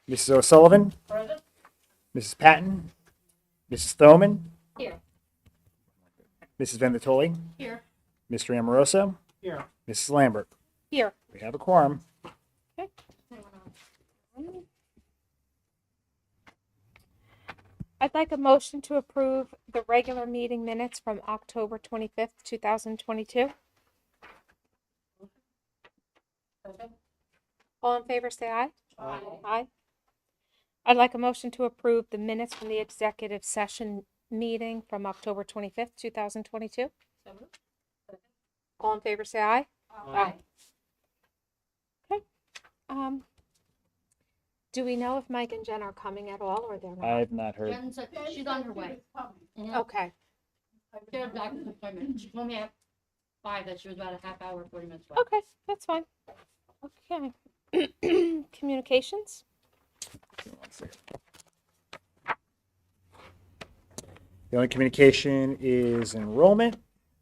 Mrs. O'Sullivan, Present. Mrs. Patton, Mrs. Thoman, Here. Mrs. Venditoli, Here. Mr. Amoroso, Here. Mrs. Lambert. Here. We have a quorum. Okay. I'd like a motion to approve the regular meeting minutes from October 25th, 2022. Present. All in favor, say aye. Aye. Aye. I'd like a motion to approve the minutes from the executive session meeting from October 25th, 2022. So moved. All in favor, say aye. Aye. Okay. Do we know if Mike and Jen are coming at all, or they're not? I have not heard. Jen's, she's on her way. Mhm. Okay. She had a doctor's appointment. She told me at 5 that she was about a half hour, 40 minutes away. Okay, that's fine. Okay. Communications? One second. The only communication is enrollment.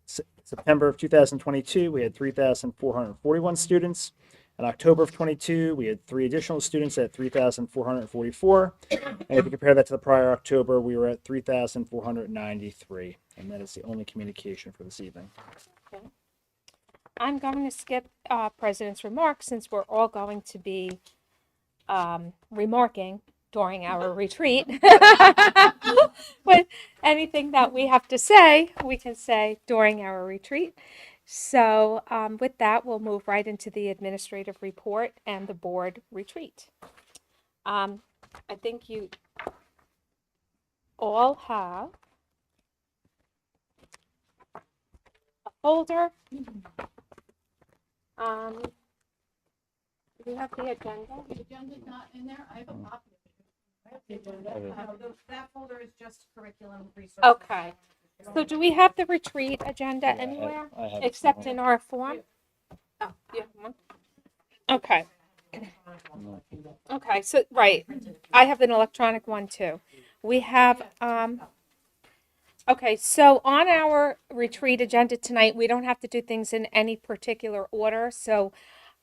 September of 2022, we had 3,441 students. In October of 22, we had 3 additional students at 3,444. And if you compare that to the prior October, we were at 3,493. And that is the only communication for this evening. I'm going to skip President's remarks since we're all going to be remarking during our retreat. But anything that we have to say, we can say during our retreat. So with that, we'll move right into the administrative report and the board retreat. I think you all have a folder. Do we have the agenda? The agenda's not in there. I have a copy of it. I have the agenda. That folder is just curriculum resources. Okay. So do we have the retreat agenda anywhere I have it except somewhere. in our form? Oh, you have one? Okay. Okay, so, right. I have an electronic one too. We have, okay, so on our retreat agenda tonight, we don't have to do things in any particular order. So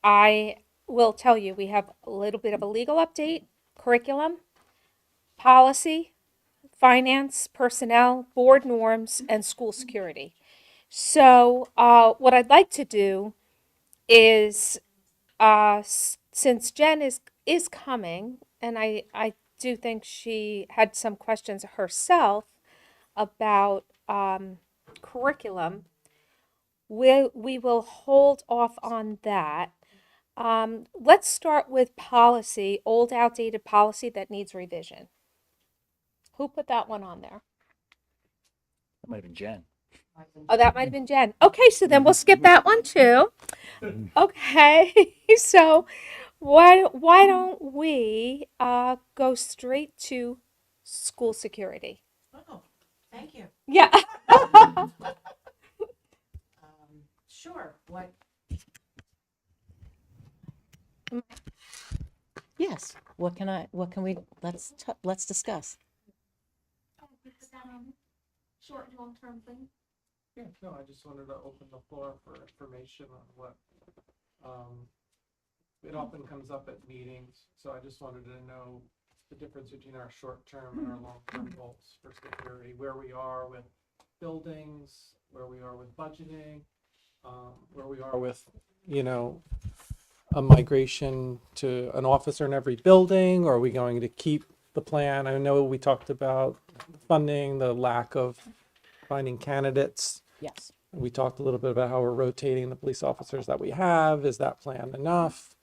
I will tell you, we have a little bit of a legal update, curriculum, policy, finance, personnel, board norms, and school security. So what I'd like to do is, since Jen is coming, and I do think she had some questions herself about curriculum, we will hold off on that. Let's start with policy, old outdated policy that needs revision. Who put that one on there? That might have been Jen. Oh, that might have been Jen. Okay, so then we'll skip that one too. Okay, so why don't we go straight to school security? Oh, thank you. Yeah. Sure. What? Yes. What can we, let's discuss. Short and long-term thing. Yeah, no, I just wanted to open the floor for information on what, it often comes up at meetings, so I just wanted to know the difference between our short-term and our long-term goals for security, where we are with buildings, where we are with budgeting, where we are with, a migration to an officer in every building, or are we going to keep the plan? I know we talked about funding, the lack of finding candidates. Yes. We talked a little bit about how we're rotating the police officers that we have. Is that plan enough?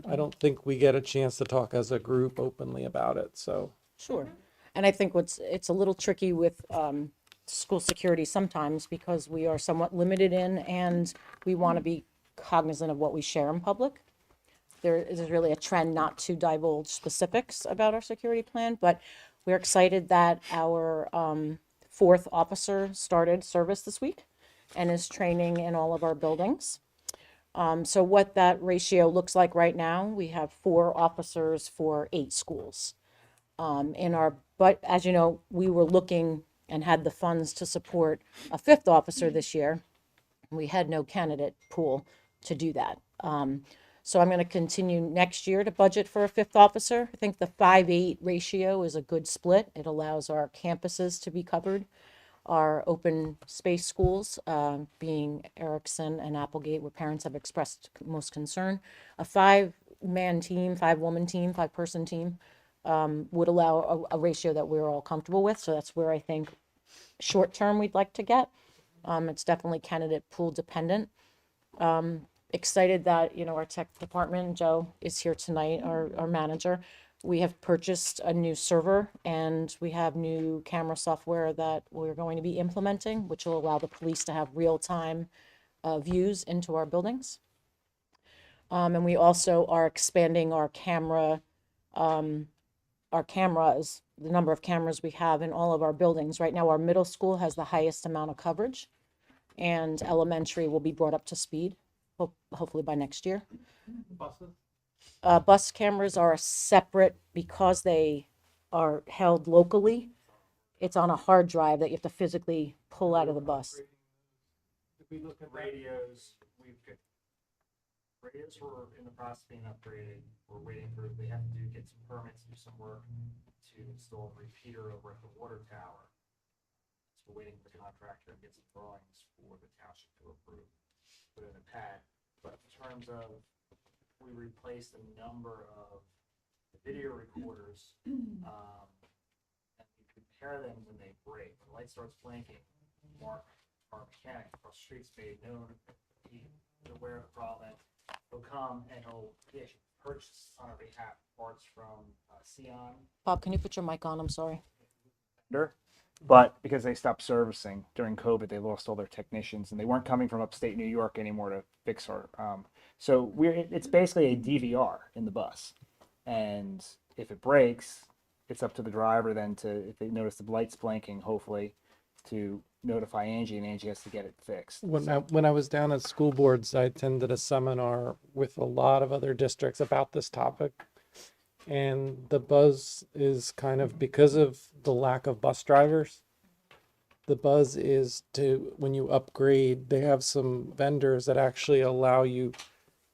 I don't think we get a chance to talk as a group openly about it, so. Sure. And I think it's a little tricky with school security sometimes because we are somewhat limited in and we want to be cognizant of what we share in public. There is really a trend not to divulge specifics about our security plan, but we're excited that our 4th officer started service this week and is training in all of our buildings. So what that ratio looks like right now, we have 4 officers for 8 schools. But as you know, we were looking and had the funds to support a 5th officer this year. We had no candidate pool to do that. So I'm going to continue next year to budget for a fifth officer. I think the 5-8 ratio is a good split. It allows our campuses to be covered, our open space schools, being Erickson and Applegate, where parents have expressed most concern. A 5-man team, 5-woman team, 5-person team would allow a ratio that we're all comfortable with. So that's where I think short term we'd like to get. It's definitely candidate pool dependent. Excited that, our tech department, Joe is here tonight, our manager. We have purchased a new server and we have new camera software that we're going to be implementing, which will allow the police to have real-time views into our buildings. And we also are expanding our cameras, the number of cameras we have in all of our buildings. Right now, our middle school has the highest amount of coverage, and elementary will be brought up to speed, hopefully by next year. Buses? Bus cameras are separate because they are held locally. It's on a hard drive that you have to physically pull out of the bus. Did we look at that? Radios were in the process of being upgraded. We're waiting for, they have to get some permits, do some work to install a repeater over at the water tower. So we're waiting for the contractor to get some drawings for the township to approve, put in a pad. But in terms of, we replaced a number of the video recorders, and we compare them when they break. When the light starts blinking, Mark, our mechanic across the street's made known, he's aware of the problem. He'll come and he'll purchase on our behalf parts from Sion. Bob, can you put your mic on? I'm sorry. But because they stopped servicing during COVID, they lost all their technicians, and they weren't coming from upstate New York anymore to fix our. So it's basically a DVR in the bus, and if it breaks, it's up to the driver then to, if they notice the lights blinking, hopefully, to notify Angie, and Angie has to get it fixed. When I was down at school boards, I attended a seminar with a lot of other districts about this topic. And the buzz is kind of, because of the lack of bus drivers, the buzz is to, when you upgrade, they have some vendors that actually allow you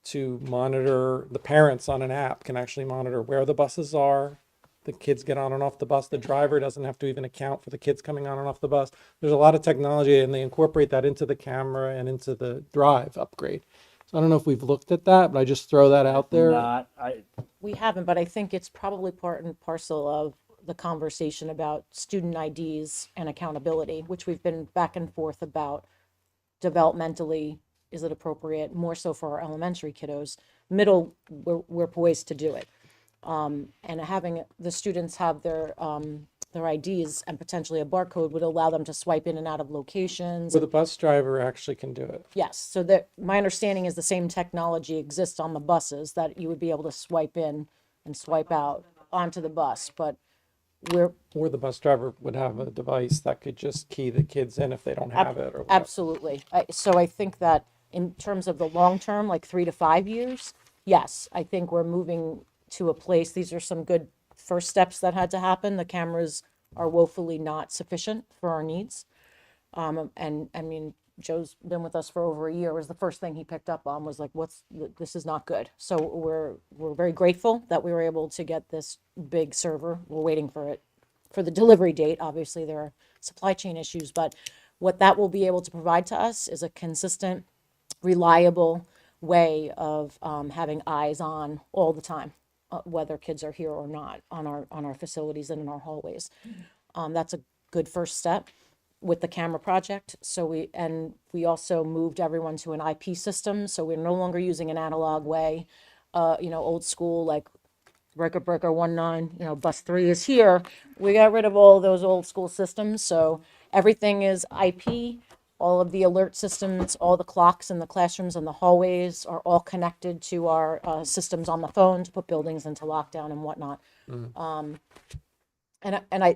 to monitor, the parents on an app can actually monitor where the buses are. The kids get on and off the bus. The driver doesn't have to even account for the kids coming on and off the bus. There's a lot of technology, and they incorporate that into the camera and into the drive upgrade. So I don't know if we've looked at that, but I just throw that out there. We haven't, but I think it's probably part and parcel of the conversation about student IDs and accountability, which we've been back and forth about. Developmentally, is it appropriate? More so for our elementary kiddos. Middle, we're poised to do it. And having the students have their IDs and potentially a barcode would allow them to swipe in and out of locations. So the bus driver actually can do it. Yes, so that, my understanding is the same technology exists on the buses, that you would be able to swipe in and swipe out onto the bus, but Or the bus driver would have a device that could just key the kids in if they don't have it or whatever. absolutely. So I think that in terms of the long term, like 3 to 5 years, yes, I think we're moving to a place. These are some good first steps that had to happen. The cameras are woefully not sufficient for our needs. And I mean, Joe's been with us for over a year. Was the first thing he picked up on was like, this is not good. So we're very grateful that we were able to get this big server. We're waiting for it for the delivery date. Obviously there are supply chain issues, but what that will be able to provide to us is a consistent, reliable way of having eyes on all the time, whether kids are here or not, on our facilities and in our hallways. That's a good first step with the camera project. So we also moved everyone to an IP system. So we're no longer using an analog way, old school, like breaker 19, bus 3 is here. We got rid of all those old school systems. So everything is IP. All of the alert systems, all the clocks in the classrooms and the hallways are all connected to our systems on the phone to put buildings into lockdown and whatnot.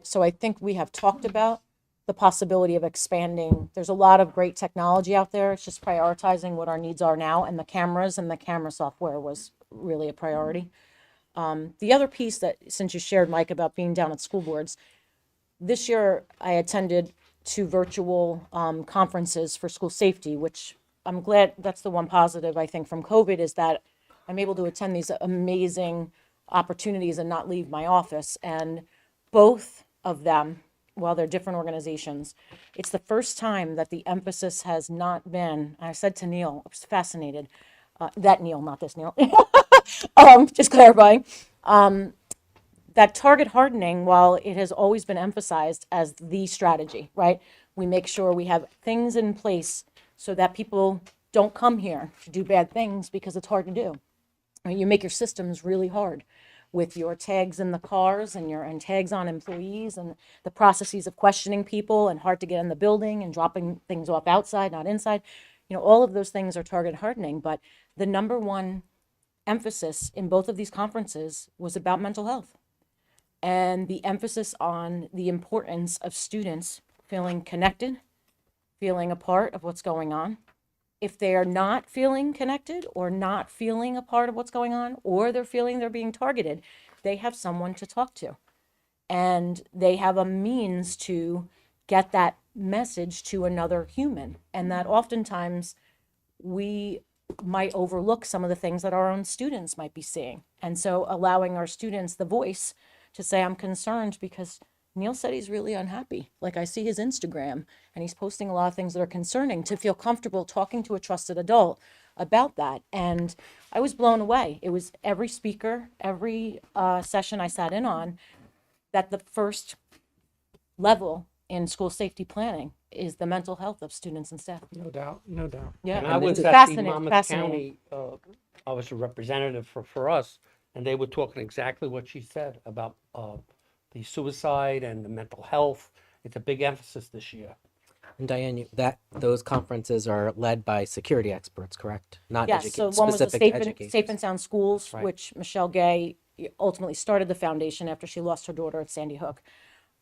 So I think we have talked about the possibility of expanding. There's a lot of great technology out there. It's just prioritizing what our needs are now, and the cameras and the camera software was really a priority. The other piece that, since you shared, Mike, about being down at school boards, this year I attended 2 virtual conferences for school safety, which I'm glad, that's the one positive I think from COVID, is that I'm able to attend these amazing opportunities and not leave my office. And both of them, while they're different organizations, it's the first time that the emphasis has not been, I said to Neil, I was fascinated, that Neil, not this Neil, just clarifying, that target hardening, while it has always been emphasized as the strategy, right? We make sure we have things in place so that people don't come here to do bad things because it's hard to do. I mean, you make your systems really hard with your tags in the cars and tags on employees and the processes of questioning people and hard to get in the building and dropping things off outside, not inside. All of those things are target hardening, but the number one emphasis in both of these conferences was about mental health and the emphasis on the importance of students feeling connected, feeling a part of what's going on. If they are not feeling connected or not feeling a part of what's going on, or they're feeling they're being targeted, they have someone to talk to. And they have a means to get that message to another human. And that oftentimes we might overlook some of the things that our own students might be seeing. And so allowing our students the voice to say, I'm concerned because Neil said he's really unhappy. Like, I see his Instagram and he's posting a lot of things that are concerning, to feel comfortable talking to a trusted adult about that. And I was blown away. It was every speaker, every session I sat in on, that the first level in school safety planning is the mental health of students and staff. No doubt, no doubt. Yeah, And I was it's at the fascinating, Monmouth fascinating. County, I was a representative for us, and they were talking exactly what she said about the suicide and the mental health. It's a big emphasis this year. And Diane, those conferences are led by security experts, correct? Not Yes, so one was the specific Safe and educators. Sound Schools, Right. which Michelle Gay ultimately started the foundation after she lost her daughter at Sandy Hook.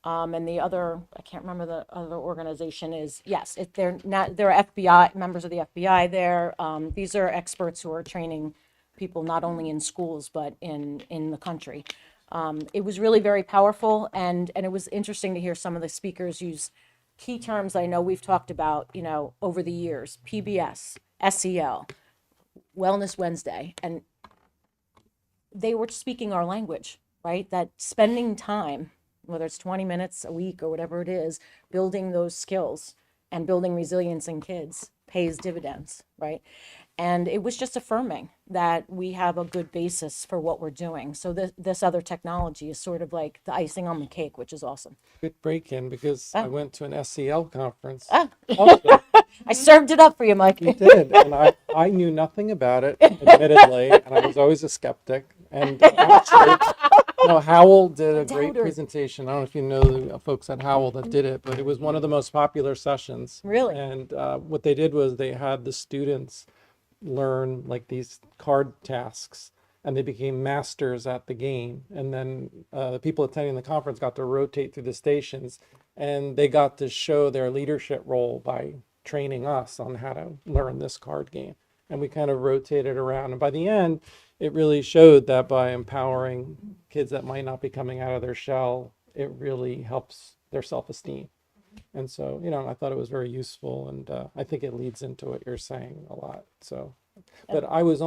And the other, I can't remember the other organization is, yes, they're FBI, members of the FBI there. These are experts who are training people not only in schools, but in the country. It was really very powerful, and it was interesting to hear some of the speakers use key terms I know we've talked about, over the years: PBS, SEL, Wellness Wednesday, and they were speaking our language, right? That spending time, whether it's 20 minutes a week or whatever it is, building those skills and building resilience in kids pays dividends, right? And it was just affirming that we have a good basis for what we're doing. So this other technology is sort of like the icing on the cake, which is awesome. Good break-in, because I went to an SEL conference. Ah. Also. I served it up for you, Mike. You did, and I knew nothing about it, admittedly, and I was always a skeptic. And actually, Howell did a great Doubter. presentation. I don't know if you know the folks at Howell that did it, but it was one of the most popular sessions. Really? And what they did was they had the students learn like these card tasks, and they became masters at the game. And then the people attending the conference got to rotate through the stations, and they got to show their leadership role by training us on how to learn this card game. And we kind of rotated around. And by the end, it really showed that by empowering kids that might not be coming out of their shell, it really helps their self-esteem. And so, I thought it was very useful. And I think it leads into what you're saying a lot. So, but I was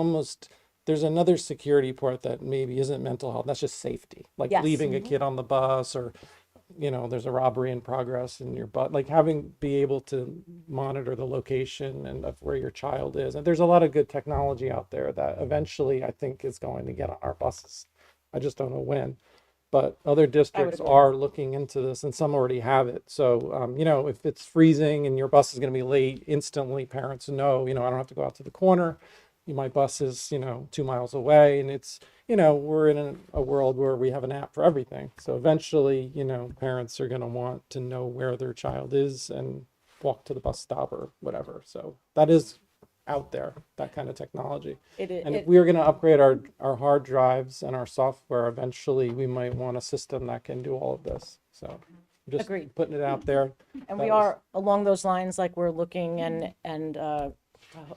there's another security part that maybe isn't mental health. That's just safety. Like Yes. leaving a kid on the bus, or there's a robbery in progress in your butt, like be able to monitor the location and of where your child is. And there's a lot of good technology out there that eventually I think is going to get on our buses. I just don't know when, but other districts agree. are looking into this, and some already have it. So, if it's freezing and your bus is going to be late, instantly parents know, I don't have to go out to the corner. My bus is, 2 miles away, and it's, we're in a world where we have an app for everything. So eventually, parents are going to want to know where their child is and walk to the bus stop or whatever. So that is out there, that kind of technology. And if we're going to upgrade our hard drives and our software, eventually we might want a system that can do all of this. So just Agreed. putting it out there. And That we was- are along those lines, like we're looking and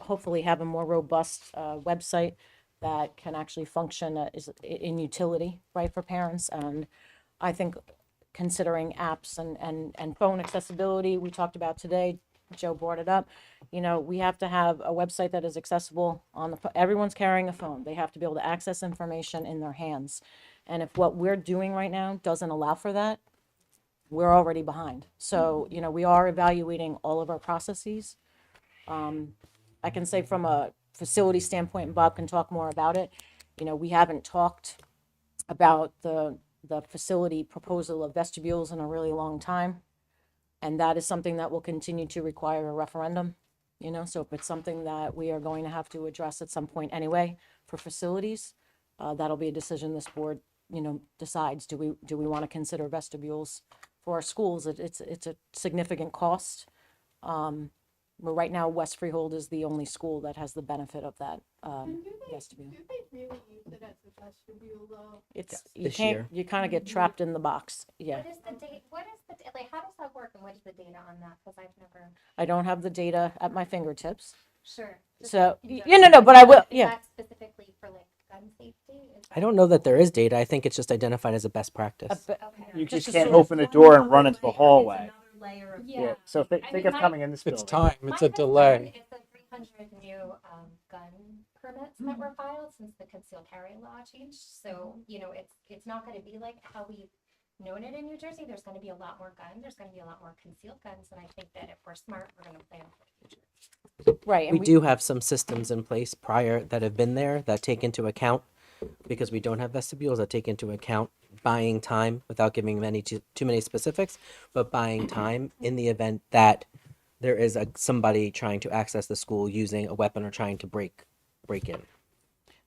hopefully have a more robust website that can actually function in utility, right, for parents. And I think considering apps and phone accessibility, we talked about today, Joe brought it up. You know, we have to have a website that is accessible on the, everyone's carrying a phone. They have to be able to access information in their hands. And if what we're doing right now doesn't allow for that, we're already behind. So, you know, we are evaluating all of our processes. I can say from a facility standpoint, and Bob can talk more about it, you know, we haven't talked about the facility proposal of vestibules in a really long time. And that is something that will continue to require a referendum, you know, so if it's something that we are going to have to address at some point anyway for facilities, that'll be a decision this board, you know, decides. Do we want to consider vestibules for our schools? It's a significant cost. But right now, West Freehold is the only school that has the benefit of that vestibule. Do they really use it as a vestibule though? It's, you this can't, year. you kind of get trapped in the box. Yeah. What is the date, like, how does that work and what is the data on that? Because I've never, I don't have the data at my fingertips. sure. Just So, in no, but I will, Is yeah. that specifically for like gun safety? Is I don't know that there is data. I think it's just identified as a best practice. Okay. You Just just a can't sort of- open the door and run into the hallway. Yeah. So I think mean, of my- coming in this It's building. time, My it's a concern delay. is the 300 new gun permits that were filed since the concealed carry law changed. So, you know, it's not going to be like how we've known it in New Jersey. There's going to be a lot more guns. There's going to be a lot more concealed guns. And I think that if we're smart, we're going to plan for the future. Right. We And do have some systems in place prior that have been there that take into account, because we don't have vestibules, that take into account buying time without giving too many specifics, but buying time in the event that there is somebody trying to access the school using a weapon or trying to break in.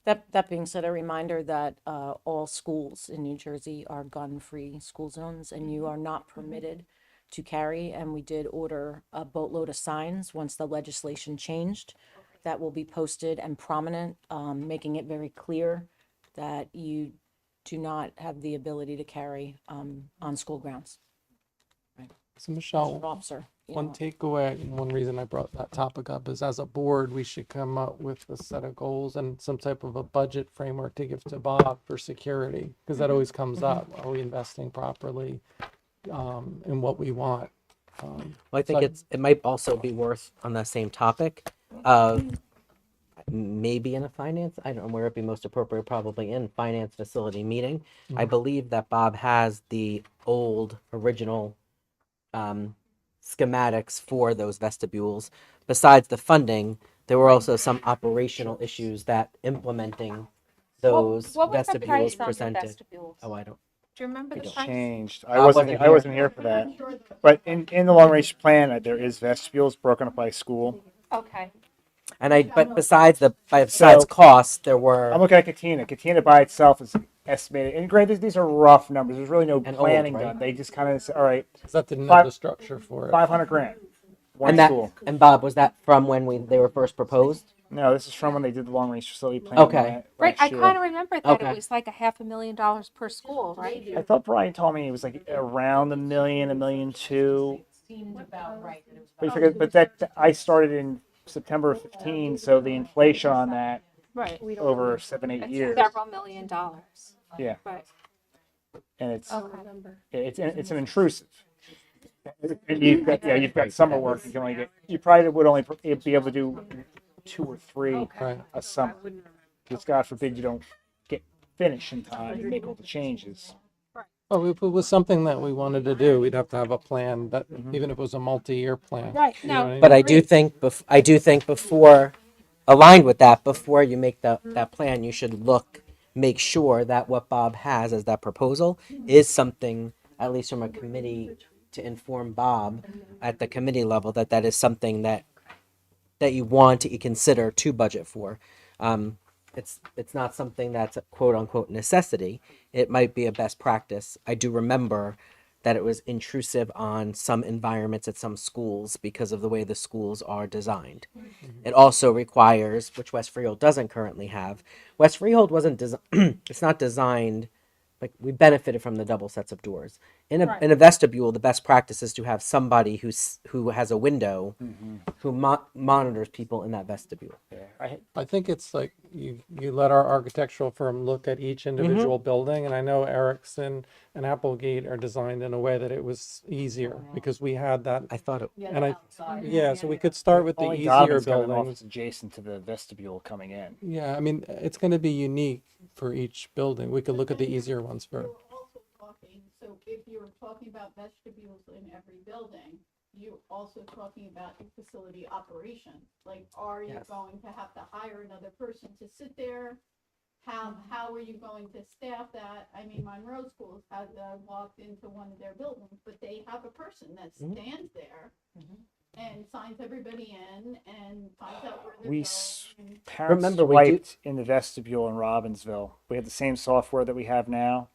that being said, a reminder that all schools in New Jersey are gun-free school zones, and you are not permitted to carry. And we did order a boatload of signs once the legislation changed that will be posted and prominent, making it very clear that you do not have the ability to carry on school grounds. So An Michelle, officer. you one know. takeaway, and one reason I brought that topic up is as a board, we should come up with a set of goals and some type of a budget framework to give to Bob for security, because that always comes up. Are we investing properly in what we want? Well, I think So- it might also be worth on that same topic of maybe in a finance, I don't know where it'd be most appropriate, probably in finance facility meeting. I believe that Bob has the old original schematics for those vestibules. Besides the funding, there were also some operational issues that implementing those What was the price vestibules on the presented. vestibules? Oh, I don't. Do you remember the don't. price? Changed. I wasn't I here. wasn't here for that. But in the long range plan, there is vestibules broken up by school. Okay. And but besides costs, there were. I'm looking at Katina. Katina by itself is estimated. And granted, these are rough numbers. There's really no And old, planning right? done. They just kind of say, all right, Because that didn't Five- have the structure for it. 500 grand. One And that, school. and Bob, was that from when they were first proposed? No, this is from when they did the long range facility plan. Okay. Right, I year. kind of remember that Okay. it was like a $500,000 per school, right? I thought Brian told me it was like around $1 million, $1.2 million. Seemed about right. It was But, you figure, but that I started in September of 15, so the inflation on that Right. over 7-8 years. Several $1 million. Yeah, Right. and it's Okay. it's an intrusive. And you've got summer work. You can only get. You probably would only be able to do 2 or 3 Right. a summer. Just God forbid you don't get finished in time and make all the changes. Well, if it was something that we wanted to do, we'd have to have a plan that, even if it was a multi-year plan. Right, You know no. what I mean? But I do think before, aligned with that, before you make that plan, you should make sure that what Bob has as that proposal is something, at least from a committee, to inform Bob at the committee level that is something that you want to consider to budget for. It's not something that's a quote unquote necessity. It might be a best practice. I do remember that it was intrusive on some environments at some schools because of the way the schools are designed. It also requires, which West Freehold doesn't currently have. West Freehold wasn't it's not designed, like we benefited from the double sets of doors. In a Right. in a vestibule, the best practice is to have somebody who has a window who monitors people in that vestibule. I think it's like you let our architectural firm look at each individual building, and I know Erickson and Applegate are designed in a way that it was easier because we had that. I thought it. And so we could start with the Only easier Donovan's got an buildings. office adjacent to the vestibule coming in. Yeah, I mean, it's going to be unique for each building. We could look at the easier ones first. You're also talking, so if you're talking about vestibules in every building, you're also talking about your facility operations. Like, are you Yes. going to have to hire another person to sit there? How are you going to staff that? I mean, Monroe Schools has, walked into one of their buildings, but they have a person that stands there and signs everybody in and finds out where they're We going. and- Parents Remember, we do- swiped in the vestibule in Robbinsville. We had the same software that we have now.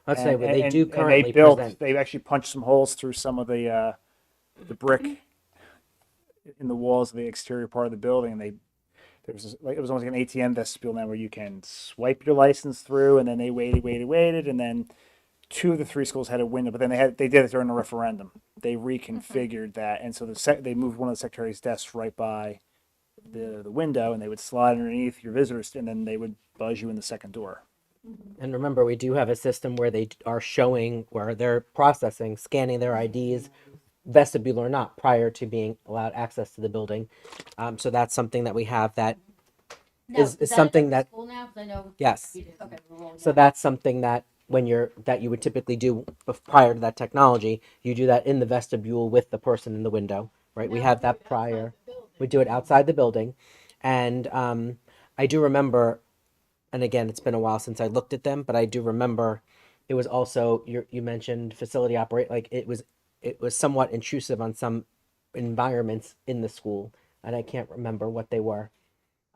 Let's say, And- but they and- do and currently they built. present. They actually punched some holes through some of the brick in the walls of the exterior part of the building, and there was like it was almost like an ATM vestibule now where you can swipe your license through, and then they waited, and then two of the three schools had a window, but then they did it during the referendum. They reconfigured that, and so they moved one of the secretary's desks right by the window, and they would slide underneath your visitors, and then they would buzz you in the second door. And remember, we do have a system where they are showing, where they're processing, scanning their IDs, vestibule or not, prior to being allowed access to the building. So that's something that we have that, Now, is that at something every that- School now, 'cause I know. yes. we did. Okay, we're rolling So that. that's something that that you would typically do prior to that technology. You do that in the vestibule with the person in the window, right? We Now have do that it outside prior. the building. We do it outside the building. And I do remember, and again, it's been a while since I looked at them, but I do remember it was also, you mentioned facility operate, like it was somewhat intrusive on some environments in the school, and I can't remember what they were.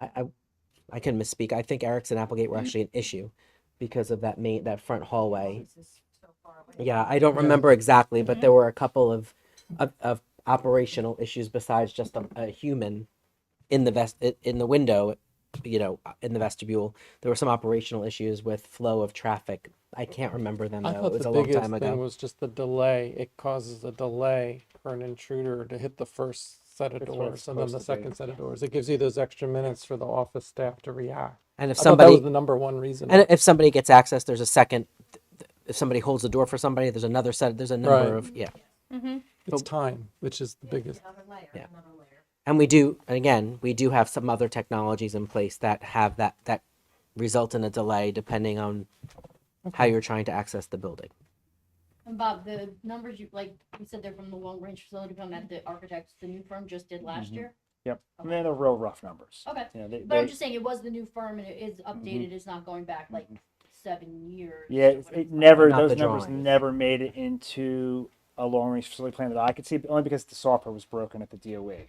I can misspeak. I think Erickson Applegate were actually an issue because of that front hallway. Yeah, I don't remember exactly, but there were a couple of operational issues besides just a human in the window, in the vestibule. There were some operational issues with flow of traffic. I can't remember them I though. It thought was the a long biggest time thing ago. was just the delay. It causes a delay for an intruder to hit the first set of That's what doors it's and then the supposed to be. second set of doors. It gives you those extra minutes for the office staff to react. And if I thought that somebody was the number one reason. and if somebody gets access, there's a second. If somebody holds the door for somebody, there's another set. There's a number Right. of It's time, which is the biggest. Yeah. And we do, and again, we do have some other technologies in place that have that result in a delay depending on how you're trying to access the building. And Bob, the numbers you said they're from the long range facility plan that the architects, the new firm just did last year. Yep, and they're real rough numbers. Okay, You know, but I'm just saying it was the new firm and it is updated. It's not going back like 7 years. Yeah, or it whatever. never Not those the numbers drawings. never made it into a long range facility plan that I could see, only because the software was broken at the DOE.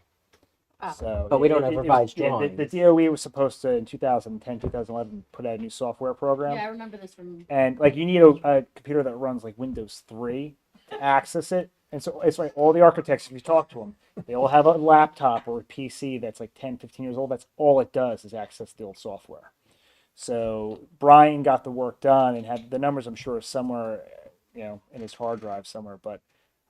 So, But we don't have it was- revised yeah, the drawings. DOE was supposed to in 2010, 2011 put out a new software program, Yeah, I remember this from. and like you need a computer that runs like Windows 3 to access it. And so it's like all the architects, if you talk to them, they all have a laptop or a PC that's like 10, 15 years old. That's all it does is access the old software. So Brian got the work done and had the numbers, I'm sure, somewhere, in his hard drive somewhere. But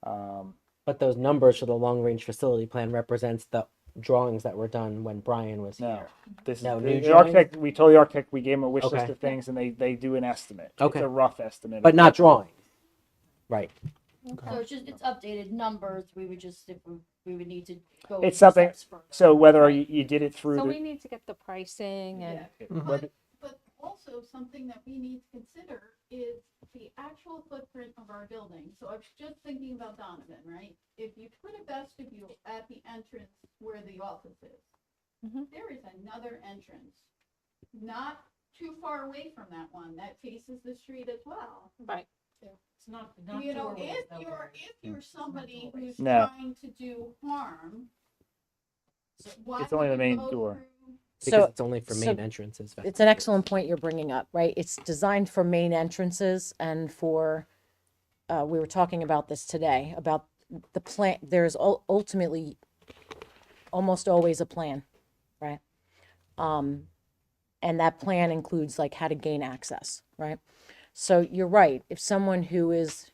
But those numbers for the long range facility plan represents the drawings that were done when Brian was no, here. this No, is new the architect. We told the architect we gave him a wish list Okay. of things, and they do an estimate. Okay. It's a rough estimate, But not drawings. Right. So it's updated numbers. We would just if we would need to go. It's something. steps further. So whether you did it through So the we need to get the pricing and whether- But also something that we need to consider is the actual footprint of our building. So I was just thinking about Donovan, right? If you put a vestibule at the entrance where the office is, Mhm. there is another entrance, not too far away from that one, that faces the street as well. right. It's not, If you're somebody who's No. trying to do harm, why It's only would the main you go door. through- Because So it's only for so main entrances. it's an excellent point you're bringing up, right? It's designed for main entrances and for, we were talking about this today, about the plan. There's ultimately almost always a plan, right? And that plan includes like how to gain access, right? So you're right. If someone who is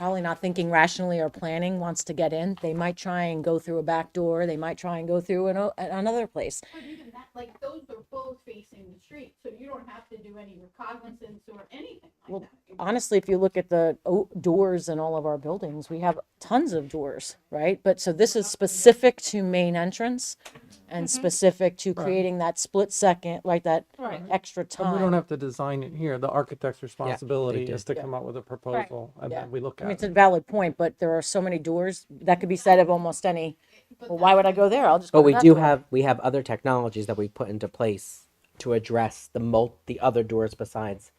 probably not thinking rationally or planning, wants to get in, they might try and go through a back door, they might try and go through another place. But even that, like, those are both facing the street, so you don't have to do any recognizance or anything Well, like that. honestly, if you look at the doors in all of our buildings, we have tons of doors, right? But so this is specific to main entrance and specific to creating that split second, like that Right. extra And we don't time. have to design it here. The architect's responsibility do. is to come up with a proposal and Yeah. then we look I mean, at it's a it. valid point, but there are so many doors that could be said of almost any. But Well, why would I that's go there? I'll just go But to we that do door. have other technologies that we put into place to address the other doors besides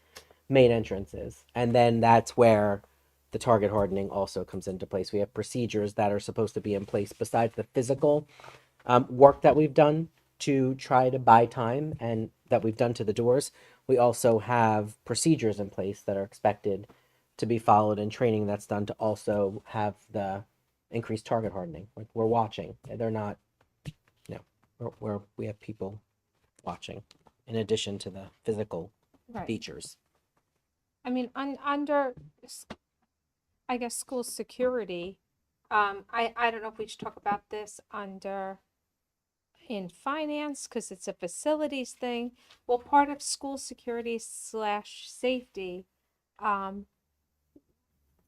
main entrances, and then that's where the target hardening also comes into place. We have procedures that are supposed to be in place besides the physical work that we've done to try to buy time and that we've done to the doors. We also have procedures in place that are expected to be followed and training that's done to also have the increased target hardening. Like we're watching. They're not, you know, we have people watching in addition to the physical Right. features. I mean, under, I guess, school security, I don't know if we should talk about this under, in finance, because it's a facilities thing. Well, part of school security slash safety,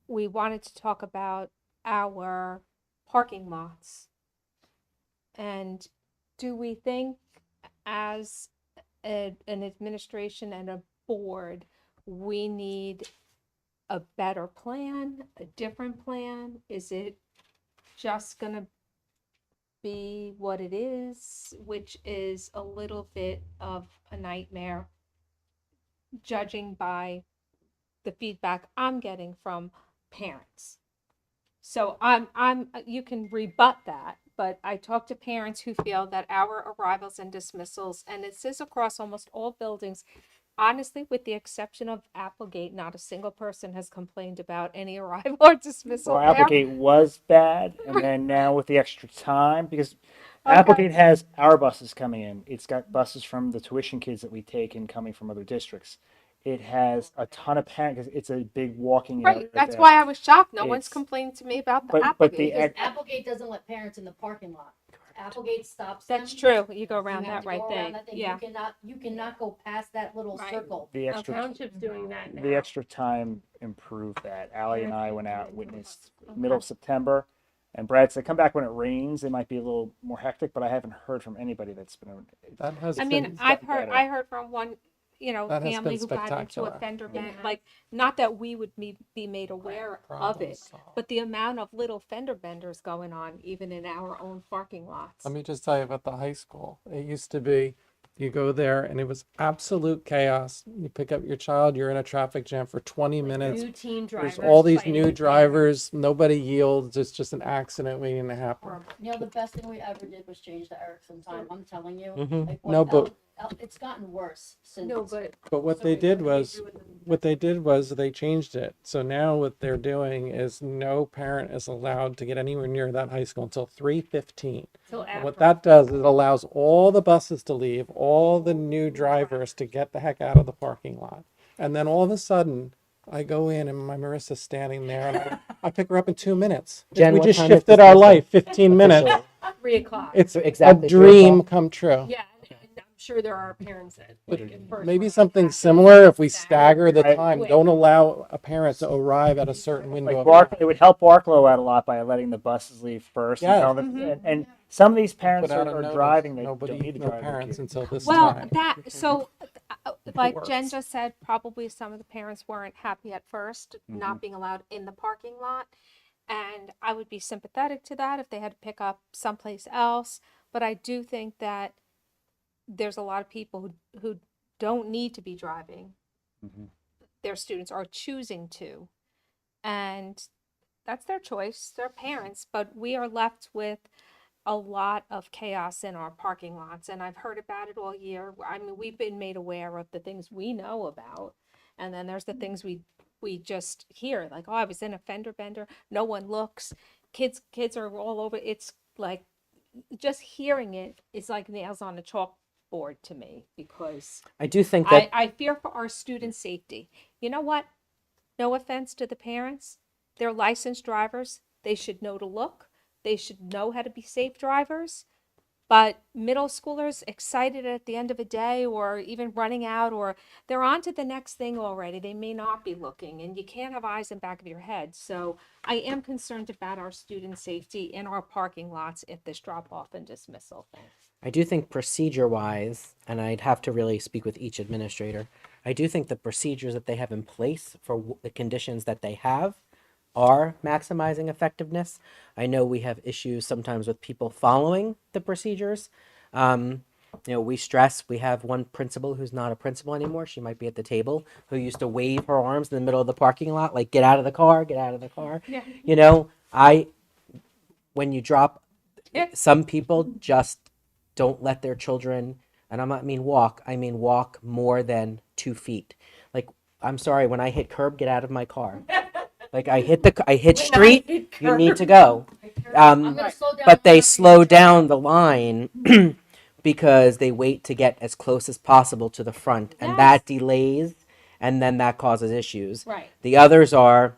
we wanted to talk about our parking lots. And do we think as an administration and a board, we need a better plan, a different plan? Is it just gonna be what it is, which is a little bit of a nightmare, judging by the feedback I'm getting from parents? So you can rebut that, but I talk to parents who feel that our arrivals and dismissals, and this is across almost all buildings, honestly, with the exception of Applegate, not a single person has complained about any arrival or dismissal Well, there. Applegate was bad, and then now with the extra time, because Okay. Applegate has our buses coming in. It's got buses from the tuition kids that we take in coming from other districts. It has a ton of parents, 'cause it's a big walking area. Right, that's there. why I was shocked. No one's It's- complained to me about the but the Applegate. ex- Applegate doesn't let parents in the parking lot. Applegate stops them. That's true. You go You around have that to right go there. around that thing. Yeah. You cannot go past that little Right. circle. the extra Township's doing that the extra time improved that. Allie and I went out, witnessed middle of September, and Brad said, "Come back when it rains. It might be a little more hectic," but I haven't heard from anybody that's been. That has I been, mean, It's gotten better. I heard from one, That has family been who got into a spectacular. fender Yeah. bender, like, not that we would be made aware of problem it, solved. but the amount of little fender benders going on, even in our own parking lots. Let me just tell you about the high school. It used to be, you go there and it was absolute chaos. You pick up your child, you're in a traffic jam for 20 minutes. New teen drivers. There's all these fighting new with drivers. Nobody yields. It's just an accident waiting to happen. parents. You know, the best thing we ever did was change the Erickson time. I'm telling you. Mhm. Like, No, but- it's gotten worse since. No, but. But what they did was, they changed it. So now what they're doing is no parent is allowed to get anywhere near that high school until 3:15. Till And what after. that does is it allows all the buses to leave, all the new drivers to get the heck out of the parking lot. And then all of a sudden, I go in and my Marissa's standing there and I pick her up in 2 minutes. Jen, We what just time is shifted our dismissal? life 15 minutes. 3:00. It's So exactly a 3 dream o'clock? come true. Yeah, and I'm sure there are parents that, like, at first. Maybe were something like, similar if we stagger the Right. time. Don't allow a parent to arrive at a certain window. Like of Bark, time. it would help Barklow out a lot by letting the buses leave first and Yes. tell them. And some of these parents Put out are a notice. driving. They Nobody, don't need to no drive their parents kids. until this Well, time. like works. Jen just said, probably some of the parents weren't happy at first, not being allowed in the parking lot. And I would be sympathetic to that if they had to pick up someplace else. But I do think that there's a lot of people who don't need to be driving. Mhm. Their students are choosing to. And that's their choice, their parents. But we are left with a lot of chaos in our parking lots, and I've heard about it all year. I mean, we've been made aware of the things we know about, and then there's the things we just hear, like, oh, I was in a fender bender, no one looks, kids are all over. It's like, just hearing it is like nails on a chalkboard to me, because I do think that I fear for our students' safety. You know what? No offense to the parents, They're licensed drivers. They should know to look. They should know how to be safe drivers. But middle schoolers excited at the end of a day or even running out or they're on to the next thing already. They may not be looking and you can't have eyes in the back of your head. So I am concerned about our student safety in our parking lots if this drop off and dismissal thing. I do think procedure wise, and I'd have to really speak with each administrator, I do think the procedures that they have in place for the conditions that they have are maximizing effectiveness. I know we have issues sometimes with people following the procedures. We stress we have one principal who's not a principal anymore. She might be at the table who used to wave her arms in the middle of the parking lot, like, get out of the car, get out of the car. Yeah. When you drop, Yeah. some people just don't let their children, and I mean walk more than 2 feet. Like, I'm sorry, when I hit curb, get out of my car. Like, I hit street, you need to go. I'm gonna slow down. But they slow down the line because they wait to get as close as possible to the front, and that delays, and then that causes issues. Right. The others are,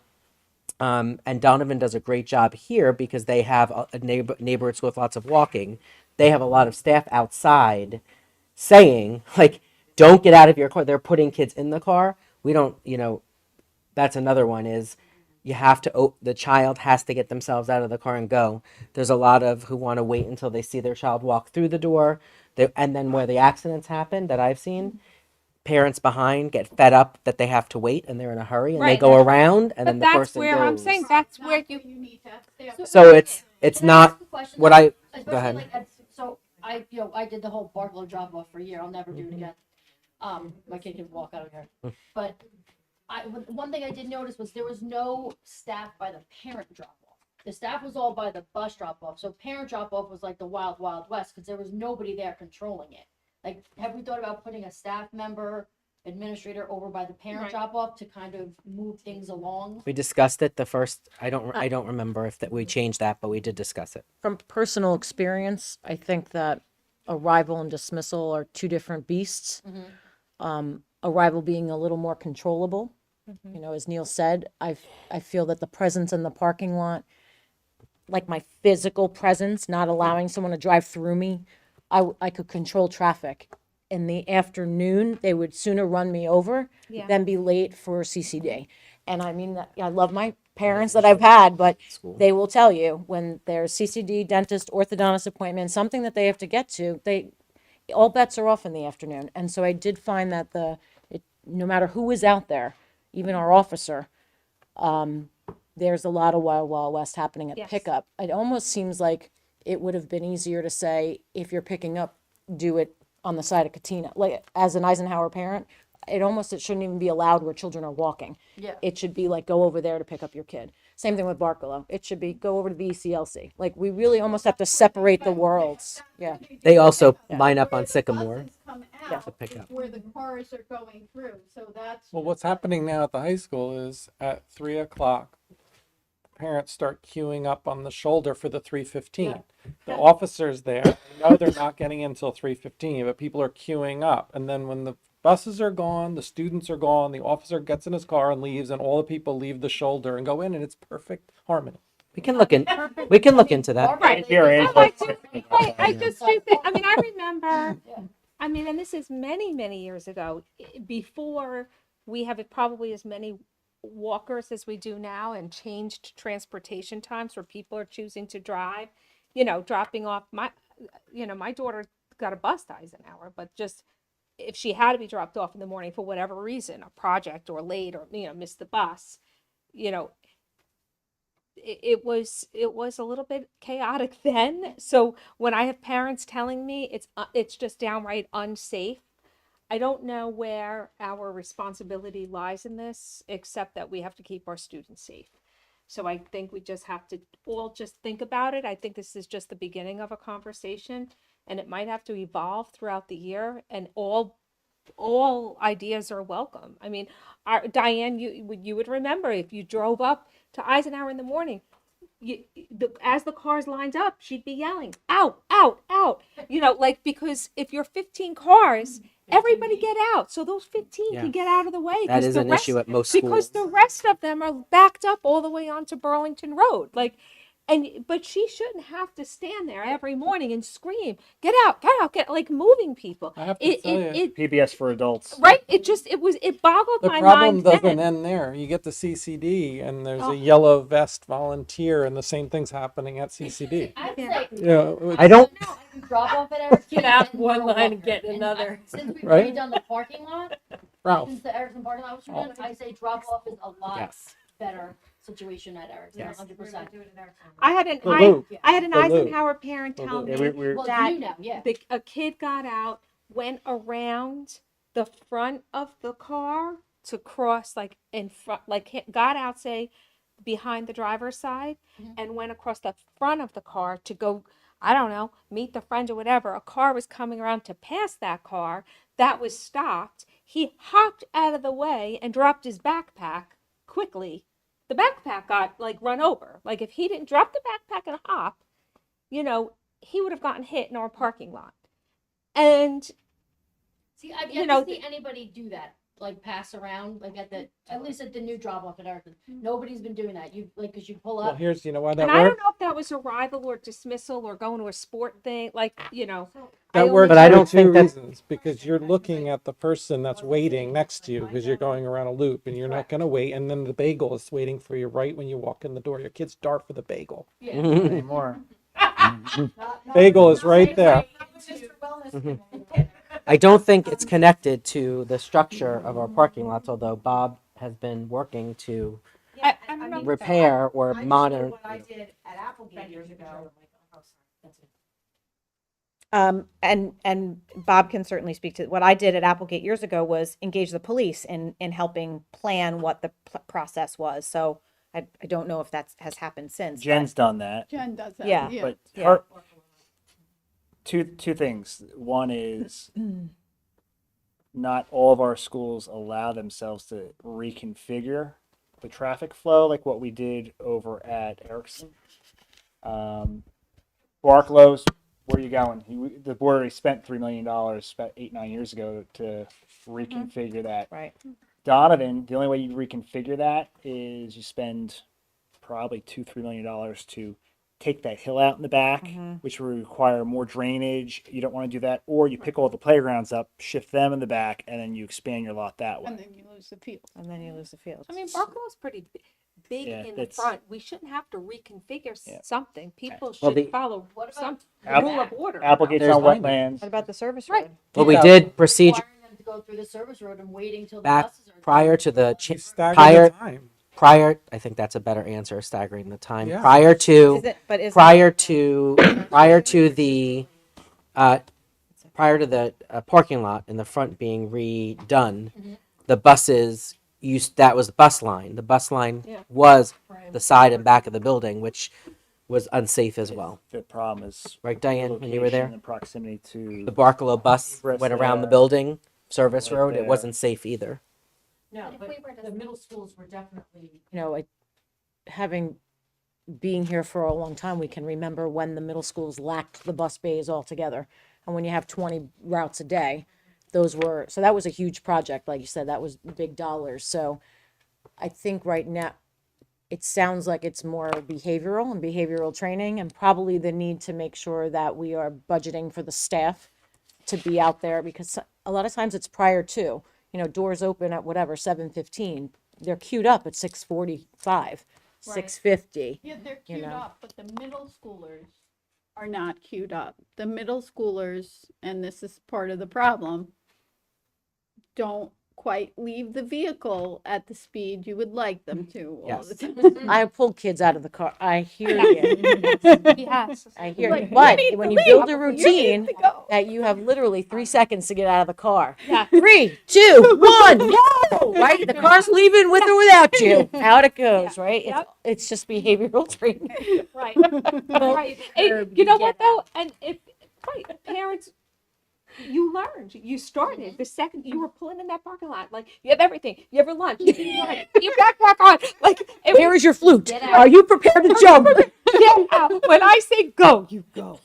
and Donovan does a great job here because they have a neighborhood school with lots of walking. They have a lot of staff outside saying, like, don't get out of your car. They're putting kids in the car. We don't, that's another one is you have to, the child has to get themselves out of the car and go. There's a lot of who want to wait until they see their child walk through the door. And then where the accidents happen that I've seen, parents behind get fed up that they have to wait and they're in a hurry and they Right. go around and then But the that's person where goes. I'm saying that's where That's you. where you need to have staff. So it's Can I ask not a question, what though? I, Especially go ahead. like so I did the whole Barklow drop off for a year. I'll never do it again. My kid can walk out of here. But one thing I did notice was there was no staff by the parent drop off. The staff was all by the bus drop off. So parent drop off was like the wild west because there was nobody there controlling it. Like, have we thought about putting a staff member, administrator over by the parent Right. drop off to kind of move things along? We discussed it the first, I don't remember if that we changed that, but we did discuss it. From personal experience, I think that arrival and dismissal are two different beasts. Arrival being a little more controllable. As Neil said, I feel that the presence in the parking lot, like my physical presence, not allowing someone to drive through me, I could control traffic. In the afternoon, they would sooner run me over Yeah. than be late for CCD. And I mean, that I love my parents that I've had, but they will tell you when there's CCD, dentist, orthodontist appointment, something that they have to get to, all bets are off in the afternoon. And so I did find that no matter who is out there, even our officer, there's a lot of Wild West happening at Yes. pickup. It almost seems like it would have been easier to say, if you're picking up, do it on the side of Katina. Like, as an Eisenhower parent, it shouldn't even be allowed where children are walking. Yeah. It should be like, go over there to pick up your kid. Same thing with Barkalow. It should be, go over to the ECLC. Like, we really almost have to separate the worlds. Yeah. They also Yeah. line up Where on the Sycamore. buses come Yeah. out pick is up. where the cars are going through, so that's. Well, what's happening now at the high school is at 3 o'clock, parents start queuing up on the shoulder for the 3:15. The officers there, know they're not getting in until 3:15, but people are queuing up. And then when the buses are gone, the students are gone, the officer gets in his car and leaves, and all the people leave the shoulder and go in, and it's perfect harmony. We can look into that. Right. Here is- Oh, I just do think, I remember, and this is many, many years ago, before we have probably as many walkers as we do now and changed transportation times where people are choosing to drive, dropping off my daughter got a bus to Eisenhower, but just if she had to be dropped off in the morning for whatever reason, a project or late or, missed the bus, it was a little bit chaotic then. So when I have parents telling me it's just downright unsafe, I don't know where our responsibility lies in this, except that we have to keep our students safe. So I think we just have to all just think about it. I think this is just the beginning of a conversation, and it might have to evolve throughout the year, and all ideas are welcome. I mean, Diane, you would remember if you drove up to Eisenhower in the morning, as the cars lined up, she'd be yelling, out, out, out, because if you're 15 cars everybody get out, so those 15 Yeah. can get out of the way. That 'cause is the an rest- issue at most because schools. the rest of them are backed up all the way onto Burlington Road. But she shouldn't have to stand there every morning and scream, "Get out, get out, get!" Like moving people. I have to tell you, PBS for adults. Right? It boggled the my problem mind doesn't then. end there. You get the CCD, and there's Oh. a yellow vest volunteer, and the same thing's happening at CCD. I'd Yeah. say, Yeah, I don't. no, I can drop off at Erickson. Get out and one then line walk and get there. another. Since we've Right? redone the parking lot, Ralph. since the Erickson parking lot was redone, I say drop off is a lot Yes. better situation at Erickson, Yes. 100%. I had an The loop. I had an The loop. Eisenhower parent tell loop. me Yeah, we're Well, that it's new now, yeah. a kid got out, went around the front of the car to cross like in front, like got out, say, behind the driver's side, and went across the front of the car to go, I don't know, meet the friend or whatever. A car was coming around to pass that car that was stopped. He hopped out of the way and dropped his backpack quickly. The backpack got like run over. Like if he didn't drop the backpack and hop, he would have gotten hit in our parking lot. And See, I've you yet know, to see anybody do that, like pass around, like at least at the new drop off at Erickson. Nobody's been doing that. Cause you pull Well, up. here's, you know why that and I don't works? know if that was arrival or dismissal or going to a sport thing, That I works But I for don't think two that's- reasons. Because you're looking at the person that's waiting next to you, because you're going around a loop, and you're not going to wait. And then the bagel is waiting for you right when you walk in the door. Your kids dart for the bagel. Yeah. anymore. Bagel is right there. I don't think it's connected to the structure of our parking lots, although Bob has been working to I don't know. repair or monitor. What I did at Applegate years ago. And Bob can certainly speak to what I did at Applegate years ago was engage the police in helping plan what the process was. So I don't know if that has happened since. but- Jen's done that, Jen does that. Yeah. but Yeah. her two things. One is not all of our schools allow themselves to reconfigure the traffic flow like what we did over at Erickson. Barclays, where are you going? The board already spent $3 million about 8-9 years ago to reconfigure that. Right. Donovan, the only way you reconfigure that is you spend probably $2-3 million to take that hill out in the back, which will require more drainage. You don't want to do that, or you pick all the playgrounds up, shift them in the back, and then you expand your lot that way. And then you lose the field. And then you lose the field. I mean, Barclay's pretty big Yeah, in the that's- front. We shouldn't have to reconfigure Yeah. something. People Well, should the- follow What about some App- rule of order. Applegate's There's on findings. wetlands. What about the service Right. road? But we Yeah. did procedure Requiring them to go through the service road and waiting till the back buses are. prior to the You stagger prior the time. prior. I think that's a better answer. Staggering the time Yeah. prior to Is it, but is prior to the parking lot in the front being redone. The buses that was the bus line. The bus line Yeah. was the side and back of the building, which was unsafe as well. The problem is Right, Diane, when you were there? location and proximity to The Barcelo bus Rest went around the there. building, service Right road. It there. wasn't safe either. No, But but if we were to the middle schools were definitely, having being here for a long time, we can remember when the middle schools lacked the bus bays altogether. And when you have 20 routes a day, so that was a huge project. Like you said, that was big dollars. So I think right now, it sounds like it's more behavioral and behavioral training, and probably the need to make sure that we are budgeting for the staff to be out there, because a lot of times it's prior to, doors open at whatever, 7:15. They're queued up at 6:45, 6:50. Yeah, they're You queued know. up, but the middle schoolers are not queued up. The middle schoolers, and this is part of the problem, don't quite leave the vehicle at the speed you would like them to all the time. I pulled kids out of the car. I hear you. Yes. I hear Like, you. you But need to when you leave. build a You need routine to go. that you have literally 3 seconds to get out of the car. Yeah. 3, 2, 1, go! Right? The car's leaving with or without you. Out it goes, right? Yep. It's just behavioral training. Right. Right. And you know what though? And if parents, you learned, you started the second you were pulling in that parking lot. Like you have everything. You have your lunch. You have your backpack on. Like it Here is your flute. Get out. Are you prepared to jump? get out. When I say go, you go.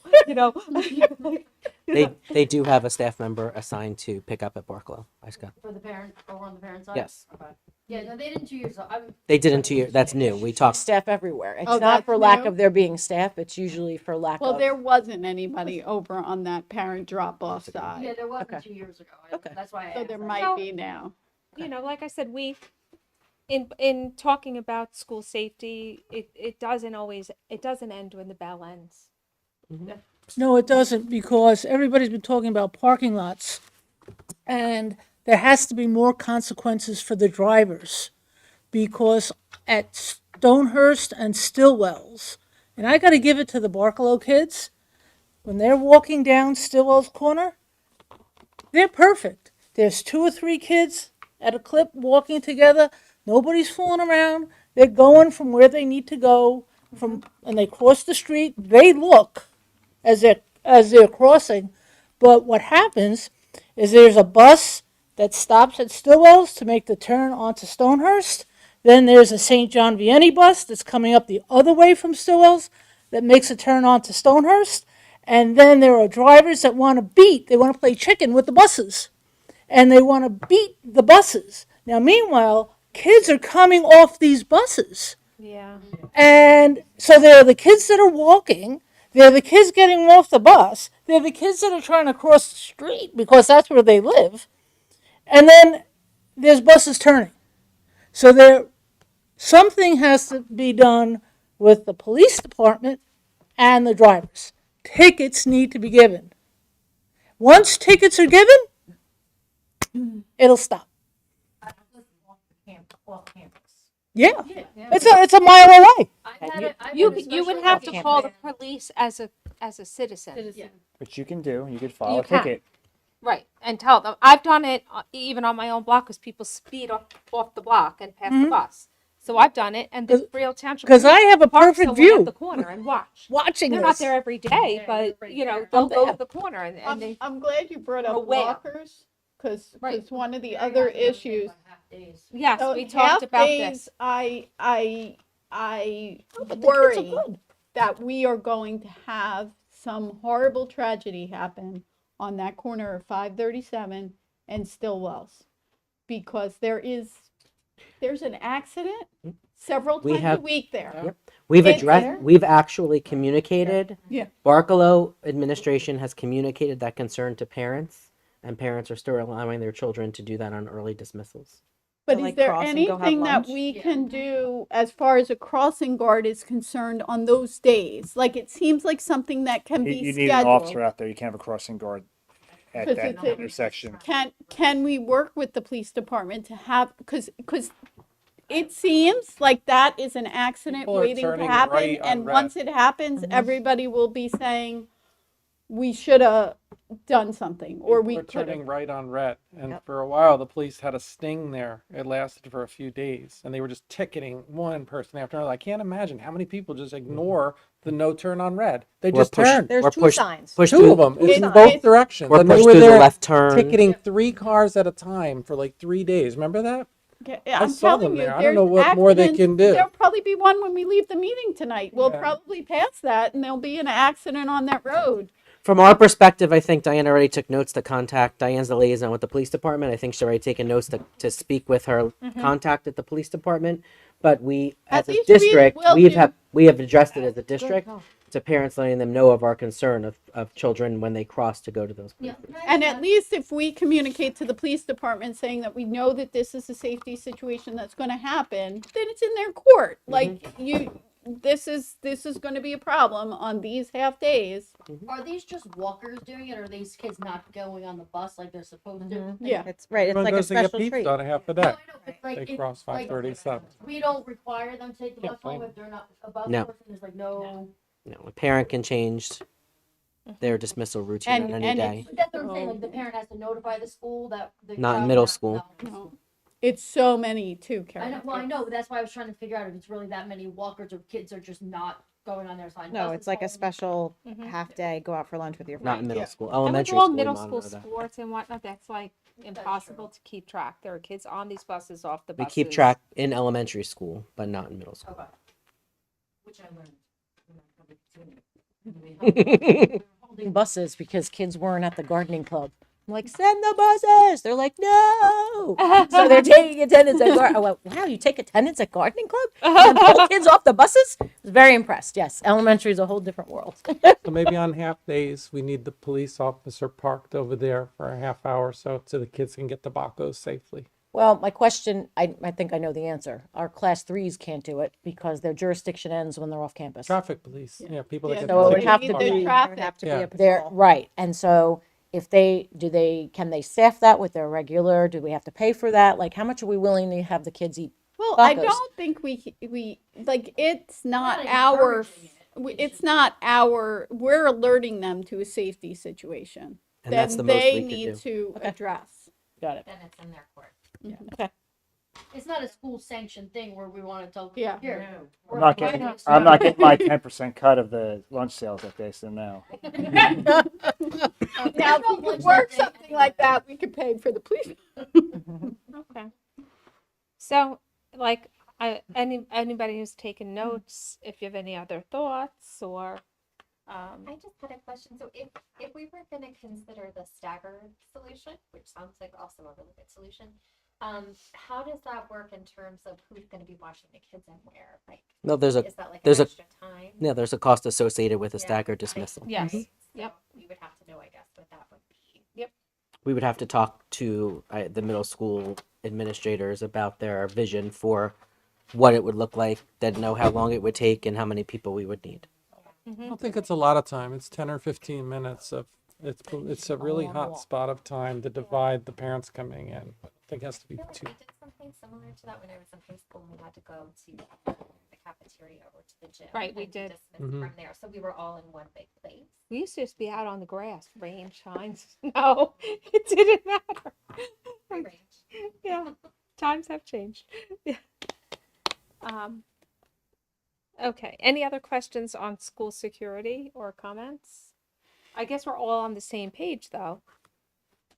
Like, They do have a staff member assigned to pick up at Barklow. I just got. For the parent, over on the parent side? Yes, Okay. Yeah, no, they didn't 2 years ago. I'm, they did in 2 years. That's new. We talked. Staff everywhere. It's Oh, not that's for lack new? of there being staff, it's usually for lack Well, of. there wasn't anybody over on that parent drop-off yeah, side, there wasn't Okay. 2 years ago. Okay. That's why I so asked. there Like, might Well- be now. You know, like I said, in talking about school safety, it doesn't end when the bell ends. No, it doesn't, because everybody's been talking about parking lots. And there has to be more consequences for the drivers. Because at Stonehurst and Stillwell's, and I gotta give it to the Barkalow kids, when they're walking down Stillwell's corner, they're perfect. There's 2 or 3 kids at a clip walking together. Nobody's fooling around. They're going from where they need to go, and they cross the street. They look as they're crossing. But what happens is there's a bus that stops at Stillwell's to make the turn onto Stonehurst. Then there's a St. John Vianney bus that's coming up the other way from Stillwell's that makes a turn onto Stonehurst. And then there are drivers that they want to play chicken with the buses. And they want to beat the buses. Now, meanwhile, kids are coming off these buses. Yeah. And so there are the kids that are walking, they're the kids getting off the bus, they're the kids that are trying to cross the street because that's where they live. And then there's buses turning. So something has to be done with the police department and the drivers. Tickets need to be given. Once tickets are given, it'll stop. Off campus. Yeah, yeah. it's a mile away. I've had a You special would have to education call the plan. police as a citizen. Yeah. Which you can do. You could file You a can. ticket. Right, and tell them. I've done it even on my own block because people speed off the block and pass the bus. So I've done it, and the Freehold Township. Because I have a parks perfect someone at view the corner and watch. watching They're this. not there every day, but you know they'll go to the corner and they. I'm glad you brought up Aware. walkers, because Right. one of the other issues. Yes, So we talked about half-days, this. I But the kids are worry good. that we are going to have some horrible tragedy happen on that corner of 537 and Stillwell's, because there's an accident several We times have- a week there. Yep. We've It's addressed. there. We've actually communicated. Yeah. Barkalow administration has communicated that concern to parents, and parents are still allowing their children to do that on early dismissals. But To, is like, there cross and go have anything that lunch? we can do as far as a crossing guard is concerned on those days? Like, it seems like something that can be You need an scheduled. officer out there. You can't have a crossing guard at Because that it's a- intersection. Can we work with the police department to have, because it seems like that is an accident People are waiting to turning happen, right on and red. once it happens, Mm-hmm. everybody will be saying, we should have done something, or we We're could turning have. right on red, and Yep. for a while the police had a sting there. It lasted for a few days, and they were just ticketing one person after another. I can't imagine how many people just ignore the no turn on red. They just turn. There's Or two push- signs. Push Two through, of them. It's in It's- both it's- directions. or And they push were through the there left turn. ticketing 3 cars at a time for like 3 days. Remember that? I'm saw them telling you, there. I don't know there's what more they accidents. can do. There'll probably be one when we leave the meeting tonight. We'll Yeah. probably pass that, and there'll be an accident on that road. From our perspective, I think Diane already took notes to contact. Diane's the liaison with the police department. I think she's already taken notes to speak with her contact at the police department. But we, At as a least we district, will we do- have addressed it as a district to parents, letting them know of our concern of children when they cross to go to those Yeah. places. And at least if we communicate to the police department saying that we know that this is a safety situation that's gonna happen, then it's in their court. Like, this is gonna be a problem on these half days. Are these just walkers doing it, or are these kids not going on the bus like they're supposed to? Yeah. It's right. It's Everyone like a goes to get special pizza treat. on half a No, day. I know, but like, They it- cross like, 537. we don't require them to take the Yeah, bus home fine. if they're not a bus No. person. There's like no. You know, a parent can change their dismissal routine on any And day. But that's what I'm saying. Like the parent has to notify the school that. The Not in child middle is school. No. It's so many too, I Karen. know. Well, I know, but that's why I was trying to figure out if it's really that many walkers or kids are just not going on their side. No, it's like a special Mhm. half day, go out for lunch with your Not friends. in middle Yeah. school. And with Elementary all school. we middle school monitor that. sports and whatnot, that's like impossible to keep track. There are kids on these buses, off the We buses. keep track in elementary school, but not in middle school. Okay. Which I learned. when I was probably 2. sending buses because kids weren't at the gardening club. I'm like, send the buses. They're like, no. So they're taking attendance at I went, wow, you take attendance at gardening club and then pull kids off the buses? I was very impressed. Yes, elementary is a whole different world. So maybe on half days, we need the police officer parked over there for a half hour so the kids can get to Bacos safely. Well, my question, I think I know the answer. Our class threes can't do it because their jurisdiction ends when they're off campus. Traffic police, yeah, people that Yeah, get. So it would tickets have need to the parked. be- traffic. Have to be Yeah. a They're patrol. right. And so if can they staff that with their regular? Do we have to pay for that? Like, how much are we willing to have the kids eat? Well, I Tacos. don't think we like it's not not our encouraging it's not our we're alerting them to a safety situation And that that's the most they we could need do. to Okay. address. Got it. Then it's in their court. It's not a school sanctioned thing where we want to tell, Yeah. here. I'm we're not providing getting, this I'm not service." getting my 10% cut of the lunch sales that day, so no. Now, if we could work something like that, we could pay for the police. Okay. So, like, anybody who's taken notes, if you have any other thoughts or, I just had a question. So if we were gonna consider the staggered solution, which sounds like also a really good solution, how does that work in terms of who's gonna be watching the kids and where? Like, No, there's is that like an there's a- extra time? there's a cost associated with a Yeah, staggered right, dismissal. Yes. right. Yep. So we would have to know, I guess, what that would be. We would have to talk to the middle school administrators about their vision for what it would look like, then know how long it would take and how many people we would need. I don't think it's a lot of time. It's 10 or 15 minutes of, it's a really hot spot of time to divide the parents coming in. I think it has to be I feel like two. we did something similar to that when I was in high school and we had to go to the cafeteria or to the gym. Right, we and did. dismiss from there. So we were all in one big place. we used to just be out on the grass, rain, shines. No, it didn't matter. Free range. Yeah, times have changed. Yeah. Okay, any other questions on school security or comments? I guess we're all on the same page, though,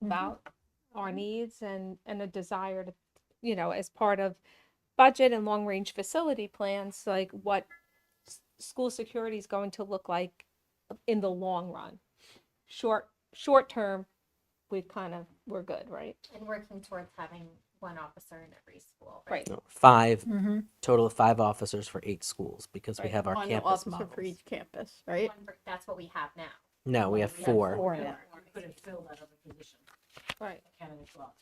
about our needs and a desire to, as part of budget and long-range facility plans, like what school security is going to look like in the long run. Short term, we're good, right? And working towards having one officer in every school. Right. No, 5 total of 5 officers for 8 schools because we have our One campus officer models. for each campus, right? That's what we have now. No, we have 4. Four now. Couldn't fill that other position, Right. candidates lost.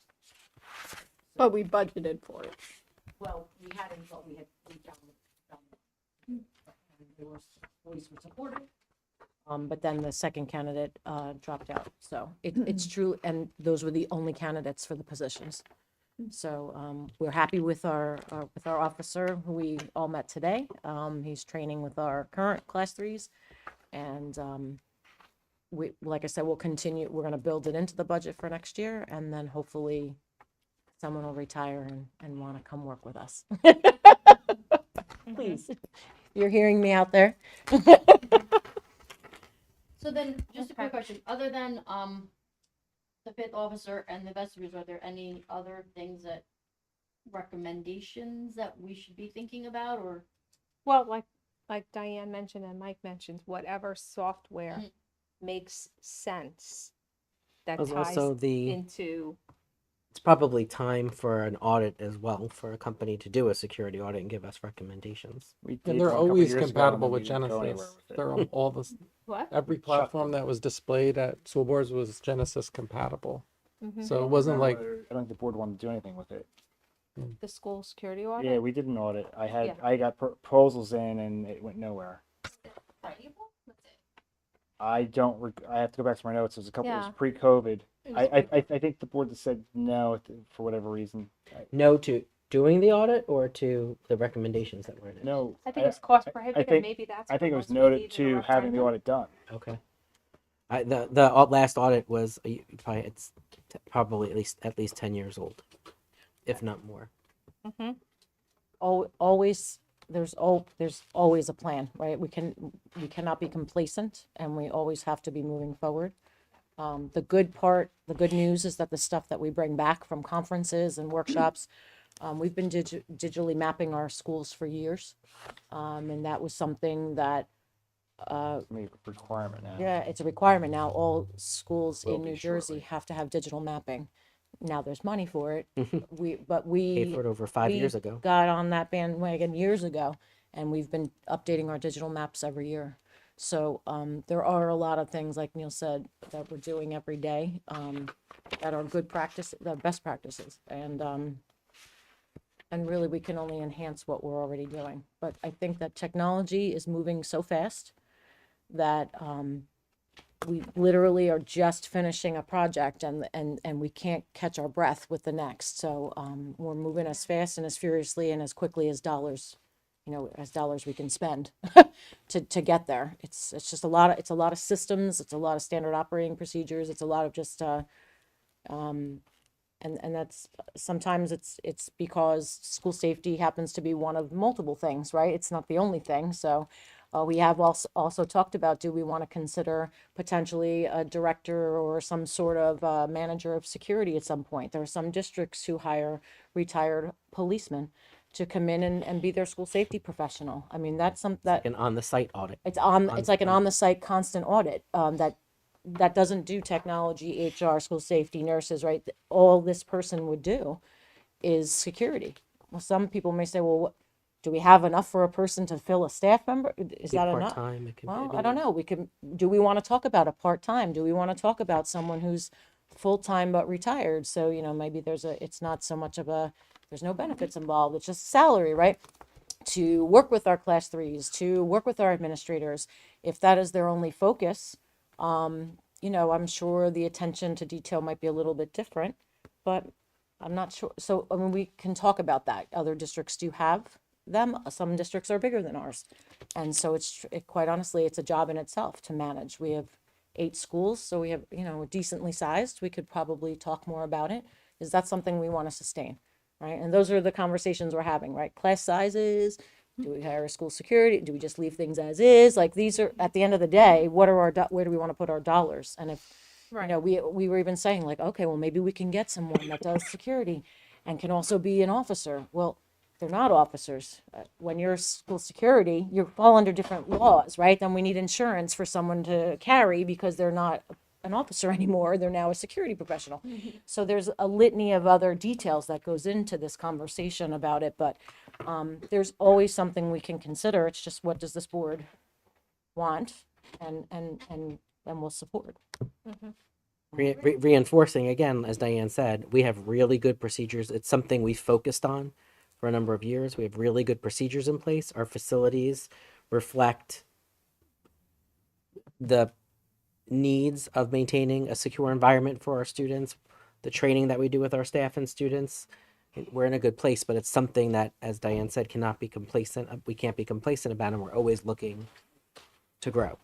But we budgeted for it. Well, we hadn't, but we found and there was, voice was supported. But then the second candidate dropped out. So it's true, and those were the only candidates for the positions. So we're happy with our officer who we all met today. He's training with our current class threes, and we, like I said, we'll continue. We're going to build it into the budget for next year, and then hopefully someone will retire and want to come work with us. Please, you're hearing me out there. So then, just a quick question, other than, the 5th officer and the vestibules, are there any other things recommendations that we should be thinking about, or? Well, like Diane mentioned and Mike mentioned, whatever software makes sense that There's ties also into. it's probably time for an audit as well, for a company to do a security audit and give us recommendations. We did And they're one a couple always years ago, compatible and then with we didn't go anywhere Genesis. with it. They're on all the, What? every platform that was displayed at school boards was Genesis compatible. Mhm. So it wasn't like, I don't think the board wanted to do anything with it. The school security audit? Yeah, we did an audit. Yeah. I got proposals in and it went nowhere. Valuable? Was it? I don't, I have to go back to my notes. It was it Yeah. was pre-COVID. It was I think the board just said no for whatever reason. No to doing the audit or to the recommendations that were in it? No. I think it was cost I prohibitive, think- maybe that's. I think it what was we noted needed a to having the referendum. audit done. Okay. The last audit was probably probably at least 10 years old, if not more. Mhm. Always there's always a plan, right? We cannot be complacent, and we always have to be moving forward. The good news is that the stuff that we bring back from conferences and workshops, we've been digitally mapping our schools for years, and that was something that Maybe requirement now. Yeah, it's a requirement now. All schools Will in be New Jersey shortly. have to have digital mapping. Now there's money for it. Paid We for it over 5 years we ago. got on that bandwagon years ago, and we've been updating our digital maps every year. So there are a lot of things, like Neil said, that we're doing every day that are good practice, the best practices, and really we can only enhance what we're already doing. But I think that technology is moving so fast that we literally are just finishing a project and we can't catch our breath with the next. So we're moving as fast and as furiously and as quickly as dollars, as dollars we can spend to get there. It's just it's a lot of systems, it's a lot of standard operating procedures, it's a lot of just and that's sometimes it's because school safety happens to be one of multiple things, right? It's not the only thing. So we have also talked about, do we want to consider potentially a director or some sort of manager of security at some point? There are some districts who hire retired policemen to come in and be their school safety professional. I mean, that's An on-the-site audit. it's like an on-the-site constant audit that doesn't do technology, HR, school safety, nurses, right? All this person would do is security. Well, some people may say, well, do we have enough for a person to fill a staff member? Is Be that enough? part-time. It can Well, be, I don't know. Do we want to talk about a part-time? Do we want to talk about someone who's full-time but retired? So, maybe it's not so much of there's no benefits involved. It's just salary, right? To work with our class threes, to work with our administrators. If that is their only focus, I'm sure the attention to detail might be a little bit different, but I'm not sure. So, I mean, we can talk about that. Other districts do have them. Some districts are bigger than ours. And so quite honestly, it's a job in itself to manage. We have 8 schools, so we have, we're decently sized. We could probably talk more about it. Is that something we want to sustain? Right? And those are the conversations we're having, right? Class sizes. Do we hire a school security? Do we just leave things as is? Like, these are, at the end of the day, where do we want to put our dollars? And if, we were even saying, like, okay, well, maybe we can get someone that does security and can also be an officer. Well, they're not officers. When you're school security, you fall under different laws, right? Then we need insurance for someone to carry because they're not an officer anymore. They're now a security professional. So there's a litany of other details that goes into this conversation about it, but there's always something we can consider. It's just, what does this board want, and we'll support. Reinforcing again, as Diane said, we have really good procedures. It's something we focused on for a number of years. We have really good procedures in place. Our facilities reflect the needs of maintaining a secure environment for our students, the training that we do with our staff and students. We're in a good place, but it's something that, as Diane said, cannot be complacent. We can't be complacent about, and we're always looking to grow.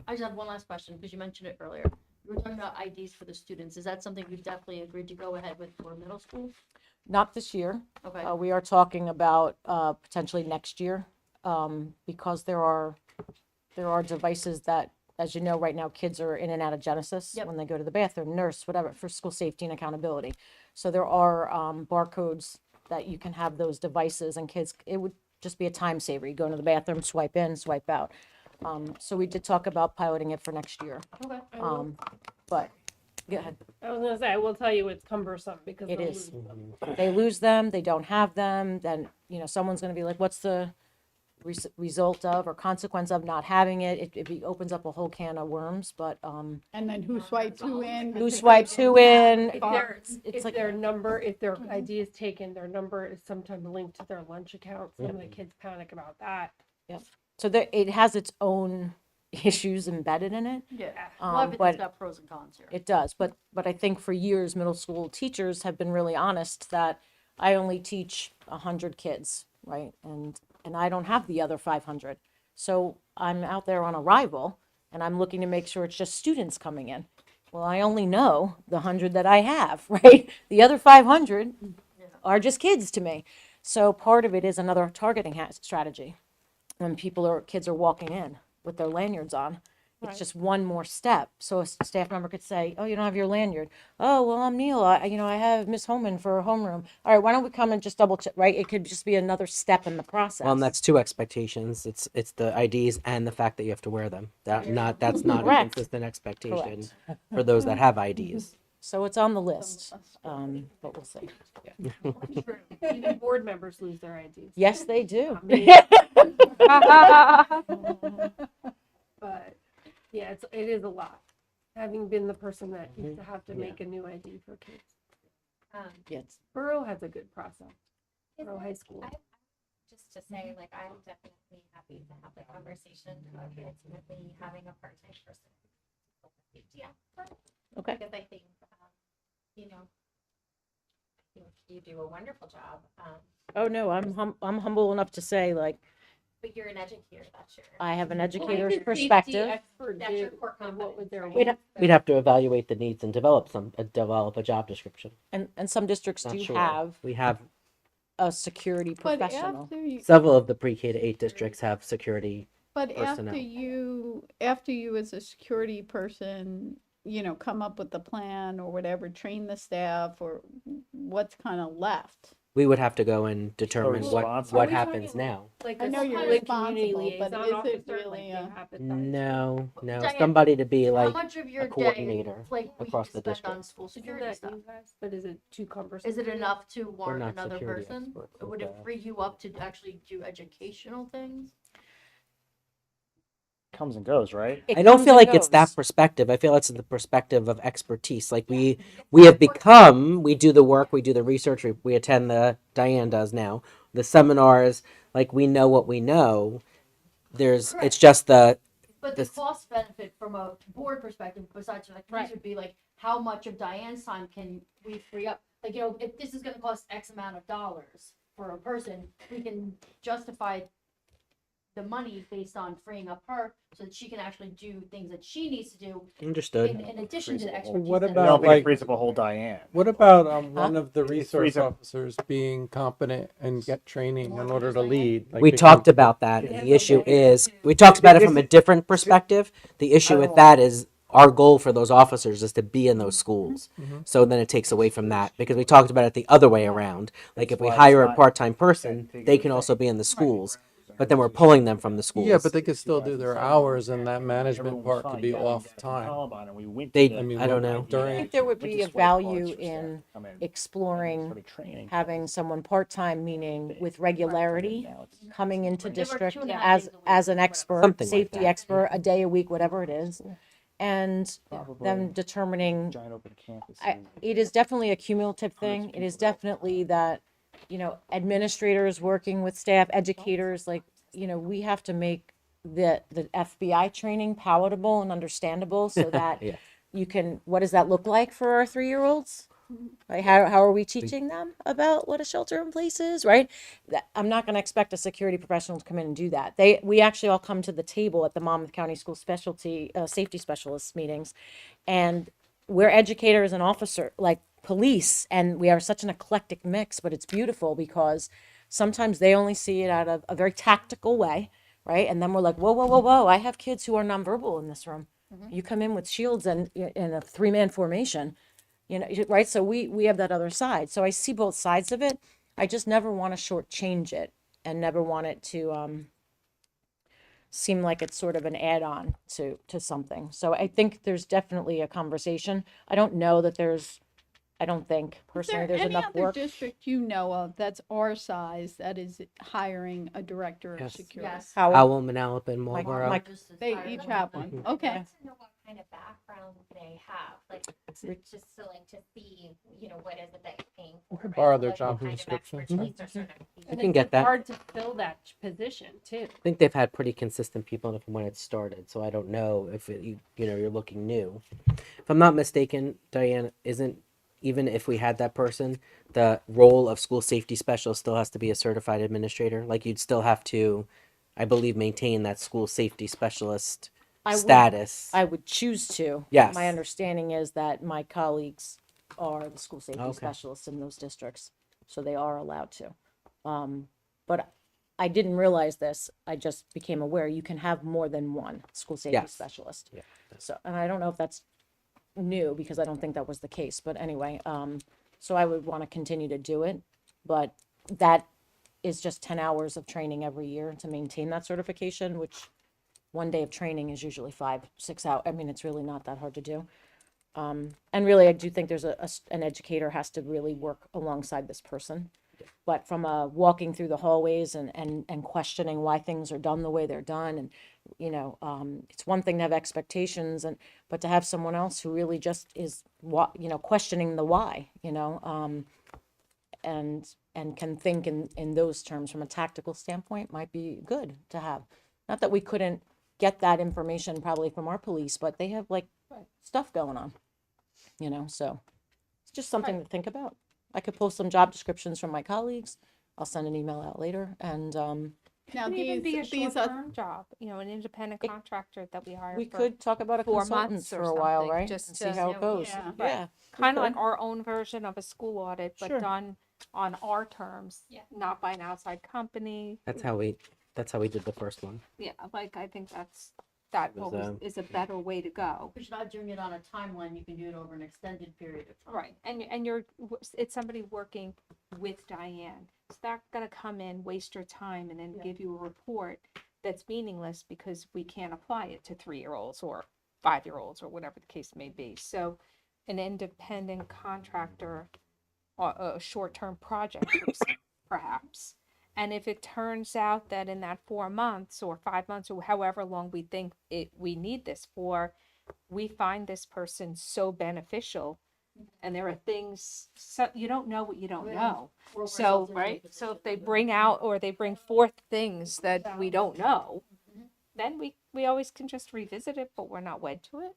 I just have one last question, because you mentioned it earlier. You were talking about IDs for the students. Is that something we've definitely agreed to go ahead with for middle school? Not this year. Okay. We are talking about potentially next year, because there are devices that, as you know, right now kids are in and out of Genesis when they go to the bathroom, nurse, whatever, for school safety and accountability. So there are barcodes that you can have those devices, and kids, it would just be a time saver. You go into the bathroom, swipe in, swipe out. So we did talk about piloting it for next year. Okay. But go ahead. I was gonna say, I will tell you it's cumbersome because It they'll is. lose them. They lose them, they don't have them, then, someone's gonna be like, what's the result of or consequence of not having it? It opens up a whole can of worms, but And then who swipes who in? who swipes who in? If their ID is taken, their number is sometimes linked to their lunch account. Some of the kids panic about that. Yep. So it has its own issues embedded in it. Yeah. Um, Well, everything's but- got pros and cons here. It does, but I think for years, middle school teachers have been really honest that I only teach 100 kids, right? And I don't have the other 500. So I'm out there on arrival, and I'm looking to make sure it's just students coming in. Well, I only know the 100 that I have, right? The other 500 are just kids to me. So part of it is another targeting strategy. When kids are walking in with their lanyards on, It's Right. just one more step. So a staff member could say, oh, you don't have your lanyard. Oh, well, I'm Neil. I have Miss Holman for a homeroom. All right, why don't we come and just double check, right? It could just be another step in the process. Well, and that's two expectations. It's the IDs and the fact that you have to wear them. That's not a Correct. consistent expectation Correct. for those that have IDs. So it's on the list, but we'll see. Even board members lose their IDs. Yes, they do. But yeah, it is a lot. Having been the person that used to have to Yeah. make a new ID for kids. Yes. Borough has a good process. Is Borough it- High School. Just to say, like, I'm definitely happy to have the conversation of ultimately having a part-time person. Yeah. Okay. Because I think, you know, I think you do a wonderful job. Oh, no, I'm humble enough to say, like, But you're an educator, that's your. I have an What educator's did safety perspective. expert That's your do, core and what was their competence, role? right? We'd have to evaluate the needs and develop a job description. And some districts Not do sure. have We have a security But professional. after you, several of the pre-K to 8 districts have security. but personnel. after you as a security person, come up with the plan or whatever, train the staff, or what's kind of left? We would have to go and determine responsible. what Are we happens talking now. Like I a know you're school and community responsible, but liaison is it officer, really like they a- have at the No, Diane, somebody to be How like much of your a day, coordinator like, we across the spend district. on school Isn't security that stuff? you guys? But is it too cumbersome? Is it for you? enough to We're warrant not another security person? experts, Would it okay. free you up to actually do educational things? Comes and goes, right? It I don't comes feel and like it's that goes. perspective. I feel it's the perspective of expertise. Like we have become, we do the work, we do the research, we attend Diane does now, the seminars, like we know what we know. It's Correct. just But the This- cost benefit from a board perspective, besides like Right. these would be like, how much of Diane's time can we free up? Like, if this is gonna cost X amount of dollars for a person, we can justify the money based on freeing up her so that she can actually do things that she needs to do understood. in addition to the Well, expertise. what that- I about, don't think like- it frees up a whole Diane. What about one Huh? of the resource frees up- officers being competent and get training in order to lead? Like We become- talked about that, and Yeah, the issue okay. is, we talked about it This from a is- different perspective. The issue with that is, our goal for those officers is to be in those schools. Mhm. So then it takes away from that, because we talked about it the other way around. Like That's if we why it's hire a not part-time person, that big they of a can also thing. be in the schools, but then we're pulling them from the schools. Yeah, but they could still do their hours, and that management Everyone was part fine. could be Got them off down to time. Columbine, and we went They- to I mean, I don't what- know. I during think there would went to be a swipe cards value for staff in to come in and exploring sort of training. having someone part-time, meaning with regularity, Now it's- coming into They work district 2.5 as days a week, as an whatever. expert, Something like safety that. expert, a day a week, whatever it is, and Probably them determining. giant open campus. It is definitely a cumulative thing. It is definitely that, administrators working with staff, educators, like, we have to make the FBI training palatable and understandable so that Yeah. you can, what does that look like for our 3-year-olds? Right? How are we teaching them about what a shelter in place is, right? I'm not going to expect a security professional to come in and do that. We actually all come to the table at the Monmouth County School Specialty Safety Specialist meetings, and we're educators and officer, like police, and we are such an eclectic mix, but it's beautiful because sometimes they only see it out of a very tactical way, right? And then we're like, whoa, whoa, whoa, whoa! I have kids who are nonverbal in this room. You come in with shields and in a 3-man formation. Right? So we have that other side. So I see both sides of it. I just never want to shortchange it and never want it to seem like it's sort of an add-on to something. So I think there's definitely a conversation. I don't know that I don't think personally there's enough Is there any work. other district you know of that's our size that is hiring a director of Yes. security? Yes. Howell, Manalapan, My- Marlboro. my- Just as They hired each them. have one. Mhm. Okay. I'd like to know what kind of background they have, like, just to like to see, what is it that you're paying for. could right? borrow So, their like, job what kind of descriptions. expertise or certification. You And can it's get that. hard to fill that position too. I think they've had pretty consistent people from when it started, so I don't know if you're looking new. If I'm not mistaken, Diane, even if we had that person, the role of school safety specialist still has to be a certified administrator. Like you'd still have to, I believe, maintain that school safety specialist status. I would choose to. Yes. My understanding is that my colleagues are the school safety Okay. specialists in those districts, so they are allowed to. But I didn't realize this, I just became aware, you can have more than one school safety Yes. specialist. Yeah. So, and I don't know if that's new, because I don't think that was the case, but anyway, so I would want to continue to do it, but that is just 10 hours of training every year to maintain that certification, which one day of training is usually 5-6 hours. I mean, it's really not that hard to do. And really, I do think there's an educator has to really work alongside this person. But from walking through the hallways and questioning why things are done the way they're done, and it's one thing to have expectations, but to have someone else who really just is questioning the why, and can think in those terms from a tactical standpoint might be good to have. Not that we couldn't get that information probably from our police, but they have like stuff going on, so it's just something to think about. I could pull some job descriptions from my colleagues. I'll send an email out later, and Now, Could even be a these are, short-term job, an independent contractor that we hire we for could talk about a 4 consultant months or for a while, something, right? just And see to- how it goes. Yeah. Yeah, kind of could. like our own version of a school audit, but Sure. done on our terms, Yeah. not by an outside company. That's how we did the first one. Yeah, like I think that It was, is a better way to go. If you're not doing it on a timeline, you can do it over an extended period of time. Right, and it's somebody working with Diane. It's not gonna come in, waste your time, and then Yeah. give you a report that's meaningless because we can't apply it to 3-year-olds or 5-year-olds or whatever the case may be. So an independent contractor, or a short-term project, perhaps. And if it turns out that in that 4 months or 5 months or however long we think we need this for, we find this person so beneficial, and there are things, so you don't know what you don't Right. know. Or we're So, something right, like so if this. they bring out or they bring forth things that we don't know, then we always can just revisit it, but we're not wed to it.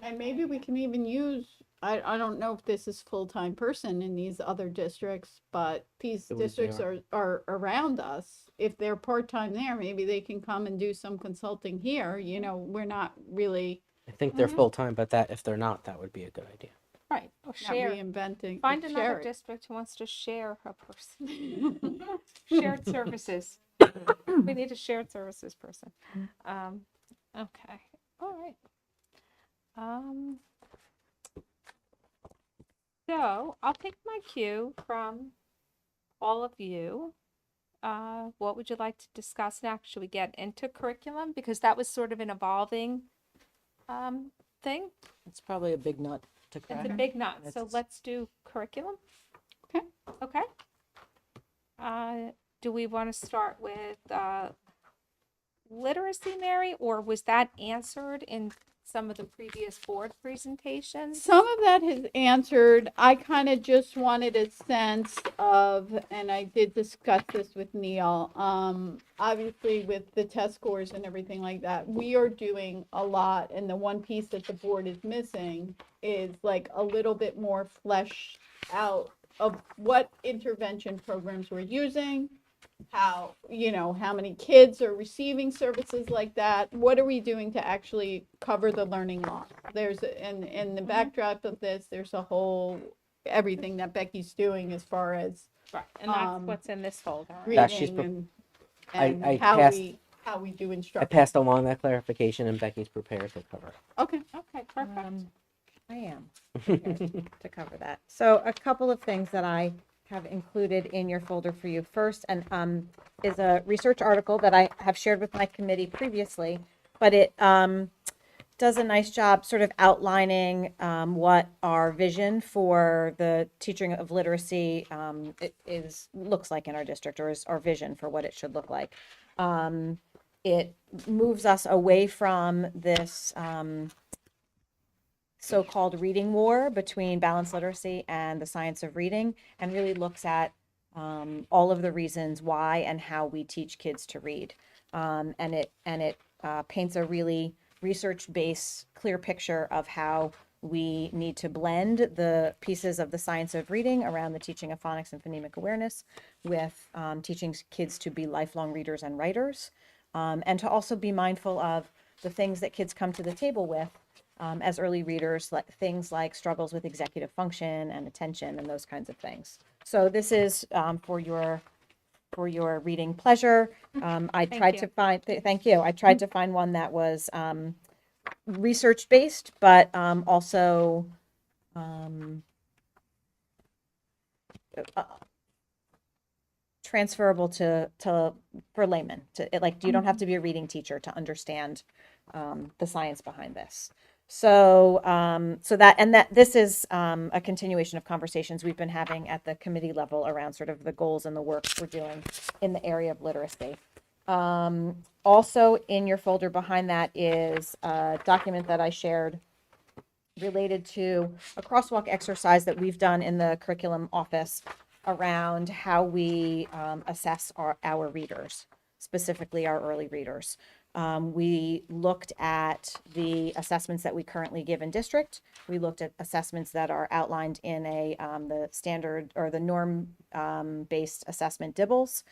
and maybe we can even use, I don't know if this is full-time person in these other districts, but these It was districts there. are around us. If they're part-time there, maybe they can come and do some consulting here, we're not really I think they're full time, but that if they're not, that would be a good idea. Right, or not share. reinventing. Find share another it. district who wants to share a person. Shared services. We need a shared services person. Okay, all right. So I'll take my cue from all of you. What would you like to discuss next? Should we get into curriculum? Because that was sort of an evolving thing. It's probably a big nut to crack. It's a big nut, so It's- let's do curriculum. Okay. Okay. Do we want to start with literacy, Mary, or was that answered in some of the previous board presentations? Some of that has answered. I kind of just wanted a sense of, and I did discuss this with Neil, obviously with the test scores and everything like that, we are doing a lot. And the one piece that the board is missing is like a little bit more fleshed out of what intervention programs we're using, how many kids are receiving services like that, what are we doing to actually cover the learning loss. There's in the backdrop of this, there's a whole everything that Becky's doing as far as Right, and that's what's in this folder. right? Yeah, she's reading I- and I how passed- we do I instruction. passed along that clarification, and Becky's prepared to cover it. Okay. Okay, perfect. I am prepared to cover that. So a couple of things that I have included in your folder for you. First, and is a research article that I have shared with my committee previously, but it does a nice job sort of outlining what our vision for the teaching of literacy looks like in our district, or is our vision for what it should look like. It moves us away from this so-called reading war between balanced literacy and the science of reading, and really looks at all of the reasons why and how we teach kids to read. And it paints a really research-based, clear picture of how we need to blend the pieces of the science of reading around the teaching of phonics and phonemic awareness with teaching kids to be lifelong readers and writers, and to also be mindful of the things that kids come to the table with as early readers, things like struggles with executive function and attention and those kinds of things. So this is for your for your reading pleasure. I tried to find, thank you. I tried to find one that was research based, but also transferable to for laymen. Like you don't have to be a reading teacher to understand the science behind this. So that this is a continuation of conversations we've been having at the committee level around sort of the goals and the work we're doing in the area of literacy. Also in your folder behind that is a document that I shared related to a crosswalk exercise that we've done in the curriculum office around how we assess our readers, specifically our early readers. We looked at the assessments that we currently give in district. We looked at assessments that are outlined in the standard or the norm based assessment DIBELS.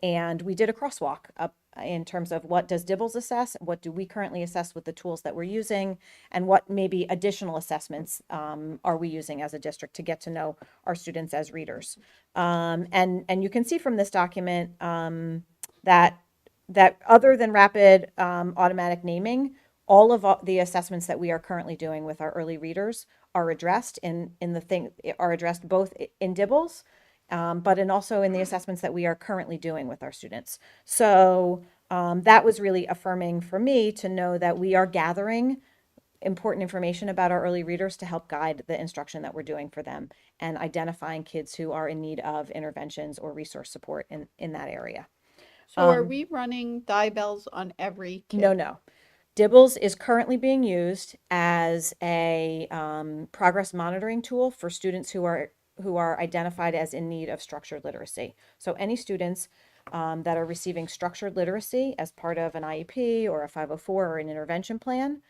And we did a crosswalk up in terms of what does DIBELS assess, what do we currently assess with the tools that we're using, and what maybe additional assessments are we using as a district to get to know our students as readers. And you can see from this document that other than rapid automatic naming, all of the assessments that we are currently doing with our early readers are addressed are addressed both in DIBELS, but also in the assessments that we are currently doing with our students. So that was really affirming for me to know that we are gathering important information about our early readers to help guide the instruction that we're doing for them and identifying kids who are in need of interventions or resource support in that area. So are we running DIBELS on every kid? No. DIBELS is currently being used as a progress monitoring tool for students who are identified as in need of structured literacy. So any students that are receiving structured literacy as part of an IEP or a 504 or an intervention plan,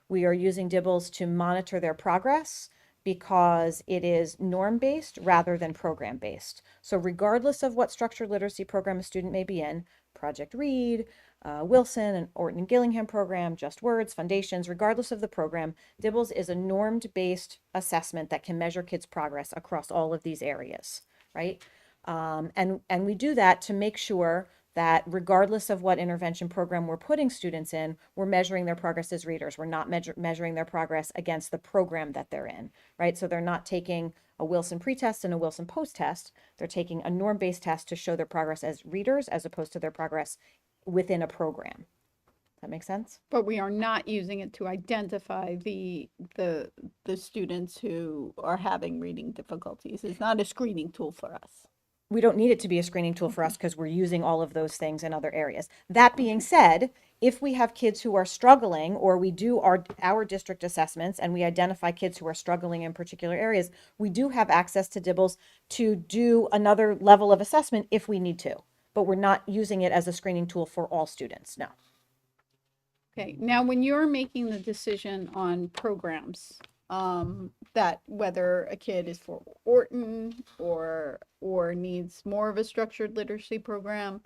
we are using DIBELS to monitor their progress because it is norm-based rather than program-based. So regardless of what structured literacy program a student may be in, Project Read, Wilson and Orton and Gillingham program, Just Words, Foundations, regardless of the program, DIBELS is a normed-based assessment that can measure kids' progress across all of these areas, right? And we do that to make sure that regardless of what intervention program we're putting students in, we're measuring their progress as readers. We're not measuring their progress against the program that they're in, right? So they're not taking a Wilson pretest and a Wilson post-test. They're taking a norm-based test to show their progress as readers as opposed to their progress within a program. That make sense? But we are not using it to identify the students who are having reading difficulties. It's not a screening tool for us. We don't need it to be a screening tool for us because we're using all of those things in other areas. That being said, if we have kids who are struggling or we do our district assessments and we identify kids who are struggling in particular areas, we do have access to DIBELS to do another level of assessment if we need to. But we're not using it as a screening tool for all students, no. Okay, now when you're making the decision on programs, that whether a kid is for Orton or needs more of a structured literacy program,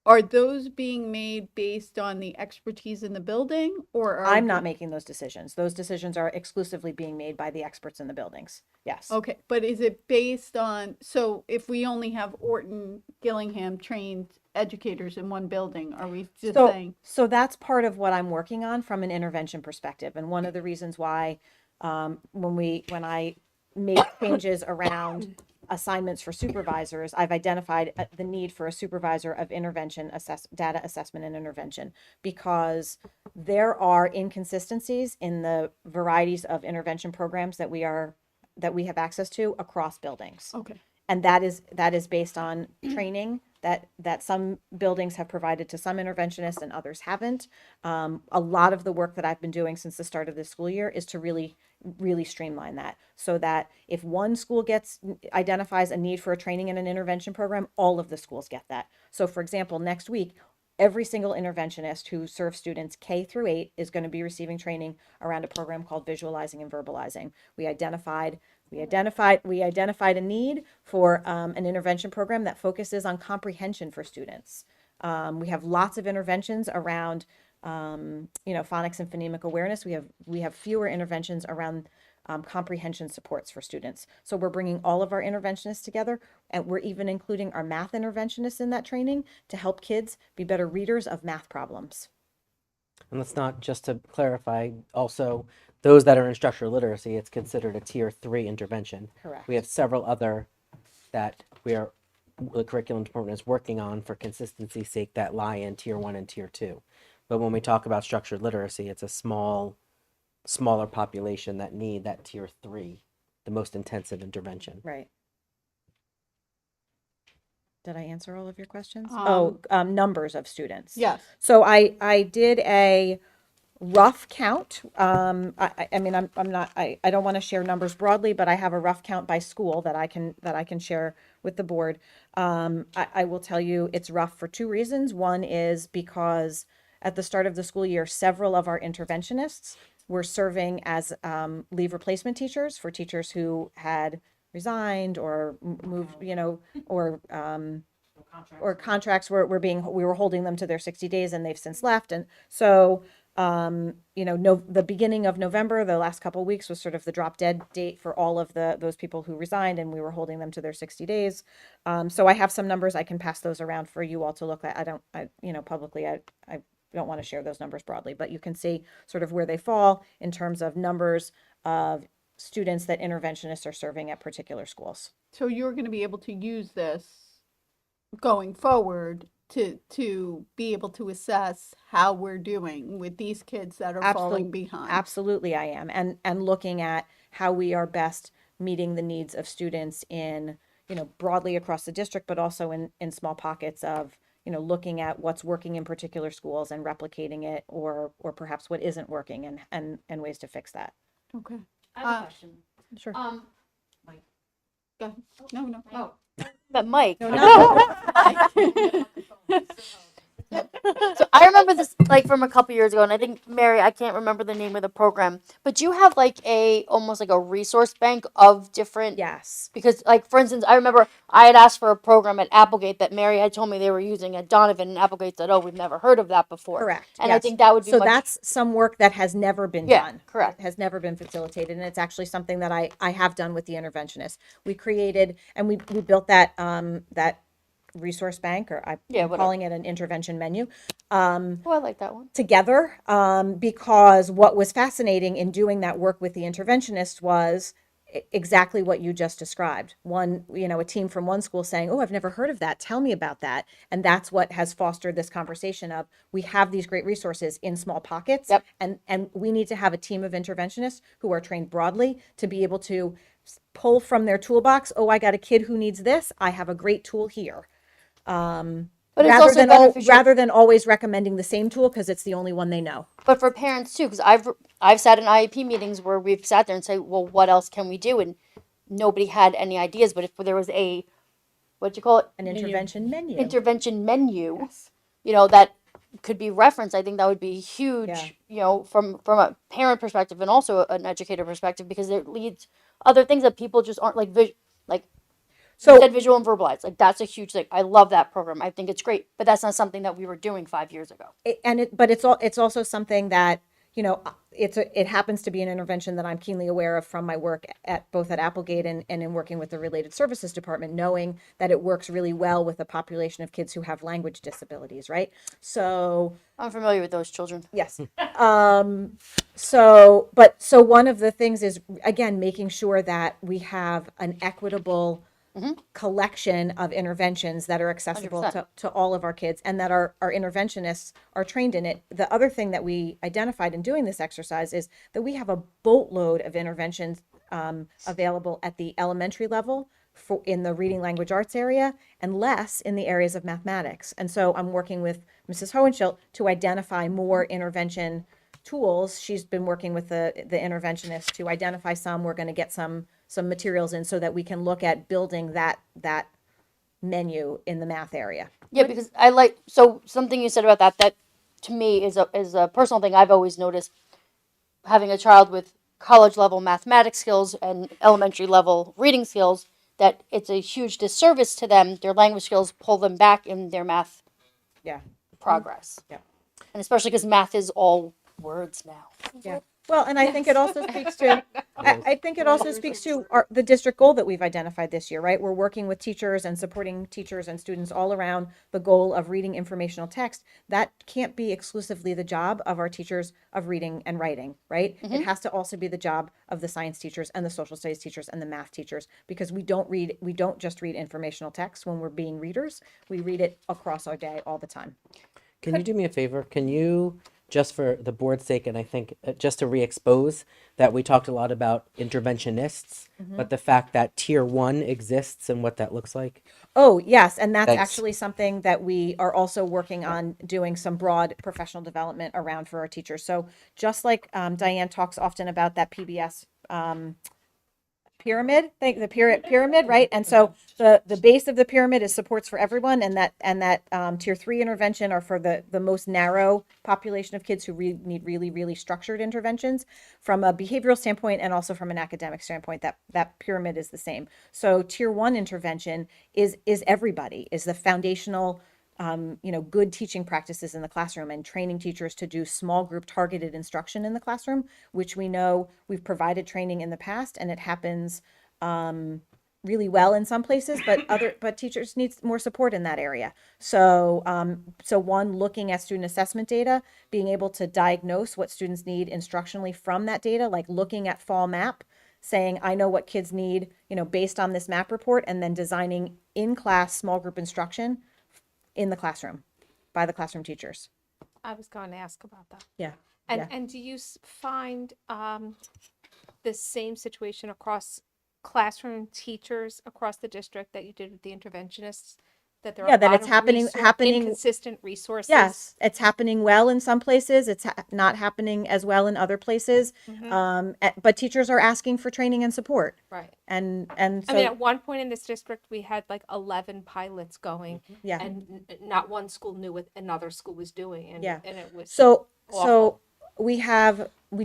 are those being made based on the expertise in the building, or are I'm not making those decisions. Those decisions are exclusively being made by the experts in the buildings. Yes. Okay, but is it based on, so if we only have Orton, Gillingham trained educators in one building, are we just saying? So that's part of what I'm working on from an intervention perspective. And one of the reasons why when I make changes around assignments for supervisors, I've identified the need for a supervisor of intervention, data assessment and intervention, because there are inconsistencies in the varieties of intervention programs that we have access to across buildings. Okay. And that is based on training that some buildings have provided to some interventionists and others haven't. A lot of the work that I've been doing since the start of this school year is to really streamline that so that if one school identifies a need for a training and an intervention program, all of the schools get that. So for example, next week, every single interventionist who serves students K through 8 is going to be receiving training around a program called Visualizing and Verbalizing. We identified a need for an intervention program that focuses on comprehension for students. We have lots of interventions around phonics and phonemic awareness. We have fewer interventions around comprehension supports for students. So we're bringing all of our interventionists together, and we're even including our math interventionists in that training to help kids be better readers of math problems. And let's not, just to clarify, also those that are in structural literacy, it's considered a tier 3 intervention. Correct. We have several other that the curriculum department is working on for consistency's sake that lie in tier 1 and tier 2. But when we talk about structured literacy, it's a smaller population that need that tier 3, the most intensive intervention. Right. Did I answer all of your questions? Um, Numbers of students. Yes. So I did a rough count. I mean, I don't want to share numbers broadly, but I have a rough count by school that I can share with the board. I will tell you it's rough for two reasons. One is because at the start of the school year, several of our interventionists were serving as leave replacement teachers for teachers who had resigned or moved, or contracts we were holding them to their 60 days and they've since left. And so, the beginning of November, the last couple of weeks was sort of the drop dead date for all of those people who resigned, and we were holding them to their 60 days. So I have some numbers. I can pass those around for you all to look at. Publicly, I don't want to share those numbers broadly, but you can see sort of where they fall in terms of numbers of students that interventionists are serving at particular schools. So you're going to be able to use this going forward to be able to assess how we're doing with these kids that are falling behind. Absolutely, I am. And looking at how we are best meeting the needs of students in, broadly across the district, but also in small pockets of, looking at what's working in particular schools and replicating it, or perhaps what isn't working and ways to fix that. Okay. I have a question. Sure. Go ahead. No. Oh, but Mike. So I remember this like from a couple years ago, and I think Mary, I can't remember the name of the program, but you have like almost like a resource bank of different. Yes. Because like for instance, I remember I had asked for a program at Applegate that Mary had told me they were using at Donovan, and Applegate said, "Oh, we've never heard of that before." Correct. And yes. I think that would be so much. That's some work that has never been Yeah, done. correct. It has never been facilitated, and it's actually something that I have done with the interventionists. We created and we built that that resource bank, or I'm calling it an intervention menu. Oh, I like that one. Together, because what was fascinating in doing that work with the interventionist was exactly what you just described. One, a team from one school saying, "Oh, I've never heard of that. Tell me about that." And that's what has fostered this conversation of we have these great resources in small pockets, Yep. and we need to have a team of interventionists who are trained broadly to be able to pull from their toolbox. Oh, I got a kid who needs this. I have a great tool here. But it's also beneficial. Rather than always recommending the same tool because it's the only one they know. But for parents too, because I've sat in IEP meetings where we've sat there and say, well, what else can we do? And nobody had any ideas. But if there was what'd you call it? An intervention menu. Intervention menu, Yes. That could be referenced. I think that would be huge, Yeah. from a parent perspective and also an educator perspective, because it leads other things that people just aren't like So you said visual and verbalized. Like that's a huge thing. I love that program. I think it's great, but that's not something that we were doing 5 years ago. It's also something that it happens to be an intervention that I'm keenly aware of from my work both at Applegate and in working with the Related Services Department, knowing that it works really well with a population of kids who have language disabilities, right? So I'm familiar with those children. yes. So one of the things is again making sure that we have an equitable collection of interventions that are accessible 100%. to all of our kids, and that our interventionists are trained in it. The other thing that we identified in doing this exercise is that we have a boatload of interventions available at the elementary level in the reading language arts area, and less in the areas of mathematics. And so I'm working with Mrs. Hohenschild to identify more intervention tools. She's been working with the interventionist to identify some. We're going to get some materials in so that we can look at building that menu in the math area. Yeah, because something you said about that to me is a personal thing I've always noticed. Having a child with college level mathematics skills and elementary level reading skills, that it's a huge disservice to them. Their language skills pull them back in their math progress. Yeah. And especially because math is all words now. Yeah. Well, and I think it also speaks to I think it also speaks to the district goal that we've identified this year, right? We're working with teachers and supporting teachers and students all around the goal of reading informational text. That can't be exclusively the job of our teachers of reading and writing, right? It has to also be the job of the science teachers and the social studies teachers and the math teachers, because we don't just read informational text when we're being readers. We read it across our day all the time. Can you do me a favor? Can you, just for the board's sake, and I think just to re-expose that we talked a lot about interventionists, but the fact that tier 1 exists and what that looks like? Oh, yes, and that's Thanks. actually something that we are also working on doing some broad professional development around for our teachers. So just like Diane talks often about that PBS pyramid thing, the pyramid, right? And so the base of the pyramid is supports for everyone, and that tier 3 intervention are for the most narrow population of kids who need really structured interventions from a behavioral standpoint and also from an academic standpoint. That pyramid is the same. So tier 1 intervention is everybody, is the foundational good teaching practices in the classroom and training teachers to do small group targeted instruction in the classroom, which we know we've provided training in the past, and it happens really well in some places, but teachers need more support in that area. So one, looking at student assessment data, being able to diagnose what students need instructionally from that data, like looking at fall map, saying, I know what kids need, based on this map report, and then designing in class small group instruction in the classroom by the classroom teachers. I was going to ask about that. Yeah. And do you find the same situation across classroom teachers across the district that you did with the interventionists? That there are Yeah, a that lot it's of happening inconsistent resources. Yes, it's happening well in some places. It's not happening as well in other places. But teachers are asking for training and support. Right. And so I mean, at one point in this district, we had like 11 pilots going, yeah. and not one school knew what another school was doing, and Yeah. and it was So awful. we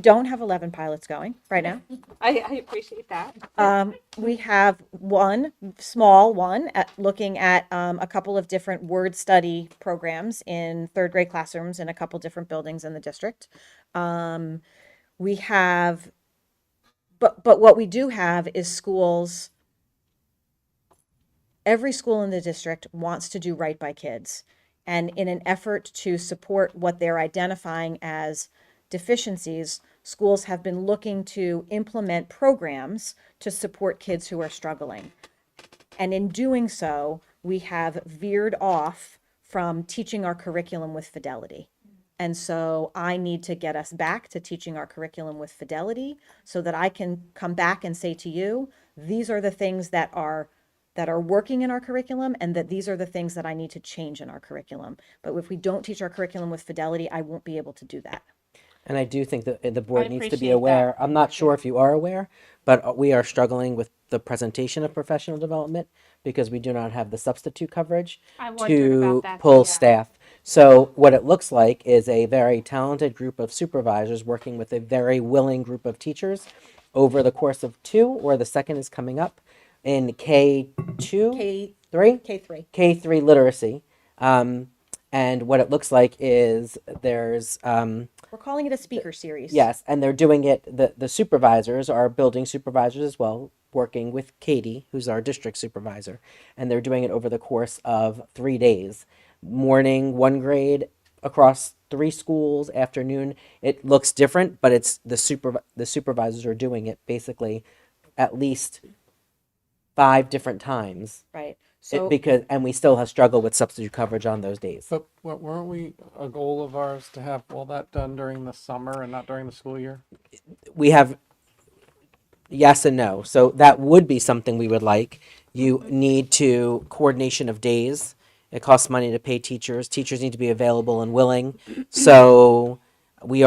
don't have 11 pilots going right now. I appreciate that. We have one small one looking at a couple of different word study programs in third grade classrooms in a couple different buildings in the district. We have, but what we do have is schools. Every school in the district wants to do right by kids. And in an effort to support what they're identifying as deficiencies, schools have been looking to implement programs to support kids who are struggling. And in doing so, we have veered off from teaching our curriculum with fidelity. And so I need to get us back to teaching our curriculum with fidelity so that I can come back and say to you, these are the things that are working in our curriculum, and that these are the things that I need to change in our curriculum. But if we don't teach our curriculum with fidelity, I won't be able to do that. And I do think that the board needs to be appreciate aware. that. I'm not sure if you are aware, but we are struggling with the presentation of professional development because we do not have the substitute coverage I wondered to about that, pull too. staff. So what it looks like is a very talented group of supervisors working with a very willing group of teachers over the course of 2, or the second is coming up, in K2, 3? K3. K3 literacy. And what it looks like is there's We're calling it a speaker series. yes, and they're doing it. The supervisors are building supervisors as well, working with Katie, who's our district supervisor, and they're doing it over the course of 3 days. Morning, 1 grade across 3 schools. Afternoon, it looks different, but it's the supervisors are doing it basically at least 5 different times. Right. So And we still have struggled with substitute coverage on those days. But weren't we, a goal of ours to have all that done during the summer and not during the school year? We have yes and no. So that would be something we would like. You need to coordination of days. It costs money to pay teachers. Teachers need to be available and willing. So we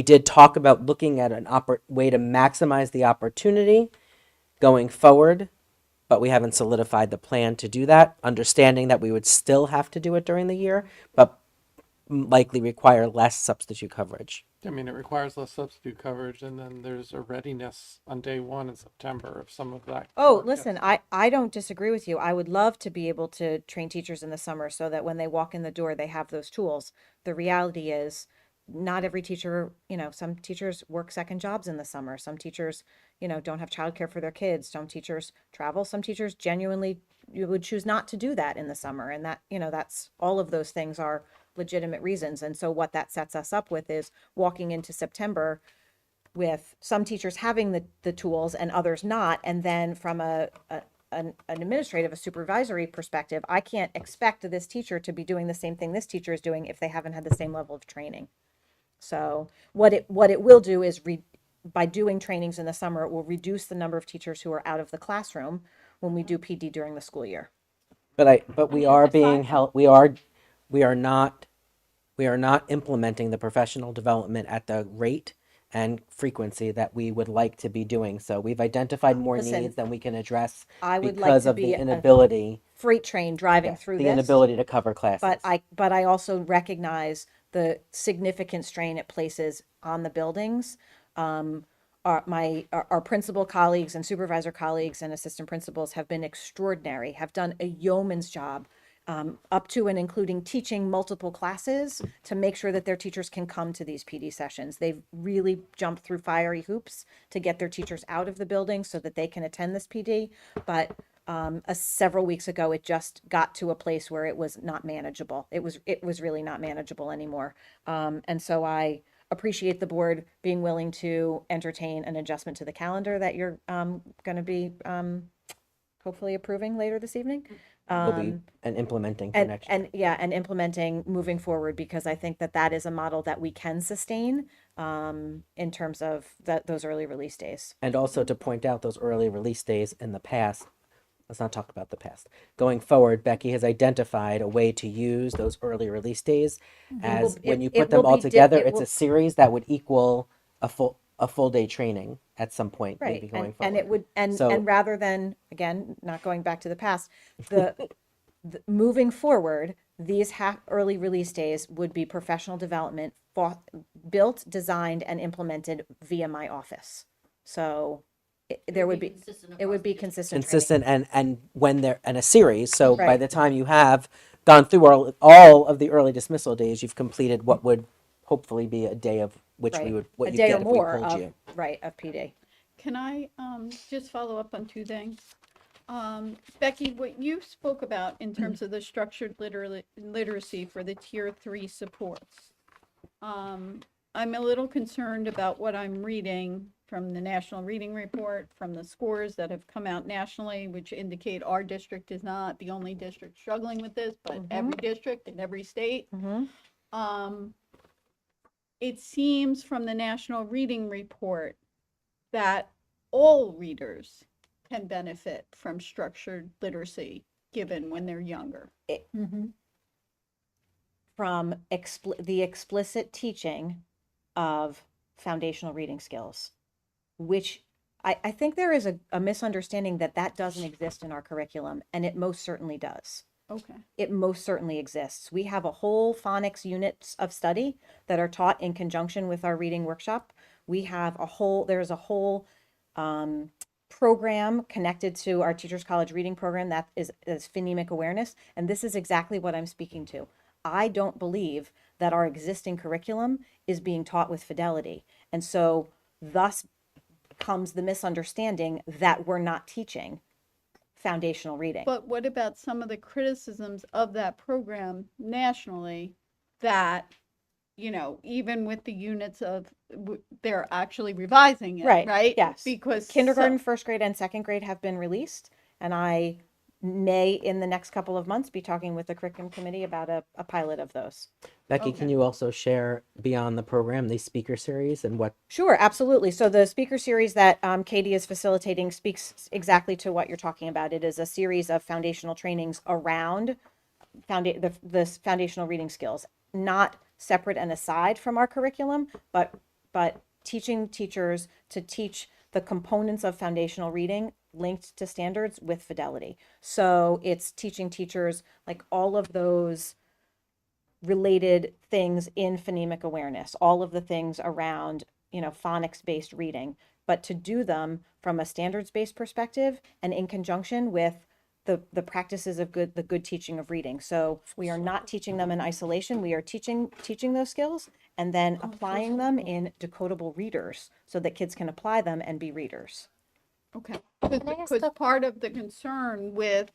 did talk about looking at an way to maximize the opportunity going forward, but we haven't solidified the plan to do that, understanding that we would still have to do it during the year, but likely require less substitute coverage. I mean, it requires less substitute coverage, and then there's a readiness on day 1 in September of some of that. oh, work listen, gets- I don't disagree with you. I would love to be able to train teachers in the summer so that when they walk in the door, they have those tools. The reality is not every teacher, some teachers work second jobs in the summer. Some teachers, don't have childcare for their kids. Some teachers travel. Some teachers genuinely you would choose not to do that in the summer. And that, that's all of those things are legitimate reasons. And so what that sets us up with is walking into September with some teachers having the tools and others not. And then from an administrative, a supervisory perspective, I can't expect this teacher to be doing the same thing this teacher is doing if they haven't had the same level of training. So what it will do is by doing trainings in the summer, it will reduce the number of teachers who are out of the classroom when we do PD during the school year. But we are being held. We are not implementing the professional development at the rate and frequency that we would like to be doing. So we've identified more Listen, needs than we can address I would like because to of be the a inability. freight train driving Yes, through the this. inability to cover classes. But I also recognize the significant strain it places on the buildings. Our principal colleagues and supervisor colleagues and assistant principals have been extraordinary, have done a yeoman's job, up to and including teaching multiple classes to make sure that their teachers can come to these PD sessions. They've really jumped through fiery hoops to get their teachers out of the building so that they can attend this PD. But several weeks ago, it just got to a place where it was not manageable. It was really not manageable anymore. And so I appreciate the board being willing to entertain an adjustment to the calendar that you're going to be hopefully approving later this evening. Will be and implementing for next year. And implementing moving forward, because I think that is a model that we can sustain in terms of those early release days. And also to point out those early release days in the past. Let's not talk about the past. Going forward, Becky has identified a way to use those early release days as when you put them all together, it's a series that would equal a full day training at some point, maybe going forward. And it would, and rather than, again, not going back to the past, the moving forward, these early release days would be professional development built, designed, and implemented via my office. So it would be consistent and when they're in a series. So by Right. the time you have gone through all of the early dismissal days, you've completed what would hopefully be a day of which Right. we would what a you day get or if we more pulled of you. of PD. Can I just follow up on two things? Becky, what you spoke about in terms of the structured literacy for the tier 3 supports. I'm a little concerned about what I'm reading from the National Reading Report, from the scores that have come out nationally, which indicate our district is not the only district struggling with this, but every district in every state. It seems from the National Reading Report that all readers can benefit from structured literacy given when they're younger. From the explicit teaching of foundational reading skills, which I think there is a misunderstanding that doesn't exist in our curriculum, and it most certainly does. Okay. It most certainly exists. We have a whole phonics units of study that are taught in conjunction with our reading workshop. There's a whole program connected to our Teachers College reading program that is phonemic awareness. And this is exactly what I'm speaking to. I don't believe that our existing curriculum is being taught with fidelity. And so thus comes the misunderstanding that we're not teaching foundational reading. But what about some of the criticisms of that program nationally that, even with the units they're actually revising it, right? Yes. Because kindergarten, first grade, and second grade have been released. And I may, in the next couple of months, be talking with the curriculum committee about a pilot of those. Becky, can you also share beyond the program, the speaker series and what? Sure, absolutely. So the speaker series that Katie is facilitating speaks exactly to what you're talking about. It is a series of foundational trainings around the foundational reading skills, not separate and aside from our curriculum, but teaching teachers to teach the components of foundational reading linked to standards with fidelity. So it's teaching teachers like all of those related things in phonemic awareness, all of the things around, phonics-based reading, but to do them from a standards-based perspective and in conjunction with the practices of the good teaching of reading. So we are not teaching them in isolation. We are teaching those skills, and then applying them in decodable readers so that kids can apply them and be readers. Okay, Can I ask because a- part of the concern with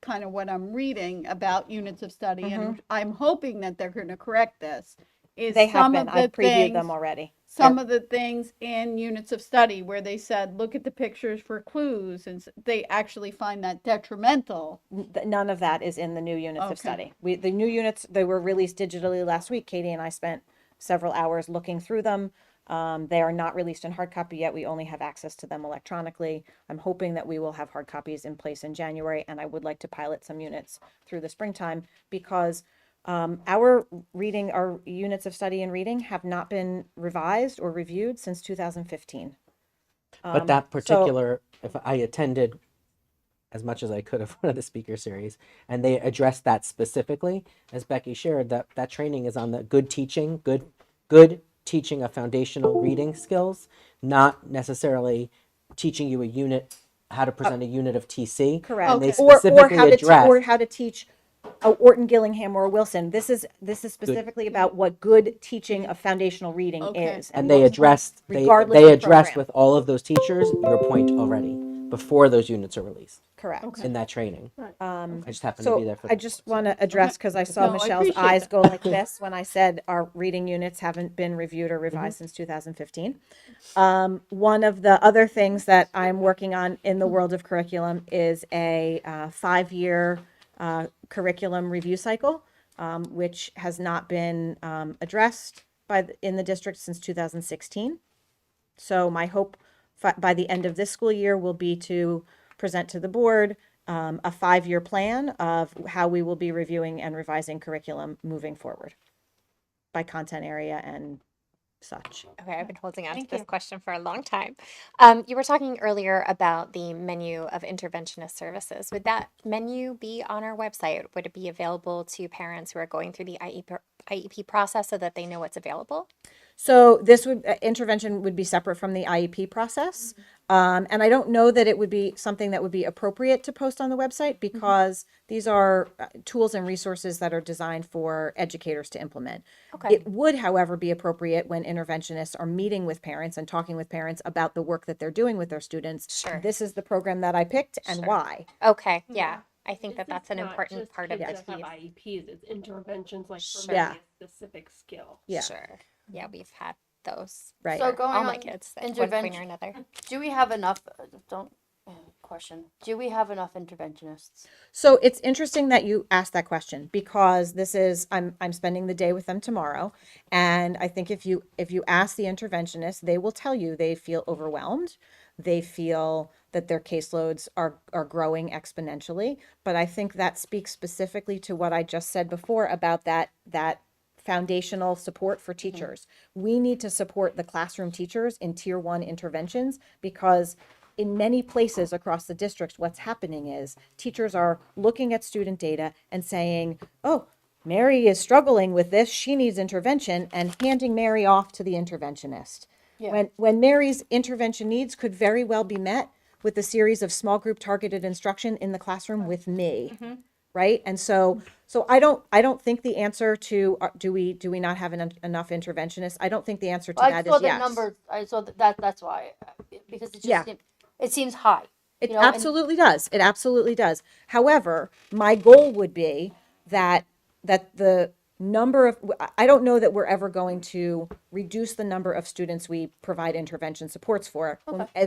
kind of what I'm reading about units of study, and I'm hoping that they're going to correct this, is They have some been. of the I've previewed them things, already. some of the things in units of study where they said, look at the pictures for clues, and they actually find that detrimental. None of that is in the new units Okay. of study. The new units, they were released digitally last week. Katie and I spent several hours looking through them. They are not released in hard copy yet. We only have access to them electronically. I'm hoping that we will have hard copies in place in January, and I would like to pilot some units through the springtime because our units of study and reading have not been revised or reviewed since 2015. But that particular, if I attended as much as I could of one of the speaker series, and they addressed that specifically, as Becky shared, that training is on the good teaching, good teaching of foundational reading skills, not necessarily teaching you how to present a unit of TC. Correct. And they Or specifically address how to teach Orton, Gillingham, or Wilson. This is specifically about what good teaching of foundational reading Okay. is. and they addressed regardless they of the addressed program. with all of those teachers your point already before those units are released Correct. in that training. I just happened to So be there for I that. just want to address, because I saw No, I Michelle's appreciate eyes that. go like this when I said our reading units haven't been reviewed or Mm-hmm. revised since 2015. One of the other things that I'm working on in the world of curriculum is a 5-year curriculum review cycle, which has not been addressed in the district since 2016. So my hope by the end of this school year will be to present to the board a 5-year plan of how we will be reviewing and revising curriculum moving forward by content area and such. Okay, I've been holding on Thank to this you. question for a long time. You were talking earlier about the menu of interventionist services. Would that menu be on our website? Would it be available to parents who are going through the IEP process so that they know what's available? So this intervention would be separate from the IEP process. And I don't know that it would be something that would be appropriate to post on the website because these are tools and resources that are designed for educators to implement. Okay. It would, however, be appropriate when interventionists are meeting with parents and talking with parents about the work that they're doing with their students. Sure. This is the program that I picked and Sure. why. Okay, yeah. I think that It's that's an not important just part of kids the that have piece. IEPs, it's interventions like for Sure. Yeah. maybe a specific skill. Yeah. Sure. Yeah, we've had those. Right. So for going all my on kids at one point or intervention- another. Do we have enough, question, do we have enough interventionists? So it's interesting that you asked that question because I'm spending the day with them tomorrow, and I think if you ask the interventionist, they will tell you they feel overwhelmed. They feel that their caseloads are growing exponentially, but I think that speaks specifically to what I just said before about that foundational support for teachers. We need to support the classroom teachers in tier 1 interventions because in many places across the district, what's happening is teachers are looking at student data and saying, oh, Mary is struggling with this, she needs intervention, and handing Mary off to the interventionist. Yeah. When Mary's intervention needs could very well be met with a series of small group targeted instruction in the classroom with me. Right. And so I don't think the answer to do we not have enough interventionists? I don't think the answer to I that saw is the yes. numbers, I saw that's why, because it just, Yeah. it seems high. It you know, and- absolutely does. It absolutely does. However, my goal would be that the number of I don't know that we're ever going to reduce the number of students we provide intervention supports for.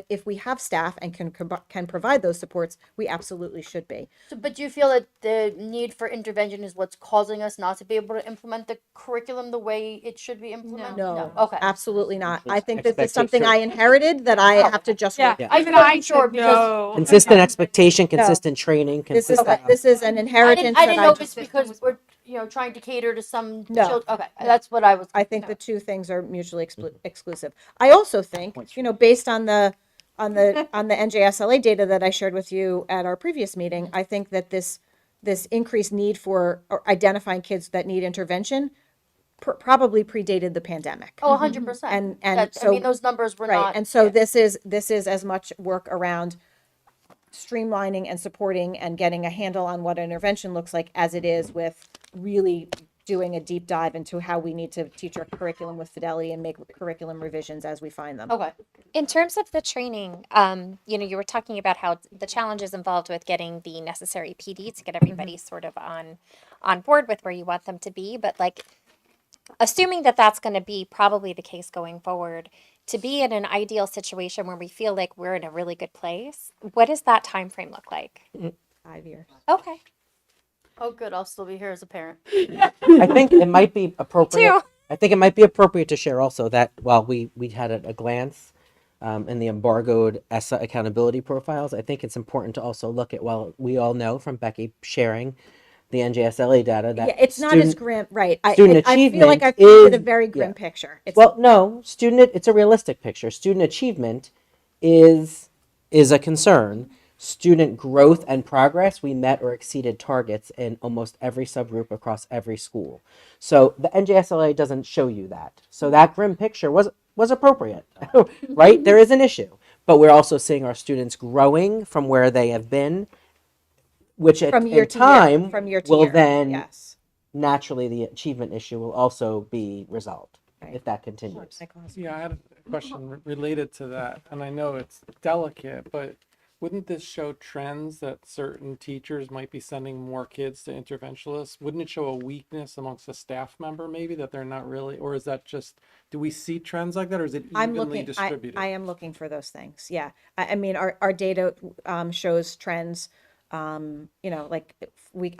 If we have staff and can provide those supports, we absolutely should be. So, but do you feel that the need for intervention is what's causing us not to be able to implement the curriculum the way it should be implemented? No, Okay. absolutely not. So I it's think this is expectation. something I inherited that I have to just work. Yeah. I Even wasn't I sure said because no. Consistent expectation, consistent training, This is consistent. this is an inheritance I didn't that know I if it's because we're trying to cater to some No. children. Okay, that's what I was. I think the two things are mutually exclusive. I also think, based on the NJSLA data that I shared with you at our previous meeting, I think that this increased need for identifying kids that need intervention probably predated the pandemic. Oh, 100%. And so I mean, those numbers were right, not. and so yeah. this is as much work around streamlining and supporting and getting a handle on what intervention looks like as it is with really doing a deep dive into how we need to teach our curriculum with fidelity and make curriculum revisions as we find them. Okay. In terms of the training, you were talking about how the challenges involved with getting the necessary PD to get everybody sort of on board with where you want them to be. But like, assuming that that's going to be probably the case going forward, to be in an ideal situation where we feel like we're in a really good place, what does that time frame look like? 5 years. Okay. Oh, good. I'll still be here as a parent. I think it might be appropriate. too. I think it might be appropriate to share also that while we had a glance in the embargoed ESSA accountability profiles, I think it's important to also look at, while we all know from Becky sharing the NJSLA data that Yeah, it's not as grim, right? student I feel like achievement I've painted a is- very grim yeah. picture. It's, well, no, it's a realistic picture. Student achievement is a concern. Student growth and progress, we met or exceeded targets in almost every subgroup across every school. So the NJSLA doesn't show you that. So that grim picture was appropriate, right? There is an issue, but we're also seeing our students growing from where they have been, which from in year to time year, from year to will year. then Yes. naturally the achievement issue will also be resolved Right. if that continues. Michael has- Yeah, I had a question related to that, and I know it's delicate, but wouldn't this show trends that certain teachers might be sending more kids to interventionists? Wouldn't it show a weakness amongst a staff member maybe that they're not really, or is that just, do we see trends like that, or is it I'm evenly looking, distributed? I am looking for those things. Yeah. I mean, our data shows trends, like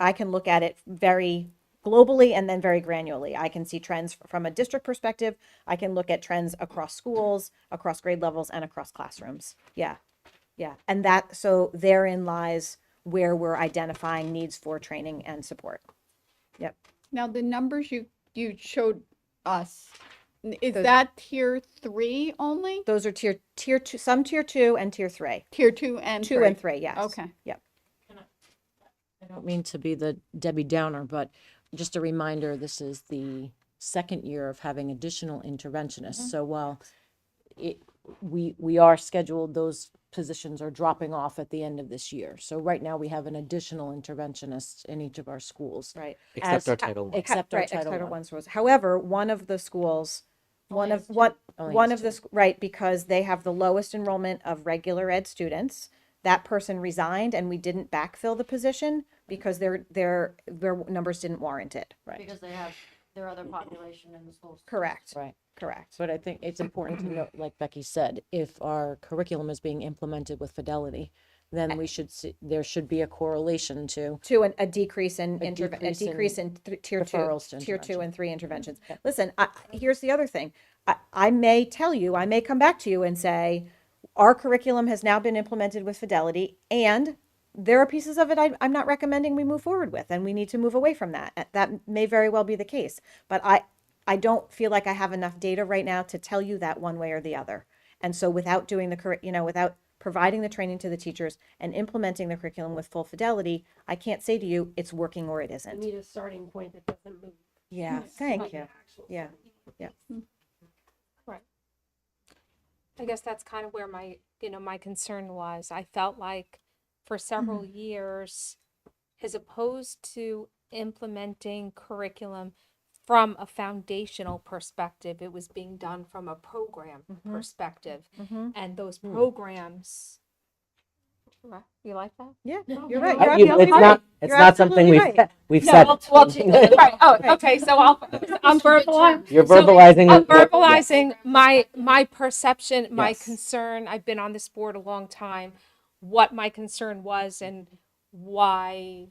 I can look at it very globally and then very granularly. I can see trends from a district perspective. I can look at trends across schools, across grade levels, and across classrooms. Yeah. Yeah. And so therein lies where we're identifying needs for training and support. Yep. Now, the numbers you showed us, is Those- that tier 3 only? Those are tier 2, some tier 2 and tier 3. Tier 2 and 2 and 3, yes. Okay. Yep. I don't mean to be the Debbie Downer, but just a reminder, this is the second year of having additional interventionists. So while we are scheduled, those positions are dropping off at the end of this year. So right now we have an additional interventionist in each of our schools. Right. Except our Title I. Except our Right, Title I. I schools. However, one of the schools, Only has two. one of the, right, because they have the lowest enrollment of regular ed students, that person resigned and we didn't backfill the position because their numbers didn't warrant it. Right. Because they have their other population in the schools. Correct. Right. Correct. But I think it's important to note, like Becky said, if our curriculum is being implemented with fidelity, then we should see, there should be a correlation to To a decrease in A decrease tier two, referrals to tier 2 intervention. and 3 interventions. Listen, here's the other thing. I may tell you, I may come back to you and say, our curriculum has now been implemented with fidelity, and there are pieces of it I'm not recommending we move forward with, and we need to move away from that. That may very well be the case, but I don't feel like I have enough data right now to tell you that one way or the other. And so without doing without providing the training to the teachers and implementing the curriculum with full fidelity, I can't say to you it's working or it You isn't. need a starting point that doesn't move. Yeah, thank you. Yeah. Yeah. I guess that's kind of where my concern was. I felt like for several years, as opposed to implementing curriculum from a foundational perspective, it was being done from a program perspective. And those programs, you like that? Yeah, you're right. It's You're absolutely right. it's You're not something absolutely right. we've No, said. right. Oh, okay. So I'm verbalizing. You're verbalizing. I'm what- verbalizing my perception, my Yes. concern. I've been on this board a long time. What my concern was and why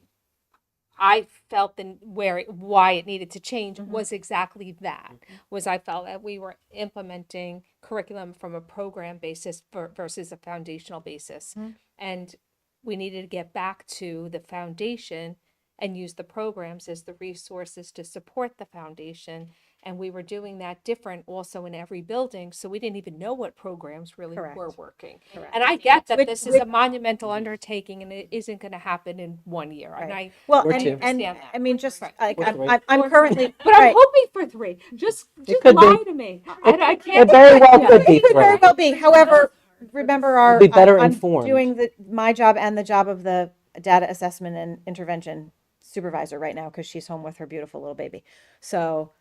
I felt why it needed to change was exactly that. Was I felt that we were implementing curriculum from a program basis versus a foundational basis, and we needed to get back to the foundation and use the programs as the resources to support the foundation. And we were doing that different also in every building, so we didn't even know what programs really Correct. were working. Correct. And I get that Which- this is a monumental undertaking and it isn't going to happen in 1 year. And Right. I Well, Or and, two. and understand that. I mean, just Right. like Or three. I'm currently, but I'm right. hoping for 3. Just could be. lie to me. I It can't. very well could be It could very three. well be. However, remember We'll be better I'm informed. doing my job and the job of the data assessment and intervention supervisor right now because she's home with her beautiful little baby. So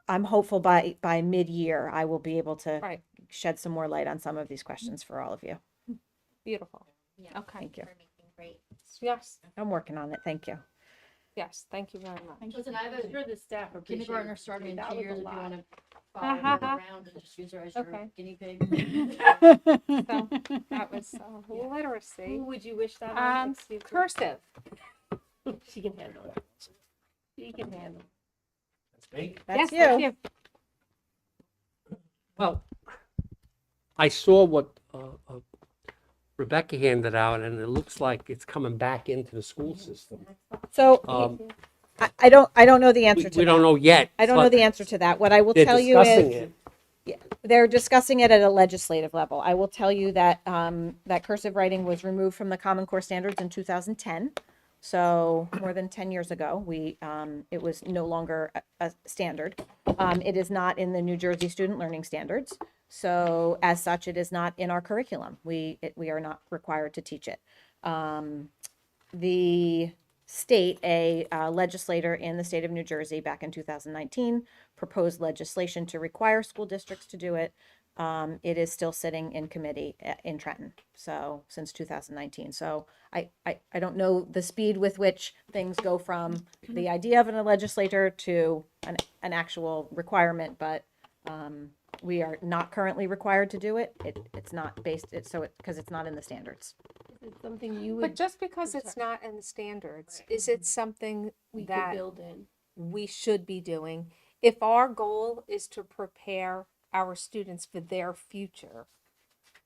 I'm hopeful by mid-year, I will be able to Right. shed some more light on some of these questions for all of you. Beautiful. Yeah, Okay. Thank you. for making great. Yes, I'm working on it. Thank you. yes, thank you very much. Listen, I have I'm sure the staff appreciate kindergartner it. starting in That 2 was a years if you lot. wanna follow her around and just use her as your Okay. guinea pig. So that was literacy. Who would you wish that on? Excuse me. Cursive. She can handle it. She can handle it. That's Yes, you. Well, I saw what Rebecca handed out, and it looks like it's coming back into the school system. So Um, I don't know the answer to we that. don't know yet. I don't know but the answer to that. What I will They're tell you discussing is it. they're discussing it at a legislative level. I will tell you that that cursive writing was removed from the Common Core standards in 2010. So more than 10 years ago, it was no longer a standard. It is not in the New Jersey Student Learning Standards. So as such, it is not in our curriculum. We are not required to teach it. The state, a legislator in the state of New Jersey back in 2019 proposed legislation to require school districts to do it. It is still sitting in committee in Trenton, so since 2019. So I don't know the speed with which things go from the idea of a legislator to an actual requirement, but we are not currently required to do it. It's not based, because it's not in the standards. Is it something you But would, just because it's not in the standards, is it something we could that build in? we should be doing? If our goal is to prepare our students for their future,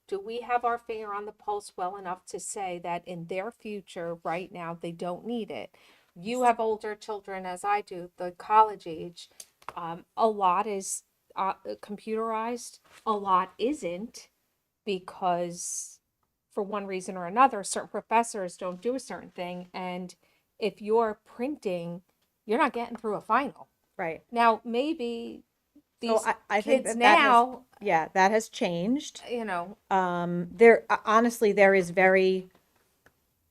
do we have our finger on the pulse well enough to say that in their future, right now, they don't need it? You have older children as I do, the college age. A lot is computerized, a lot isn't, because for one reason or another, certain professors don't do a certain thing. And if you're printing, you're not getting through a final. Right. Now, maybe these So I think kids that has, now, yeah, that has changed. you know, Honestly, there is very,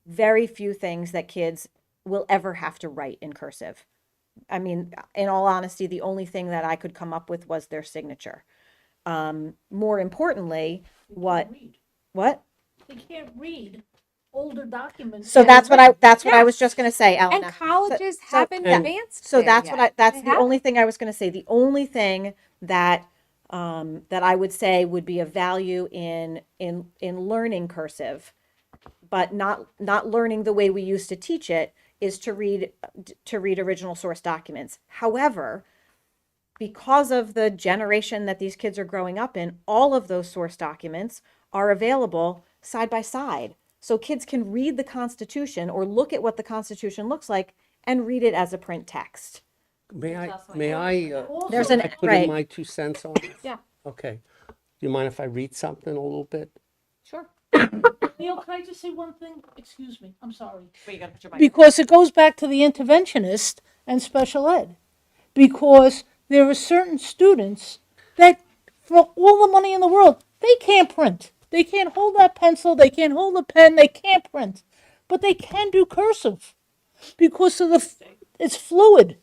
very few things that kids will ever have to write in cursive. I mean, in all honesty, the only thing that I could come up with was their signature. More importantly, what? They can't read older documents. So that's what I was just gonna say, Elena. and colleges So- haven't yeah. advanced. So there that's yet. that's They the only haven't. thing I was gonna say. The only thing that that I would say would be of value in learning cursive, but not learning the way we used to teach it, is to read original source documents. However, because of the generation that these kids are growing up in, all of those source documents are available side by side. So kids can read the Constitution or look at what the Constitution looks like and read it as a print text. May I There's an I put right. in my 2 cents on this? Yeah. Okay. Do you mind if I read something a little bit? Sure. Neil, can I just say one thing? Excuse me, I'm sorry. Wait, you gotta put your mic. Because it goes back to the interventionist and special ed. Because there are certain students that, for all the money in the world, they can't print. They can't hold that pencil, they can't hold a pen, they can't print. But they can do cursive because of it's fluid.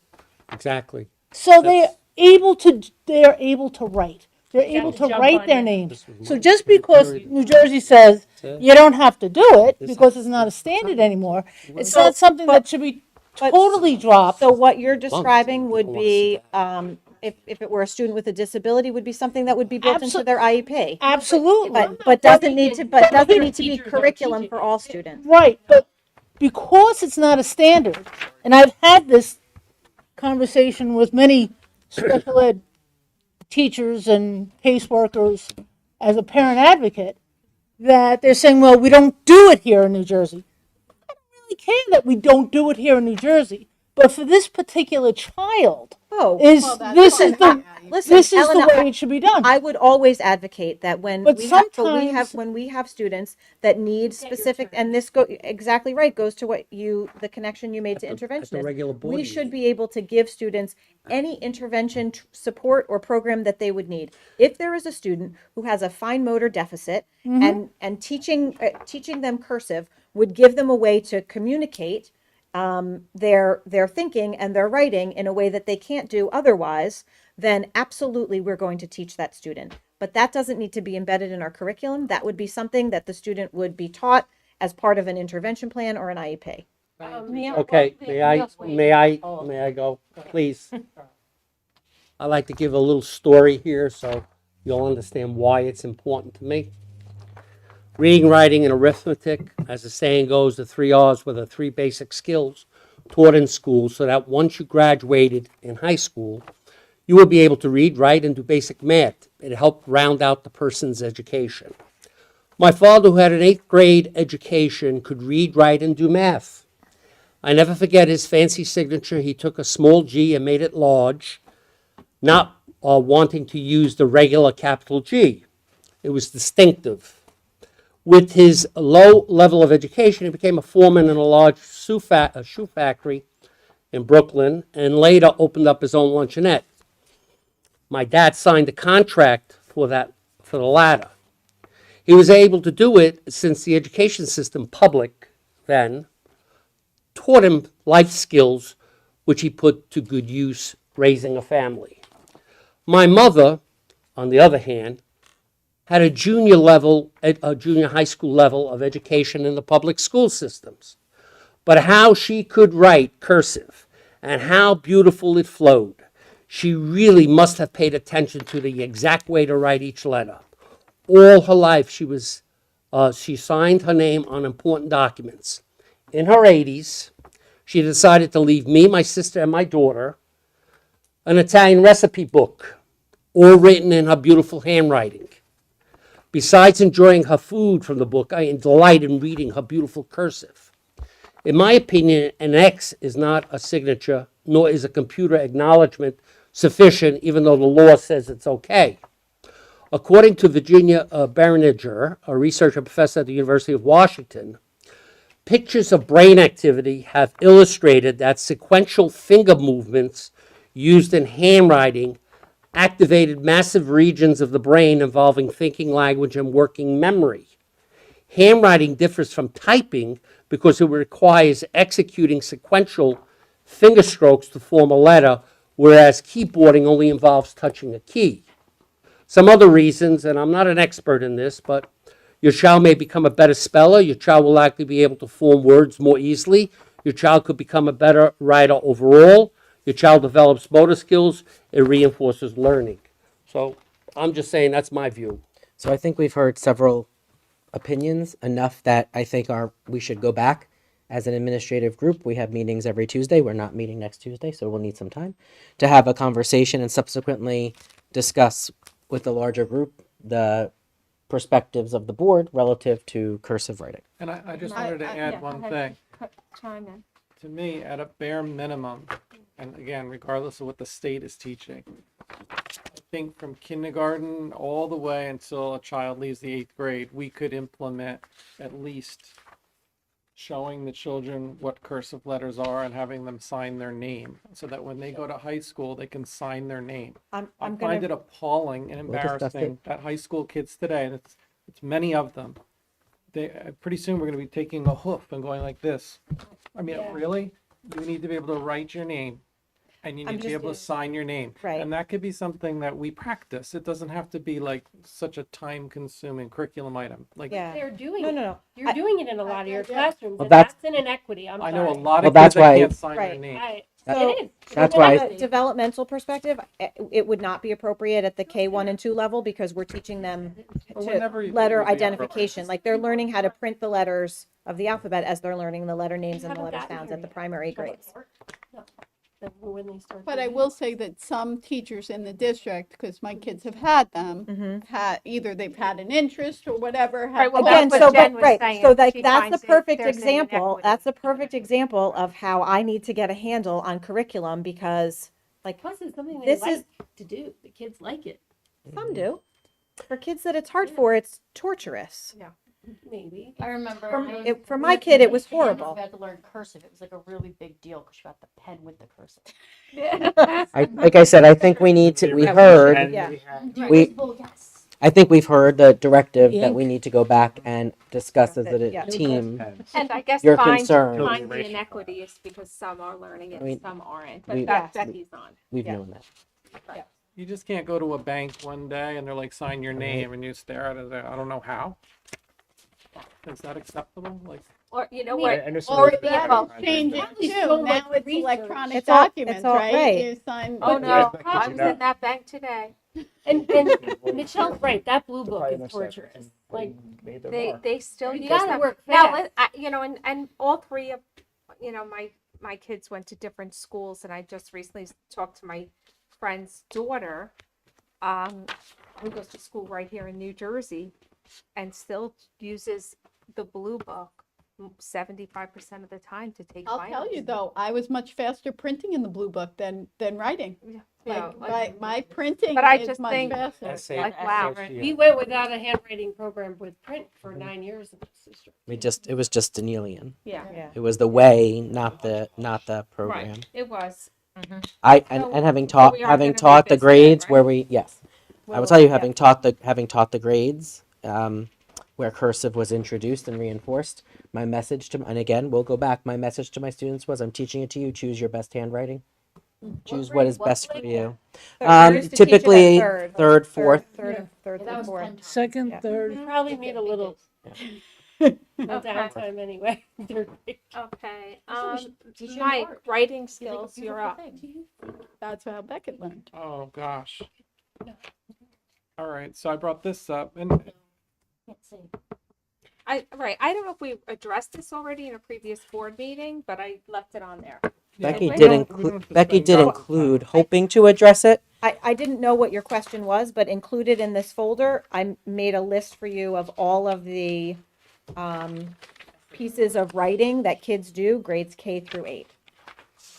Exactly. So they're able to write. They're able to write their names. So just because New Jersey says you don't have to do it because it's not a standard anymore, it's not something that should be totally dropped. So what you're describing would be, if it were a student with a disability, would be something that would be built into their IEP. Absolutely. But doesn't need to be curriculum for all students. Right, but because it's not a standard, and I've had this conversation with many special ed teachers and caseworkers as a parent advocate, that they're saying, well, we don't do it here in New Jersey. I don't really care that we don't do it here in New Jersey, but for this particular child, this is the Elena, way it should be done. I would always advocate that when But we sometimes- have students that need specific, and this exactly right, goes to the connection you made to At the interventionists. regular board We should be able to give students any intervention support or program that they would need. If there is a student who has a fine motor deficit and teaching them cursive would give them a way to communicate their thinking and their writing in a way that they can't do otherwise, then absolutely we're going to teach that student. But that doesn't need to be embedded in our curriculum. That would be something that the student would be taught as part of an intervention plan or an IEP. Okay, may I go, please? I like to give a little story here so you'll understand why it's important to me. Reading, writing, and arithmetic, as the saying goes, the 3 R's were the 3 basic skills taught in school so that once you graduated in high school, you would be able to read, write, and do basic math. It helped round out the person's education. My father, who had an 8th grade education, could read, write, and do math. I never forget his fancy signature. He took a small g and made it large, not wanting to use the regular capital G. It was distinctive. With his low level of education, he became a foreman in a large shoe factory in Brooklyn and later opened up his own luncheonette. My dad signed a contract for the latter. He was able to do it since the education system, public then, taught him life skills which he put to good use raising a family. My mother, on the other hand, had a junior high school level of education in the public school systems. But how she could write cursive and how beautiful it flowed. She really must have paid attention to the exact way to write each letter. All her life she signed her name on important documents. In her 80s, she decided to leave me, my sister, and my daughter an Italian recipe book, all written in her beautiful handwriting. Besides enjoying her food from the book, I delight in reading her beautiful cursive. In my opinion, an X is not a signature, nor is a computer acknowledgement sufficient, even though the law says it's okay. According to Virginia Berninger, a researcher professor at the University of Washington, pictures of brain activity have illustrated that sequential finger movements used in handwriting activated massive regions of the brain involving thinking, language, and working memory. Handwriting differs from typing because it requires executing sequential finger strokes to form a letter, whereas keyboarding only involves touching a key. Some other reasons, and I'm not an expert in this, but your child may become a better speller. Your child will likely be able to form words more easily. Your child could become a better writer overall. Your child develops motor skills. It reinforces learning. So I'm just saying that's my view. So I think we've heard several opinions, enough that I think we should go back as an administrative group. We have meetings every Tuesday. We're not meeting next Tuesday, so we'll need some time to have a conversation and subsequently discuss with the larger group the perspectives of the board relative to cursive writing. And I just wanted to add one thing. Chime in. To me, at a bare minimum, and again, regardless of what the state is teaching, I think from kindergarten all the way until a child leaves the 8th grade, we could implement at least showing the children what cursive letters are and having them sign their name so that when they go to high school, they can sign their name. I find it appalling and We'll discuss embarrassing that high school kids today, and it's many of them, pretty soon we're going to be taking a hoof and going like this. I mean, really? You need to be able to write your name and you need to be able to sign your name. Right. And that could be something that we practice. It doesn't have to be like such a time consuming curriculum item. Like, Yeah. They're doing No, it. no, no. You're doing it in a lot of your classrooms, Well, and that's- that's an inequity. I'm I sorry. know a lot Well, of that's kids that why- can't sign their Right. name. It is. That's From why a developmental perspective, it would not be appropriate at the K1 and 2 level because we're teaching them Or to whenever it letter would be identification. Like they're learning how to print the letters of the alphabet as they're learning the letter names and the haven't letter gotten sounds here at the yet. primary grades. No. When they start But I doing will say that some teachers in the district, because my kids have had them, either they've had an interest or whatever. have Right, well, Again, that's what so, Jen but, was right, saying. so like, She that's finds the perfect there's an example, inequity. that's a perfect example of how I need to get a handle on curriculum because, like, Plus, it's something they This like is- to do. The kids like it. some do. For kids that it's hard for, it's torturous. Maybe. I remember. For my kid, it was horrible. We had to learn cursive. It was like a really big deal because she got the pen with the cursive. like I said, I think we need to. We heard. And Yeah. we had- Do We- invisible, yes. I think we've heard the directive that Ink. we need to go back and discuss as a Yeah. team. And I guess Your find concern. the inequities because some are learning it, I mean, some aren't. we- But that's Yes. Becky's on. We've Yeah. known that. You just can't go to a bank one day and they're like, sign your Right. name, and you stare at it. I don't know how. Is that acceptable? Like, Or you know I mean, what? I know some Or of those that banks is are Change it trying to There's too. so much Now it's research. electronic It's all- documents, it's all- right? right. You sign. Oh Right. no, Right. I was Yeah. in that bank today. And Michelle's right, that blue book probably is no torturous. second. Like, Made their They mark. still You use gotta them. work Now, fast. you know, and all three of, you know, my kids went to different schools, and I just recently talked to my friend's daughter, who goes to school right here in New Jersey, and still uses the blue book 75% of the time to take I'll finals. tell you though, I was much faster printing in the blue book than writing. Yeah, Like my printing But I is just much think- faster. Essay- like, wow. essay, we went without a handwriting program with print for 9 years in this district. It was just Danielian. Yeah, Yeah. It was the way, not the program. right. It was. And So- having so taught we are having gonna taught the revisit it, grades where right? we yes, I will Well, tell you yeah. having taught the grades where cursive was introduced and reinforced. My message to and again we'll go back. My message to my students was I'm teaching it to you. Choose your best handwriting. Choose what is best for you. Third. We used to teach it at Typically third, fourth. third, Yeah, that and was fourth. 10 times. Second, Yeah. third. We probably need a little Okay. downtime anyway. Third grade. Okay. So we should teach you Mike, art. writing You think a skills, you're beautiful up. thing. That's how Beckett learned. oh gosh. All right, so I brought this up, and Can't see. I don't know if we addressed this already in a previous board meeting, but I left it on there. Becky we did don't- we don't have to Becky spend did all the include time. hoping to address it. I didn't know what your question was, but included in this folder, I made a list for you of all of the pieces of writing that kids do, grades K through 8.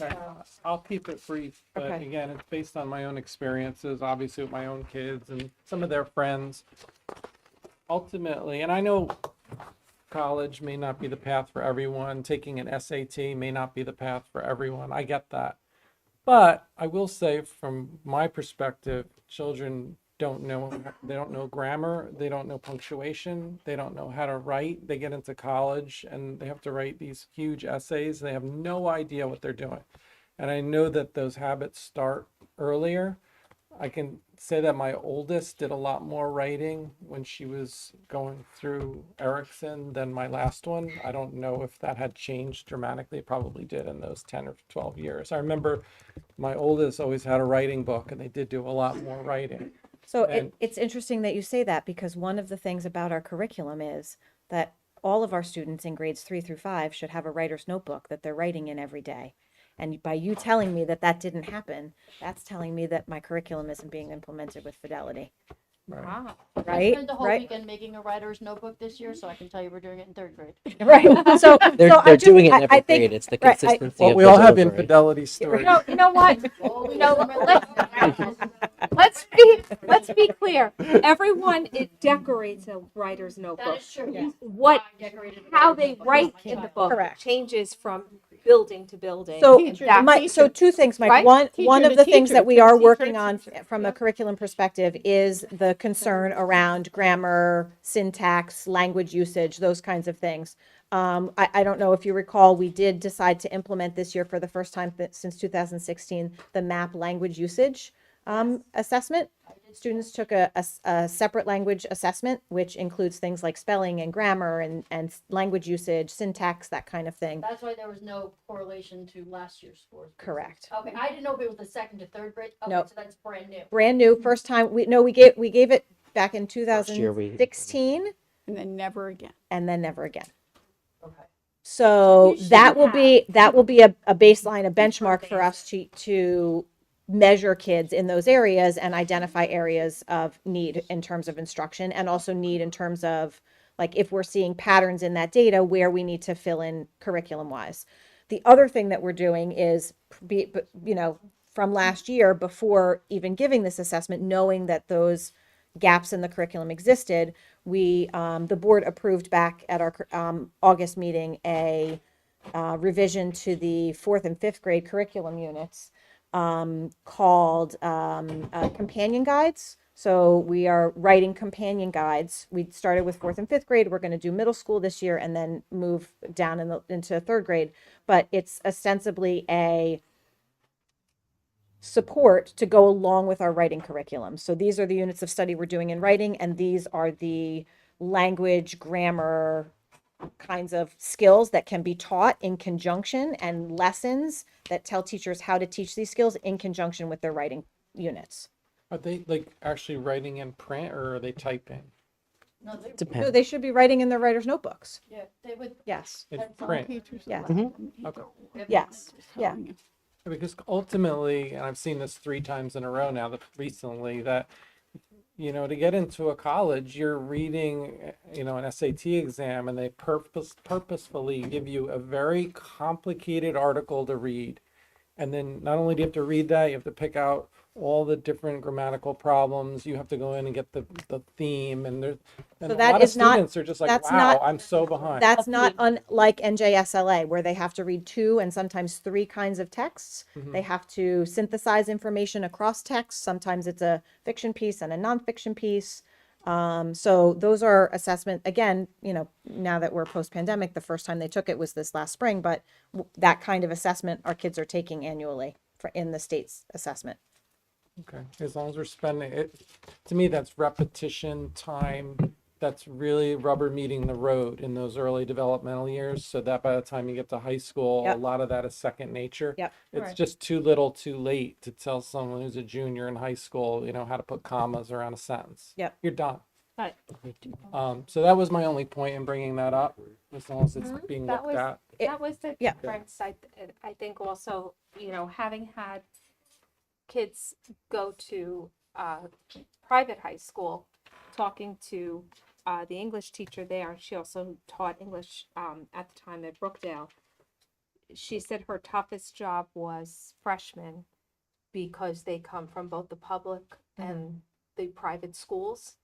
Okay, I'll keep it brief, but Okay. again, it's based on my own experiences, obviously with my own kids and some of their friends. Ultimately, and I know college may not be the path for everyone, taking an SAT may not be the path for everyone. I get that. But I will say from my perspective, children don't know grammar, they don't know punctuation, they don't know how to write. They get into college and they have to write these huge essays. They have no idea what they're doing. And I know that those habits start earlier. I can say that my oldest did a lot more writing when she was going through Erickson than my last one. I don't know if that had changed dramatically. It probably did in those 10 or 12 years. I remember my oldest always had a writing book and they did do a lot more writing. So And- it's interesting that you say that because one of the things about our curriculum is that all of our students in grades 3 through 5 should have a writer's notebook that they're writing in every day. And by you telling me that that didn't happen, that's telling me that my curriculum isn't being implemented with fidelity, Wow. I right? spent the whole Right? weekend making a writer's notebook this year, so I can tell you we're doing it in 3rd grade. Right. So They're so I they're just- doing it in I every think- grade. It's the right, I- consistency Well, of we the all have delivery. infidelity stories. You know what? Always Let's be clear. Everyone it decorates a writer's That notebook. is true. What I decorated how a they notebook write as a in the child. book Correct. changes from building to building. So, Teacher to Exactly. so teacher. two things, Mike. Right? One Teacher of to the things teacher, that we from are teacher to working on teacher. from a curriculum perspective is the concern around grammar, syntax, language usage, those kinds of things. I don't know if you recall, we did decide to implement this year for the first time since 2016, the MAP language usage assessment. Students took a separate language assessment, which includes things like spelling and grammar and language usage, syntax, that kind of thing. That's why there was no correlation to last year's scores. Correct. Okay, I didn't know if it was the 2nd to 3rd grade. Okay, Nope. so that's brand new. Brand new, first time, we gave it back in year we- 2016 And then never again. and then never again. Okay. So You that should will be a baseline, a benchmark for us to measure kids in those areas and identify areas of need in terms of instruction and also need in terms of like if we're seeing patterns in that data where we need to fill in curriculum wise. The other thing that we're doing is from last year before even giving this assessment, knowing that those gaps in the curriculum existed, we the board approved back at our August meeting a revision to the 4th and 5th grade curriculum units called companion guides So we are writing companion guides. We started with 4th and 5th grade. We're going to do middle school this year and then move down into 3rd grade. But it's ostensibly a support to go along with our writing curriculum. So these are the units of study we're doing in writing, and these are the language, grammar kinds of skills that can be taught in conjunction, and lessons that tell teachers how to teach these skills in conjunction with their writing units. Are they like actually writing in print or are they typing? No, they, No, Depends. they should be writing in their writers' notebooks. yeah, they would. Yes. In That's all print. Yes. Okay. Yes. Yeah. Because ultimately, and I've seen this 3 times in a row now, that recently, that to get into a college, you're reading, an SAT exam, and they purposefully give you a very complicated article to read. And then not only do you have to read that, you have to pick out all the different grammatical problems. You have to go in and get the theme, and So a that lot is of not- students are just like, that's wow, not- I'm so behind. That's not unlike NJSLA, where they have to read 2 and sometimes 3 kinds of texts. Mhm. They have to synthesize information across text. Sometimes it's a fiction piece and a nonfiction piece. So those are assessment, again, now that we're post-pandemic, the first time they took it was this last spring, but that kind of assessment our kids are taking annually in the state's assessment. Okay, as long as we're spending it, to me, that's repetition time. That's really rubber meeting the road in those early developmental years, so that by the time you get to high school, Yep. a lot of that is second nature. Yep. It's Right. just too little, too late to tell someone who's a junior in high school, how to put commas around a sentence. Yep. You're done. Right. So that was my only point in bringing that up, as long as it's being That looked was- at. That was the Yeah. difference. I think also, having had kids go to private high school, talking to the English teacher there, she also taught English at the time at Brookdale. She said her toughest job was freshmen because they come from both the public and the private schools.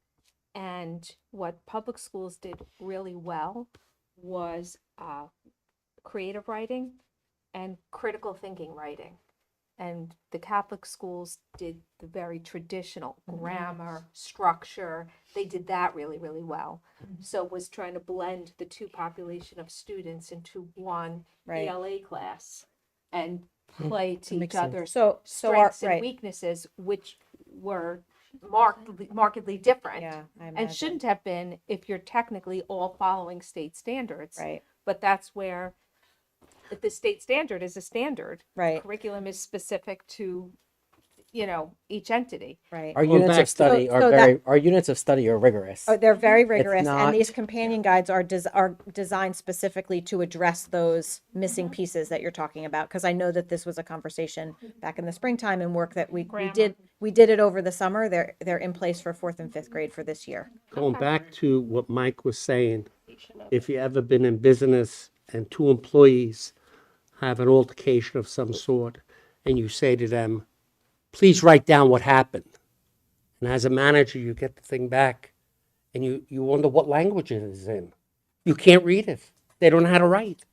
And what public schools did really well was creative writing and critical thinking writing. And the Catholic schools did the very traditional grammar, structure. They did that really, really well. So was trying to blend the 2 population of students into one Right. ELA class and play to each makes sense. other's So our, strengths and right. weaknesses, which were markedly different. Yeah, I And imagine. shouldn't have been if you're technically all following state standards. Right. But that's where the state standard is a standard. Right. Curriculum is specific to, each entity. Right. Our Going units back of study to- are so very. Our units of study are rigorous. Oh, they're very rigorous, not- and these companion guides are designed specifically to address those missing pieces that you're talking about. Because I know that this was a conversation back in the springtime and work that we did. We did it over the summer. They're in place for 4th and 5th grade for this year. Going back to what Mike was saying, if you ever been in business and 2 employees have an altercation of some sort, and you say to them, please write down what happened. And as a manager, you get the thing back, and you wonder what language it is in. You can't read it. They don't know how to write.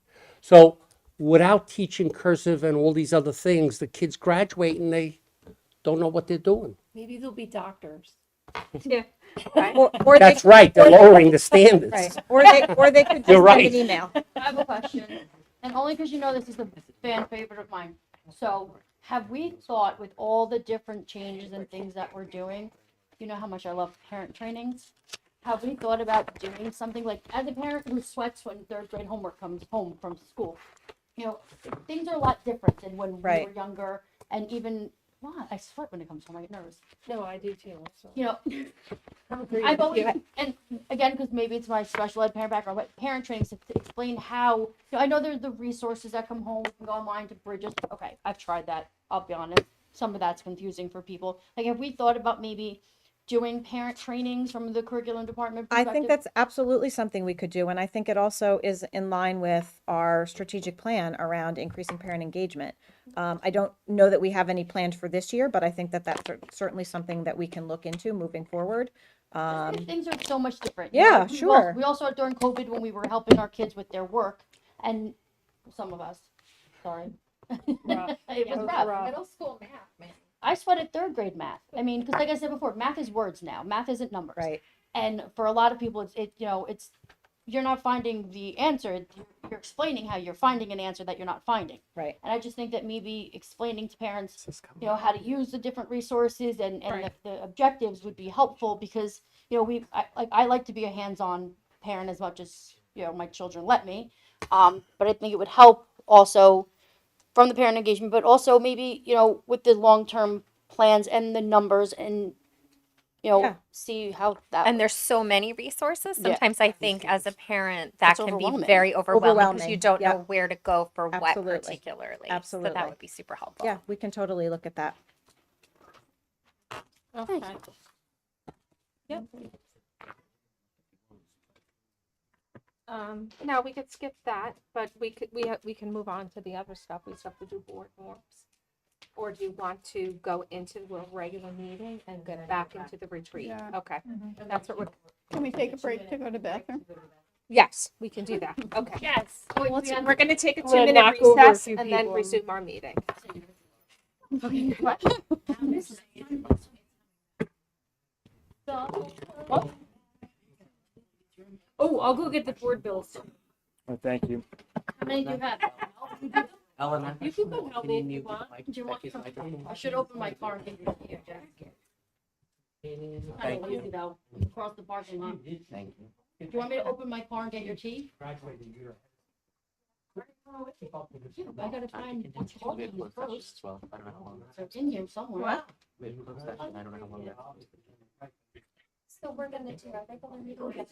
So without teaching cursive and all these other things, the kids graduate and they don't know what they're doing. Maybe they'll be doctors. Yeah. Right. Or That's they, right, they're lowering the standards. right. Or they could just You're send right. an email. I have a question, and only because this is a fan favorite of mine. So, have we thought with all the different changes and things that we're doing, you know how much I love parent trainings? Have we thought about doing something like, as a parent who sweats when 3rd grade homework comes home from school? Things are a lot different than when we Right. were younger, and even, I sweat when it comes home, I get nervous. No, I do too. So. I've always, and again, because maybe it's my special ed parent background, but parent trainings to explain how, I know there's the resources that come home, you can go online to Bridges. Okay, I've tried that, I'll be honest. Some of that's confusing for people. Like, have we thought about maybe doing parent trainings from the curriculum department I perspective? think that's absolutely something we could do, and I think it also is in line with our strategic plan around increasing parent engagement. I don't know that we have any planned for this year, but I think that that's certainly something that we can look into moving forward. Things are so much different. Yeah, we sure. We also during COVID when we were helping our kids with their work, and some of us, sorry, it was rough. Middle school math, man. I sweated third grade math. I mean, because like I said before, math is words now. Math isn't numbers. Right. And for a lot of people, it's you're not finding the answer. You're explaining how you're finding an answer that you're not finding. Right. And I just think that maybe explaining to parents, how to use the different resources and the objectives would be helpful because, I like to be a hands-on parent as much as, my children let me. But I think it would help also from the parent engagement, but also maybe, with the long-term plans and the numbers and, Yeah. see how that. And there's so many resources. Yeah. Sometimes I think as a parent that It's can be overwhelming. very overwhelming because you Overwhelming. don't know Yep. where to go for what Absolutely. particularly. So Absolutely. that would be super helpful. Yeah, we can totally look at that. Okay. Yep. No, we could skip that, but we can move on to the other stuff. We still have to do board norms. Or do you want to go into the regular meeting and get back into the retreat? Yeah. Okay, that's what we're, Can we take a break to go to the bathroom? yes, we can do that. Okay. Yes. We're gonna take a I'm gonna 2-minute knock over a recess few and then people. resume our meeting. Oh, I'll go get the board bills. Oh, thank you. How many do you have? Ellen, You can come help me if you mute want. Mike- Do you want Becky's some? microphone? I should open my car and give you here, Jack. Kind Thank of you. lazy though, across the parking lot. Do Thank you. you want me to open my car and get your tea? I gotta find what's called We have closed sessions first. as well. I don't know how long. It's in here somewhere. We have closed session. I don't know how long. So we're gonna do our regular meeting.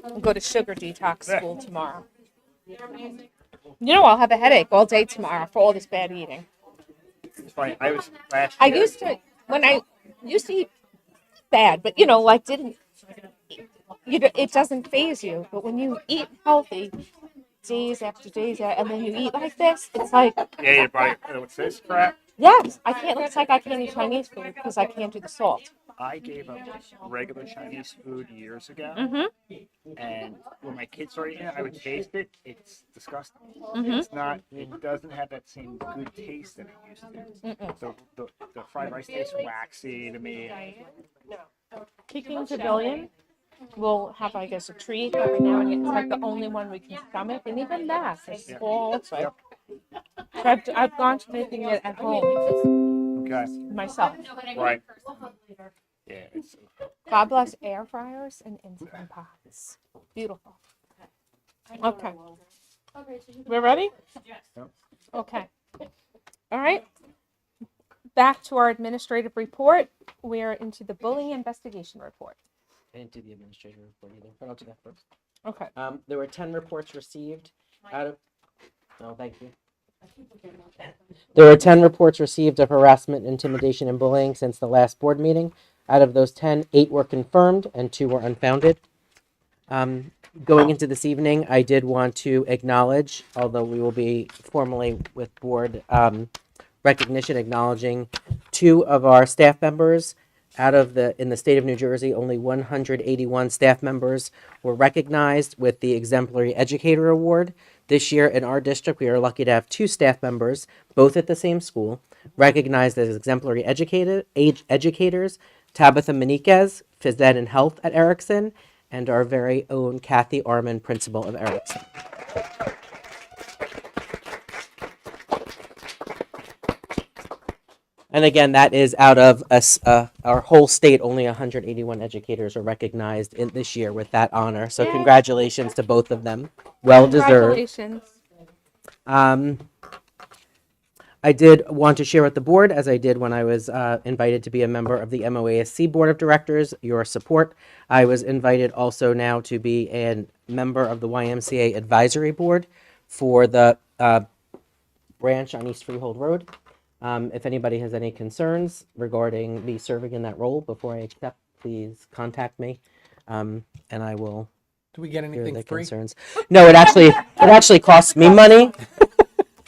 and go to sugar detox school tomorrow. You know, I'll have a headache all day tomorrow for all this bad eating. It's funny. I was last I year. used to, when I used to eat bad, but you know, like didn't, it doesn't phase you. But when you eat healthy, days after days, and then you eat like this, it's like, Yeah, your body. What's this crap? yes, I can't, it's like I can't eat Chinese food because I can't do the salt. I gave up regular Chinese food years ago, Mm-hmm. and when my kids started eating it, I would taste it. It's disgusting. Mm-hmm. It's not. It doesn't have that same good taste that it used to. The fried rice tastes waxy to me. Peking Pavilion will have, I guess, a treat every now and again. It's like the only one we can stomach, and even that is all. It's like, so I've gone to making it at home Okay. myself. Right. Yeah. It's, God bless air fryers and Instant Pots. Beautiful. Okay. We're ready? Yep. Okay. All right. Back to our administrative report. We're into the bullying investigation report. I didn't do the administrative report either, but I'll do that first. Okay. There were 10 reports received out of. Oh, thank you. There were 10 reports received of harassment, intimidation, and bullying since the last board meeting. Out of those 10, 8 were confirmed and 2 were unfounded. Going into this evening, I did want to acknowledge, although we will be formally with board recognition, acknowledging 2 of our staff members. In the state of New Jersey, only 181 staff members were recognized with the Exemplary Educator Award. This year in our district, we are lucky to have 2 staff members, both at the same school, recognized as exemplary educators, Tabitha Maniquez, Phys Ed and Health at Erickson, and our very own Kathy Arman, principal of Erickson. And again, that is out of us, our whole state. Only 181 educators are recognized in this year with that honor. So congratulations to both of them. Well deserved. Congratulations. I did want to share with the board, as I did when I was invited to be a member of the MOASC Board of Directors, your support. I was invited also now to be a member of the YMCA Advisory Board for the branch on East Freehold Road. If anybody has any concerns regarding me serving in that role before I accept, please contact me, and I will Do we get hear anything the free? concerns. No, it actually costs me money.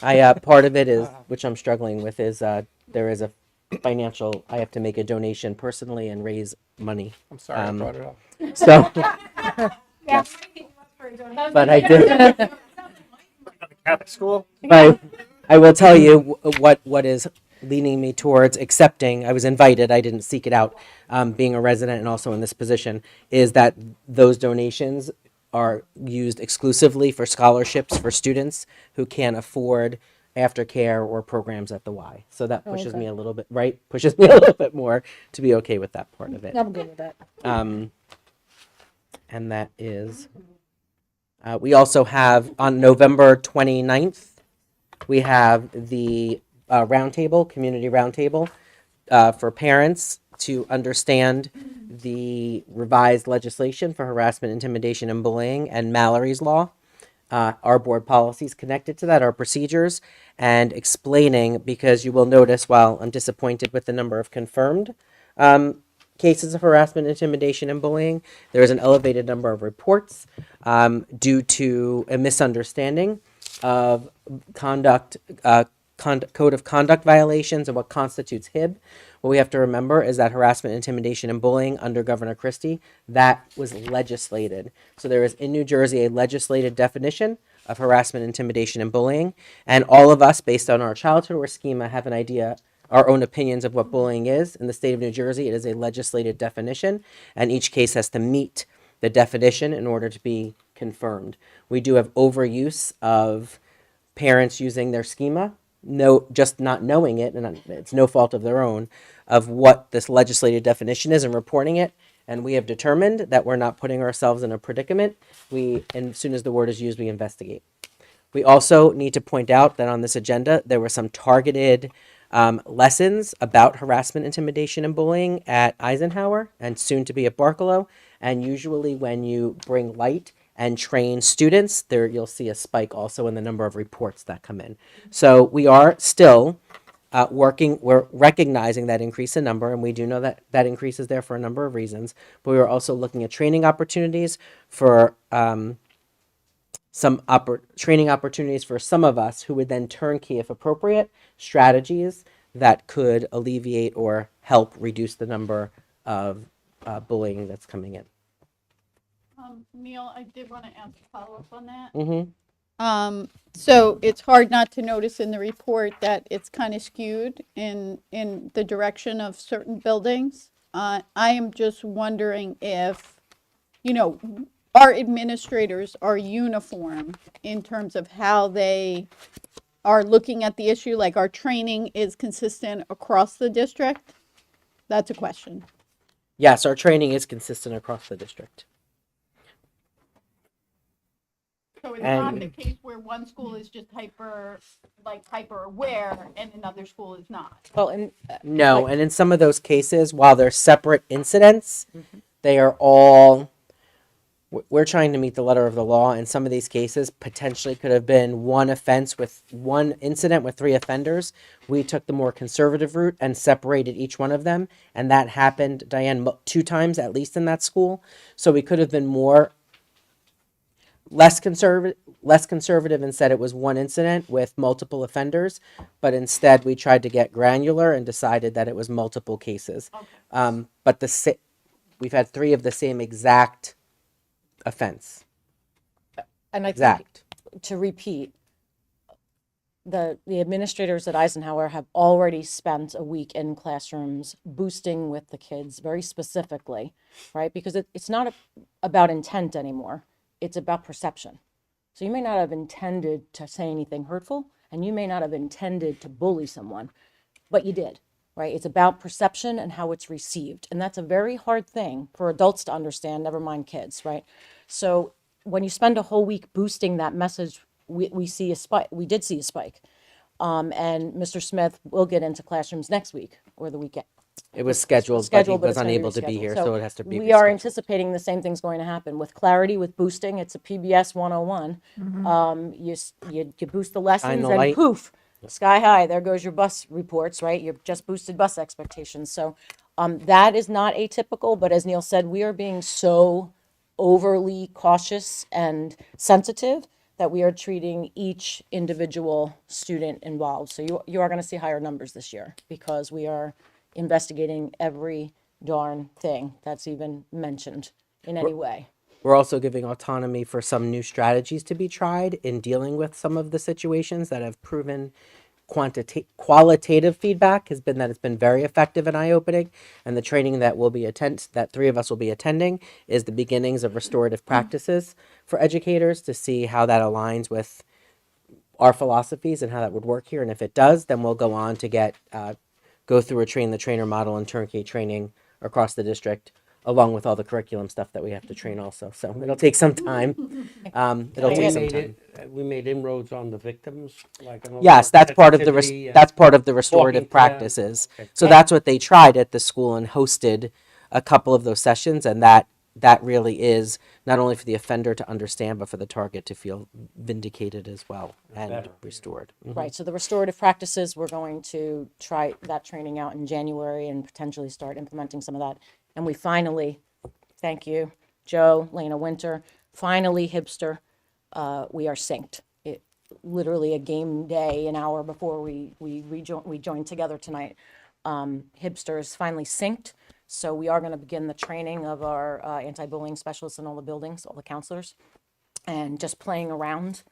Part of it is, which I'm struggling with, is there is a financial. I have to make a donation personally and raise money. I'm sorry I brought it up. So, yes. But I did. Catholic school. But I will tell you what is leaning me towards accepting. I was invited. I didn't seek it out. Being a resident and also in this position, is that those donations are used exclusively for scholarships for students who can't afford aftercare or programs at the Y. So that pushes me a little bit, right? Pushes me a little bit more to be okay with that part of it. I'm good with that. And that is, we also have on November 29th, we have the roundtable, community roundtable, for parents to understand the revised legislation for harassment, intimidation, and bullying, and Mallory's Law. Our board policies connected to that, our procedures, and explaining, because you will notice, while I'm disappointed with the number of confirmed cases of harassment, intimidation, and bullying, there is an elevated number of reports due to a misunderstanding of conduct, code of conduct violations and what constitutes HIB. What we have to remember is that harassment, intimidation, and bullying under Governor Christie, that was legislated. So there is in New Jersey a legislated definition of harassment, intimidation, and bullying. And all of us, based on our childhood or schema, have an idea, our own opinions of what bullying is. In the state of New Jersey, it is a legislated definition, and each case has to meet the definition in order to be confirmed. We do have overuse of parents using their schema, just not knowing it, and it's no fault of their own, of what this legislative definition is and reporting it. And we have determined that we're not putting ourselves in a predicament. And as soon as the word is used, we investigate. We also need to point out that on this agenda, there were some targeted lessons about harassment, intimidation, and bullying at Eisenhower and soon to be at Barkalow. And usually when you bring light and train students, there you'll see a spike also in the number of reports that come in. So we are still we're recognizing that increase in number, and we do know that that increase is there for a number of reasons, but we are also looking at training opportunities for training opportunities for some of us who would then turnkey, if appropriate, strategies that could alleviate or help reduce the number of bullying that's coming in. Neil, I did want to ask a follow-up on that. Mm-hmm. So it's hard not to notice in the report that it's kind of skewed in the direction of certain buildings. I am just wondering if, our administrators are uniform in terms of how they are looking at the issue, like our training is consistent across the district? That's a question. Yes, our training is consistent across the district. So it's And- not the case where one school is just hyper aware and another school is not. Well, and No, and in some of those cases, while they're separate incidents, they are all. We're trying to meet the letter of the law. In some of these cases, potentially could have been one offense with one incident with 3 offenders. We took the more conservative route and separated each one of them, and that happened, Diane, 2 times at least in that school. So we could have been less conservative and said it was one incident with multiple offenders, but instead we tried to get granular and decided that it was multiple cases. Okay. But we've had 3 of the same exact offense. and I think Exact. to repeat, the administrators at Eisenhower have already spent a week in classrooms boosting with the kids very specifically, right? Because it's not about intent anymore. It's about perception. So you may not have intended to say anything hurtful, and you may not have intended to bully someone, but you did, right? It's about perception and how it's received. And that's a very hard thing for adults to understand, never mind kids, right? So when you spend a whole week boosting that message, we see a spike. We did see a spike. And Mr. Smith will get into classrooms next week or the weekend. It was scheduled, but he was it's gonna unable to be rescheduled. here, so it has to be We are rescheduled. anticipating the same thing's going to happen with clarity, with boosting. It's a PBS 101. You boost the lessons the and light. poof, sky high, there goes your bus reports, right? You've just boosted bus expectations. So that is not atypical, but as Neil said, we are being so overly cautious and sensitive that we are treating each individual student involved. So you are going to see higher numbers this year because we are investigating every darn thing that's even mentioned in any way. We're also giving autonomy for some new strategies to be tried in dealing with some of the situations that have proven qualitative feedback has been that it's been very effective and eye-opening, and the training that that 3 of us will be attending is the beginnings of restorative practices for educators to see how that aligns with our philosophies and how that would work here. And if it does, then we'll go on to go through a train the trainer model and turnkey training across the district, along with all the curriculum stuff that we have to train also. So it'll take some time. It'll take some time. We made inroads on the victims, like. Yes, that's part of the sensitivity and that's part of the talking restorative to them. practices. Okay. So that's what they tried at the school and hosted a couple of those sessions, and that really is not only for the offender to understand, but for the target to feel vindicated as well and Better. restored. Mhm. Right, so the restorative practices, we're going to try that training out in January and potentially start implementing some of that. And we finally, thank you, Joe, Lena Winter, finally Hipster, we are synced. It literally a game day, an hour before we joined together tonight. Hipster is finally synced, so we are going to begin the training of our anti-bullying specialists in all the buildings, all the counselors, and just playing around,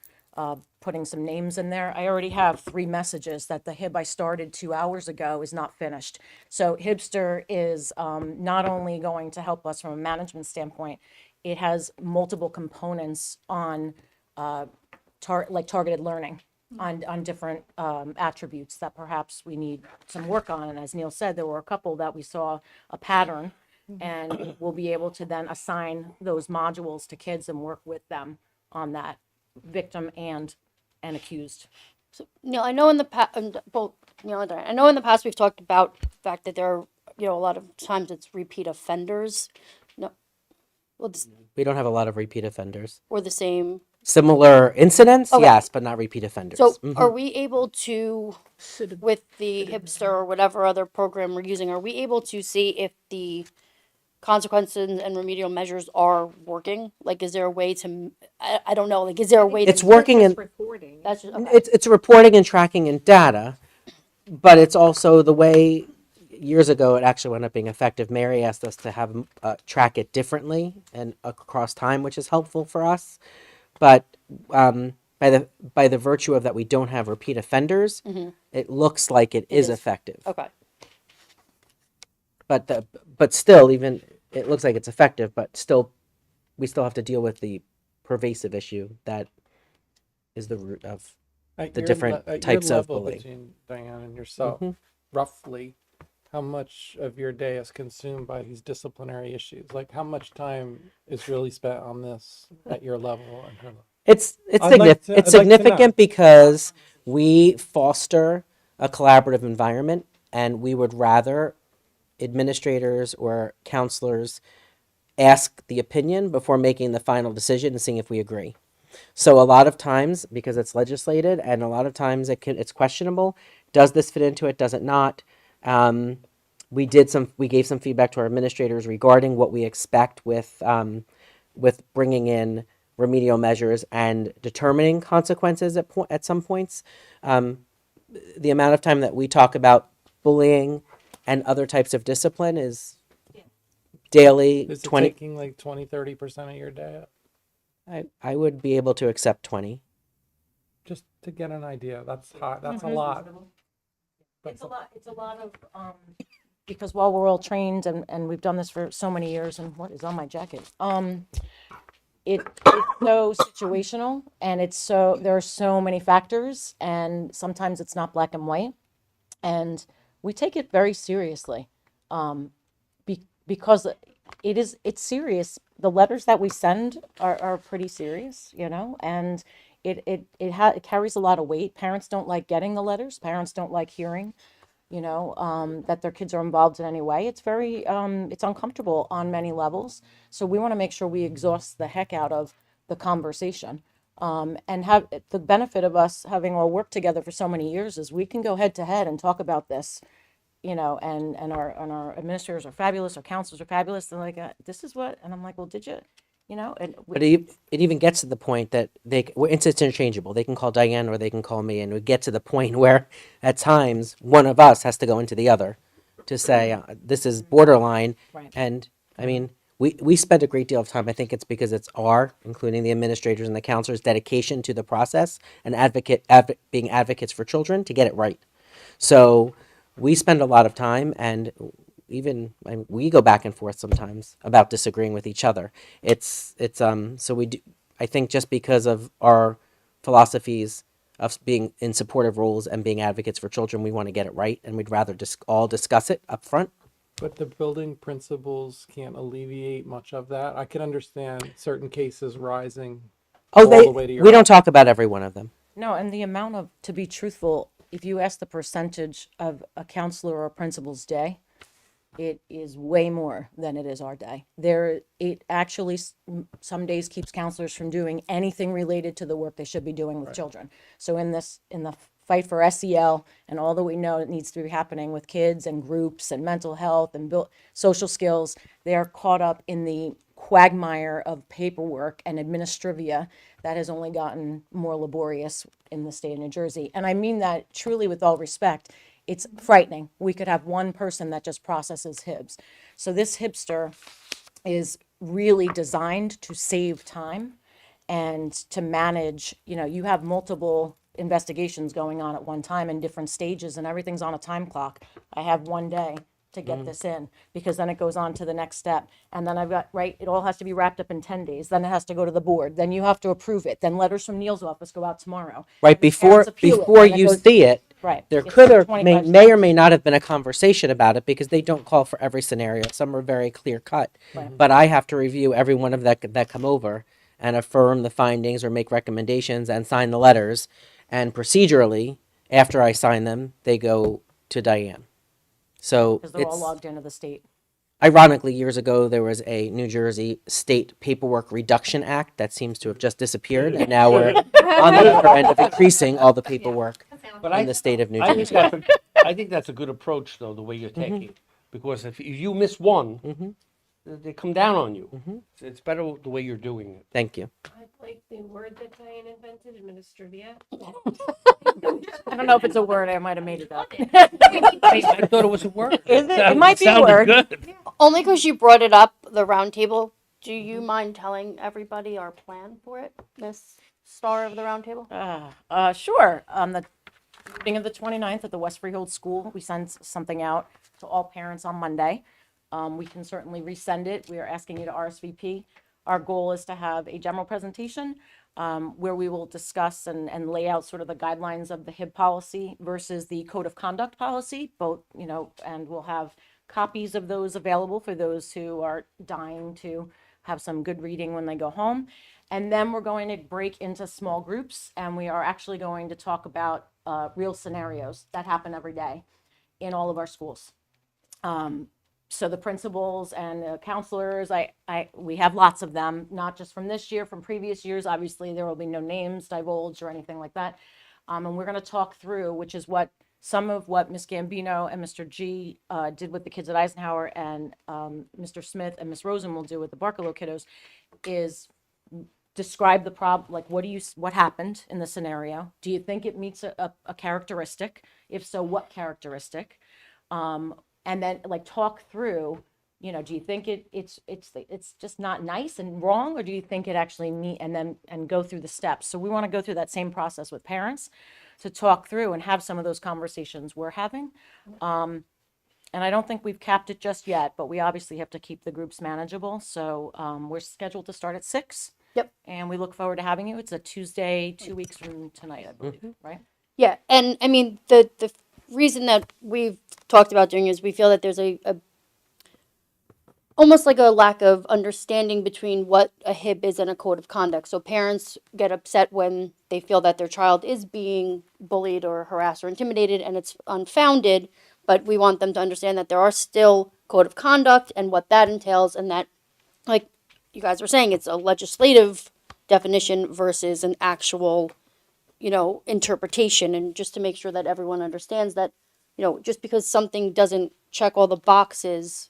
putting some names in there. I already have 3 messages that the HIB I started 2 hours ago is not finished. So Hibster is not only going to help us from a management standpoint, it has multiple components on targeted learning on different attributes that perhaps we need some work on. And as Neil said, there were a couple that we saw a pattern, and we'll be able to then assign those modules to kids and work with them on that victim and accused. Neil, I know in the past, both Neil and Diane, I know in the past we've talked about the fact that there are, a lot of times it's repeat offenders. No, Well, We don't have a lot of repeat offenders. or the same. Similar incidents, Okay. yes, but not repeat offenders. So Mhm. are we able to, with the hipster or whatever other program we're using, are we able to see if the consequences and remedial measures are working? Like, is there a way to, I don't know, like, is there a way to? It's working in, Reporting. That's just, okay. it's reporting and tracking and data, but it's also the way years ago it actually wound up being effective. Mary asked us to have track it differently and across time, which is helpful for us. But by the virtue of that, we don't have repeat offenders. It looks like it is effective. Okay. But still, even it looks like it's effective, but still, we still have to deal with the pervasive issue that is the root of At the your different at types your of level bullying. between Diane and yourself, Mhm. roughly, how much of your day is consumed by these disciplinary issues? Like, how much time is really spent on this at your level and her level? It's I'd like to- it's I'd like to know. significant because we foster a collaborative environment, and we would rather administrators or counselors ask the opinion before making the final decision and seeing if we agree. So a lot of times, because it's legislated, and a lot of times it's questionable. Does this fit into it? Does it not? We gave some feedback to our administrators regarding what we expect with bringing in remedial measures and determining consequences at some points. The amount of time that we talk about bullying and other types of discipline is daily. Is it 20. taking like 20-30% of your day? I would be able to accept 20. Just to get an idea. That's hot. That's a lot. It's a lot of, because while we're all trained and we've done this for so many years, and what is on my jacket? It's so situational, and there are so many factors, and sometimes it's not black and white. And we take it very seriously, because it's serious. The letters that we send are pretty serious, and it carries a lot of weight. Parents don't like getting the letters. Parents don't like hearing, that their kids are involved in any way. It's very, it's uncomfortable on many levels. So we want to make sure we exhaust the heck out of the conversation. And have the benefit of us having all worked together for so many years is we can go head to head and talk about this, and our administrators are fabulous, our counselors are fabulous. They're like, this is what, and I'm like, well, did you, and But it even gets to the point that it's interchangeable. They can call Diane or they can call me, and we get to the point where at times one of us has to go into the other to say this is borderline. Right. And I mean, we spend a great deal of time. I think it's because it's including the administrators and the counselors, dedication to the process and being advocates for children to get it right. So we spend a lot of time, and we go back and forth sometimes about disagreeing with each other. So we do. I think just because of our philosophies of being in supportive roles and being advocates for children, we want to get it right, and we'd rather just all discuss it up front. But the building principals can't alleviate much of that. I can understand certain cases rising all the way to your We don't talk about every one of them. No, and the amount of, to be truthful, if you ask the percentage of a counselor or a principal's day, it is way more than it is our day. It actually some days keeps counselors from doing anything related to the work they should be doing with children. So in the fight for SEL and all that we know that needs to be happening with kids and groups and mental health and social skills, they are caught up in the quagmire of paperwork and administrivia that has only gotten more laborious in the state of New Jersey. And I mean that truly with all respect. It's frightening. We could have one person that just processes HIBs. So this hipster is really designed to save time and to manage, you have multiple investigations going on at one time in different stages, and everything's on a time clock. I have one day to get this in, because then it goes on to the next step. And then I've got, it all has to be wrapped up in 10 days. Then it has to go to the board. Then you have to approve it. Then letters from Neil's office go out tomorrow. Right, The parents appeal it, before then it you goes- see it, Right. there It's could or 25 may or steps. may not have been a conversation about it, because they don't call for every scenario. Some are very clear cut. Right. But I have to review every one of that come over and affirm the findings or make recommendations and sign the letters. And procedurally, after I sign them, they go to Diane. So Because they're all logged into the state. Ironically, years ago, there was a New Jersey state paperwork reduction act that seems to have just disappeared, and now we're on the other end of increasing all the paperwork But in the state of New I think Jersey. I think that's a good approach, though, the way you're taking. Because if you miss one, they come down on you. It's better the way you're doing it. Thank you. I like the word that Diane invented, administrivia. I don't know if it's a word, I might have made it up. I thought it was a word. Is it? It might be a sounded word. good. Only because you brought it up, the round table. Do you mind telling everybody our plan for it, Miss Star of the Round Table? Sure. The meeting of the 29th at the West Freehold School, we send something out to all parents on Monday. We can certainly resend it. We are asking you to RSVP. Our goal is to have a general presentation where we will discuss and lay out sort of the guidelines of the HIB policy versus the code of conduct policy, both, and we'll have copies of those available for those who are dying to have some good reading when they go home. And then we're going to break into small groups, and we are actually going to talk about real scenarios that happen every day in all of our schools. So the principals and the counselors, we have lots of them, not just from this year, from previous years. Obviously, there will be no names divulged or anything like that. And we're going to talk through, which is some of what Ms. Gambino and Mr. G did with the kids at Eisenhower, and Mr. Smith and Ms. Rosen will do with the Barkalow kiddos, is describe the problem, like what happened in the scenario. Do you think it meets a characteristic? If so, what characteristic? And then talk through, do you think it's just not nice and wrong, or do you think it actually and go through the steps? So we want to go through that same process with parents to talk through and have some of those conversations we're having. And I don't think we've capped it just yet, but we obviously have to keep the groups manageable. So we're scheduled to start at 6. Yep. And we look forward to having you. It's a Tuesday, 2 weeks from tonight, I believe, right? Yeah, and I mean, the reason that we've talked about doing is we feel that there's a almost like a lack of understanding between what a HIB is and a code of conduct. So parents get upset when they feel that their child is being bullied or harassed or intimidated and it's unfounded, but we want them to understand that there are still code of conduct and what that entails, and that, like you guys were saying, it's a legislative definition versus an actual interpretation. And just to make sure that everyone understands that, just because something doesn't check all the boxes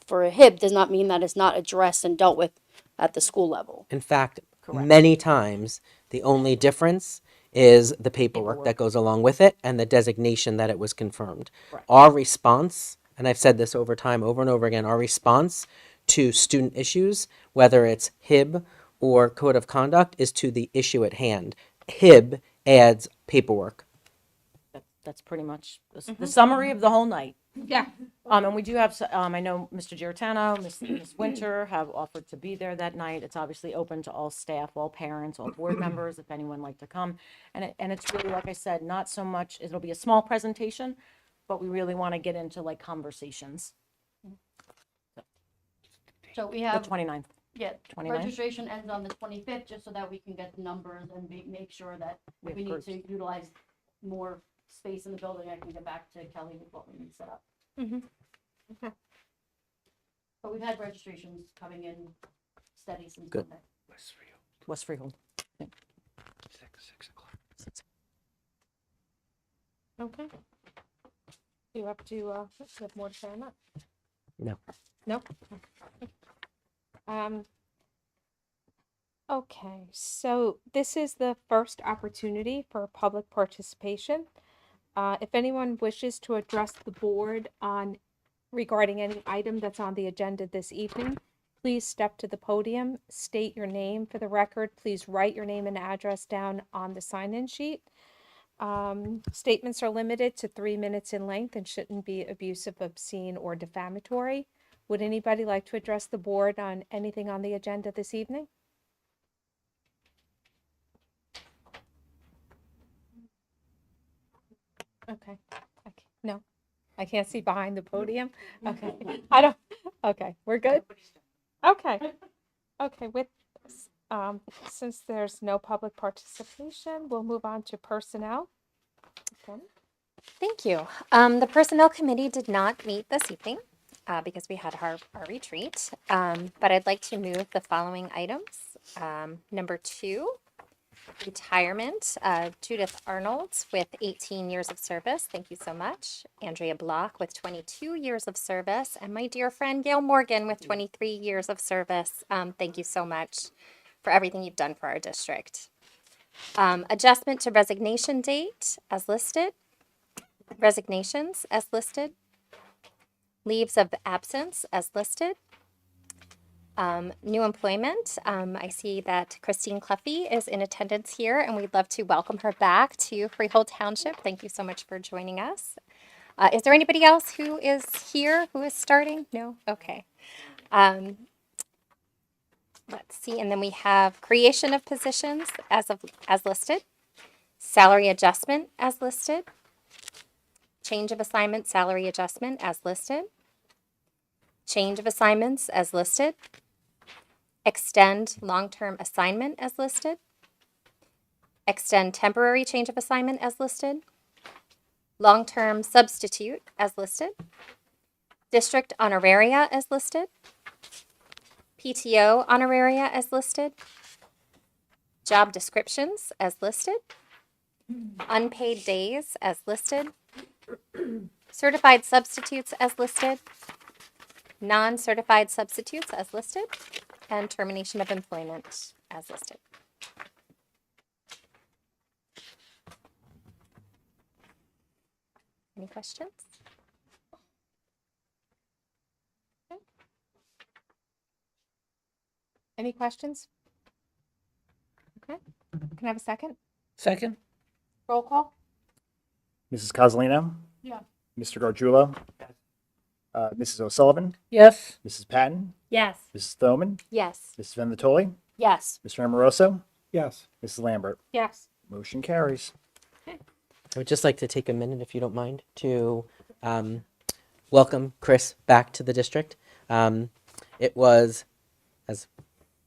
for a HIB does not mean that it's not addressed and dealt with at the school level. In fact, many times the only difference is the paperwork that goes along with it and the designation that it was confirmed. Right. Our response, and I've said this over time, over and over again, our response to student issues, whether it's HIB or code of conduct, is to the issue at hand. HIB adds paperwork. That's pretty much the summary of the whole night. Yeah. And we do have, I know Mr. Giratano, Ms. Winter have offered to be there that night. It's obviously open to all staff, all parents, all board members, if anyone would like to come. And it's really, like I said, not so much, it'll be a small presentation, but we really want to get into conversations. So we The have 29th. Yeah, 29th? registration ends on the 25th, just so that we can get the numbers and make sure that if we need to utilize more space in the building, I can get back to Kelly with what we need set up. Okay. But we've had registrations coming in steady since Good. Monday. West Freehold. 6 o'clock. Okay. You have more to say on that? No. No? Okay, so this is the first opportunity for public participation. If anyone wishes to address the board regarding any item that's on the agenda this evening, please step to the podium, state your name for the record. Please write your name and address down on the sign-in sheet. Statements are limited to 3 minutes in length and shouldn't be abusive, obscene, or defamatory. Would anybody like to address the board on anything on the agenda this evening? Okay. No, I can't see behind the podium. Okay. Okay, we're good? Okay. Okay, since there's no public participation, we'll move on to personnel. Okay. Thank you. The Personnel Committee did not meet this evening. because we had our retreat. But I'd like to move the following items. Number 2, retirement. Judith Arnold with 18 years of service. Thank you so much. Andrea Block with 22 years of service. And my dear friend Gail Morgan with 23 years of service. Thank you so much for everything you've done for our district. Adjustment to resignation date as listed. Resignations as listed. Leaves of absence as listed. New employment. I see that Christine Cluffy is in attendance here, and we'd love to welcome her back to Freehold Township. Thank you so much for joining us. Is there anybody else who is here who is starting? No? Okay. Let's see, and then we have creation of positions as listed, salary adjustment as listed, change of assignment salary adjustment as listed, change of assignments as listed, extend long-term assignment as listed, extend temporary change of assignment as listed, long-term substitute as listed, district honoraria as listed, PTO honoraria as listed, job descriptions as listed, unpaid days as listed, certified substitutes as listed, non-certified substitutes as listed, and termination of employment as listed. Any questions? Okay. Any questions? Okay. Can I have a second? Second? Roll call? Mrs. Cozzolino, Yeah. Mr. Gargiulo, Mrs. O'Sullivan, Yes. Mrs. Patton, Yes. Mrs. Thoman, Yes. Mrs. Venatoli, Yes. Mr. Amoroso, Yes. Mrs. Lambert. Yes. Motion carries. I would just like to take a minute, if you don't mind, to welcome Chris back to the district. It was, as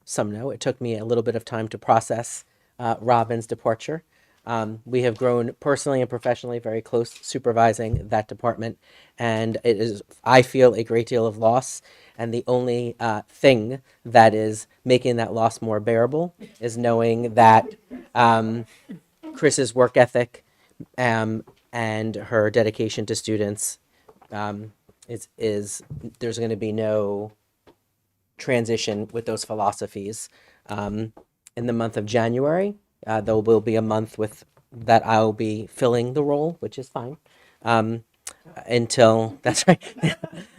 some know, it took me a little bit of time to process Robin's departure. We have grown personally and professionally very close supervising that department, and it is, I feel, a great deal of loss. And the only thing that is making that loss more bearable is knowing that Chris's work ethic and her dedication to students is there's going to be no transition with those philosophies. In the month of January, there will be a month with that I'll be filling the role, which is fine. Until that's right,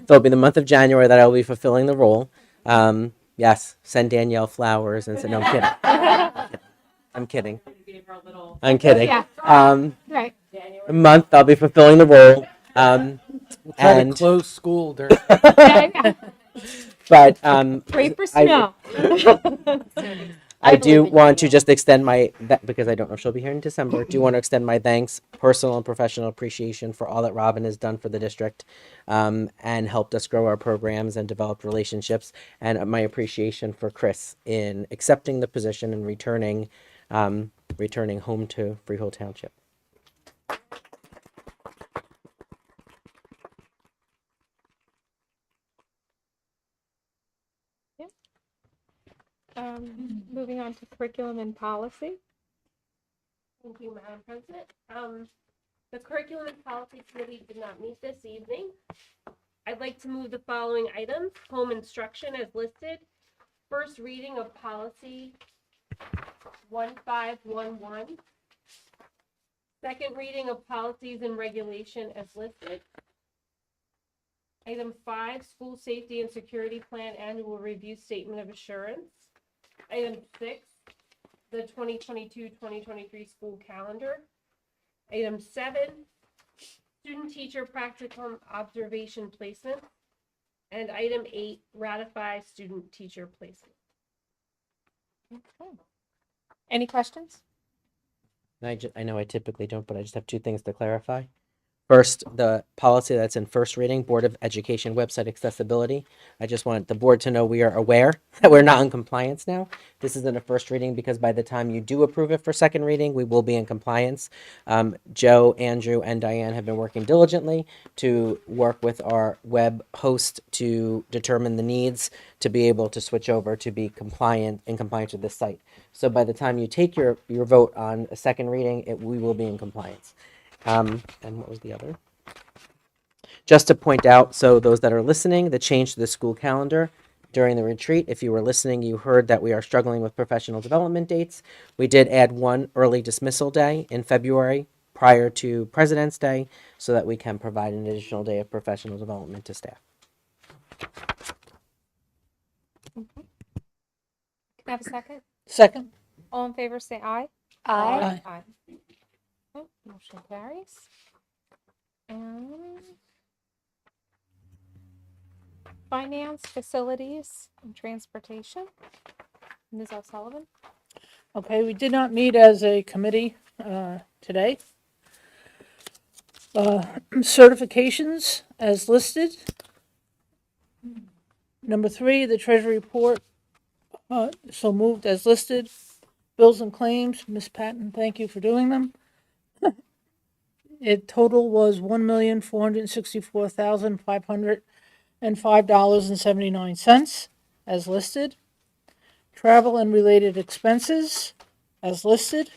there'll be the month of January that I will be fulfilling the role. Yes, send Danielle flowers and say no. I'm kidding. I'm kidding. Yeah. Right. A month I'll be fulfilling the role. Try And to close school during. but Pray for I- snow. I do believe in want to you. just extend my because I don't know if she'll be here in December. Do want to extend my thanks, personal and professional appreciation for all that Robin has done for the district, and helped us grow our programs and develop relationships. And my appreciation for Chris in accepting the position and returning home to Freehold Township. Moving on to curriculum and policy. Thank you, Madam President. The Curriculum and Policy Committee did not meet this evening. I'd like to move the following items: home instruction as listed. First reading of policy 1511. Second reading of policies and regulation as listed. Item 5, school safety and security plan annual review statement of assurance. Item 6, the 2022-2023 school calendar. Item 7, student teacher practicum observation placement. And item 8, ratify student teacher placement. Any questions? I know I typically don't, but I just have two things to clarify. First, the policy that's in first reading, Board of Education website accessibility. I just want the board to know we are aware that we're not in compliance now. This is in a first reading because by the time you do approve it for second reading, we will be in compliance. Joe, Andrew, and Diane have been working diligently to work with our web host to determine the needs to be able to switch over to be in compliance with this site. So by the time you take your vote on a second reading, we will be in compliance. And what was the other? Just to point out, so those that are listening, the change to the school calendar during the retreat. If you were listening, you heard that we are struggling with professional development dates. We did add one early dismissal day in February prior to President's Day so that we can provide an additional day of professional development to staff. Can I have a second? Second? All in favor, say aye. Aye. Aye. Okay, motion carries. And finance, facilities, and transportation. Ms. O'Sullivan? Okay, we did not meet as a committee today. Certifications as listed. Number 3, the treasury report, so moved as listed. Bills and claims, Ms. Patton, thank you for doing them. It total was $1,464,505.79 as listed. Travel and related expenses as listed.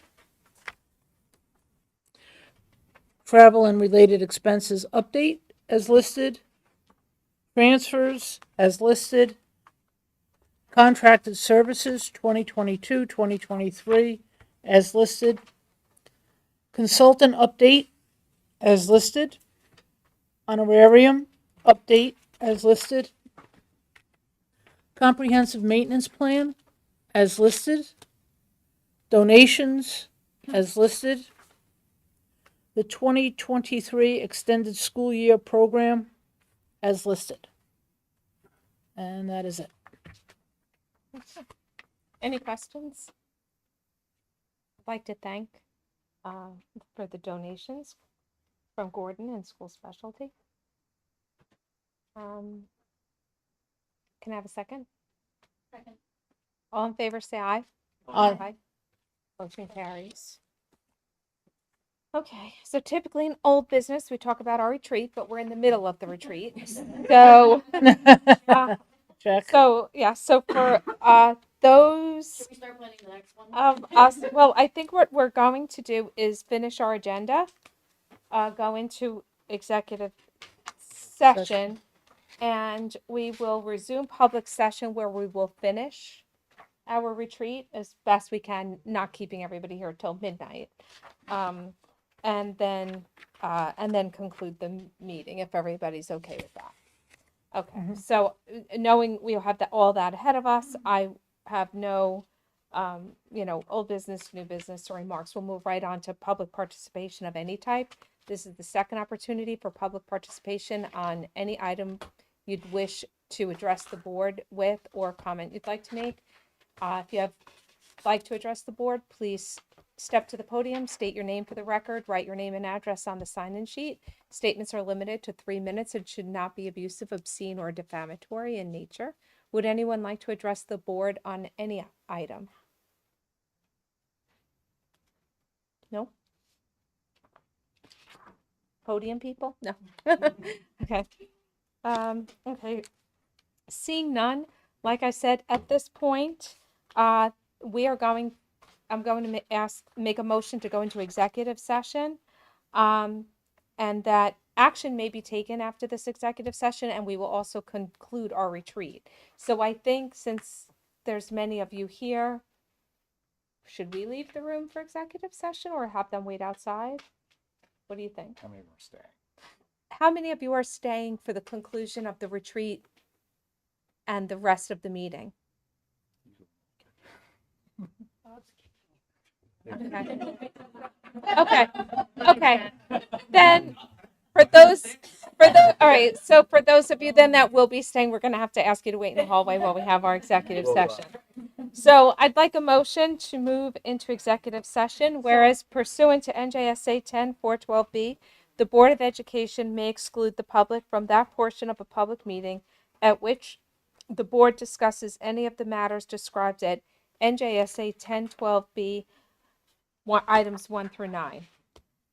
Travel and related expenses update as listed. Transfers as listed. Contracted services 2022-2023 as listed. Consultant update as listed. Honorarium update as listed. Comprehensive maintenance plan as listed. Donations as listed. The 2023 extended school year program as listed. And that is it. Any questions? I'd like to thank for the donations from Gordon and School Specialty. Can I have a second? Second. All in favor, say aye. Aye. Motion carries. Okay, so typically in old business, we talk about our retreat, but we're in the middle of the retreat. So, Check. so for those Should we start planning the next one? of us, well, I think what we're going to do is finish our agenda, go into executive session, and we will resume public session where we will finish our retreat as best we can, not keeping everybody here till midnight. And then conclude the meeting if everybody's okay with that. Okay, so knowing we'll have all that ahead of us, I have no, old business, new business or remarks. We'll move right on to public participation of any type. This is the second opportunity for public participation on any item you'd wish to address the board with or comment you'd like to make. If you like to address the board, please step to the podium, state your name for the record, write your name and address on the sign-in sheet. Statements are limited to 3 minutes and should not be abusive, obscene, or defamatory in nature. Would anyone like to address the board on any item? No? Podium people? No. Okay. Okay. Seeing none, like I said, at this point, I'm going to make a motion to go into executive session, and that action may be taken after this executive session, and we will also conclude our retreat. So I think since there's many of you here, should we leave the room for executive session or have them wait outside? What do you think? How many more staying? How many of you are staying for the conclusion of the retreat and the rest of the meeting? Okay. Then all right. So for those of you then that will be staying, we're going to have to ask you to wait in the hallway while we have our executive session. So I'd like a motion to move into executive session, whereas pursuant to NJSA 10-412B, The Board of Education may exclude the public from that portion of a public meeting at which the board discusses any of the matters described at NJSA 1012B, items 1 through 9.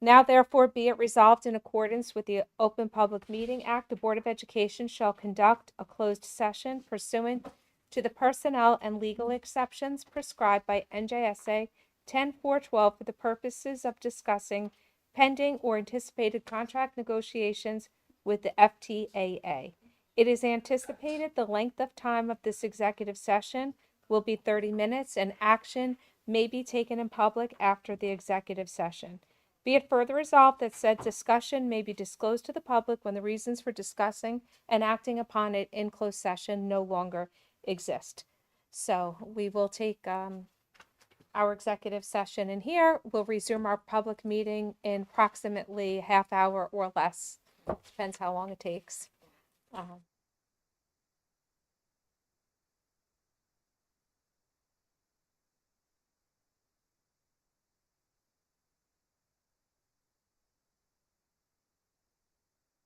Now therefore be it resolved in accordance with the Open Public Meeting Act, the Board of Education shall conduct a closed session pursuant to the personnel and legal exceptions prescribed by NJSA 10412 for the purposes of discussing pending or anticipated contract negotiations with the FTAA. It is anticipated the length of time of this executive session will be 30 minutes and action may be taken in public after the executive session. Be it further resolved that said discussion may be disclosed to the public when the reasons for discussing and acting upon it in closed session no longer exist. So we will take our executive session in here. We'll resume our public meeting in approximately half hour or less. Depends how long it takes.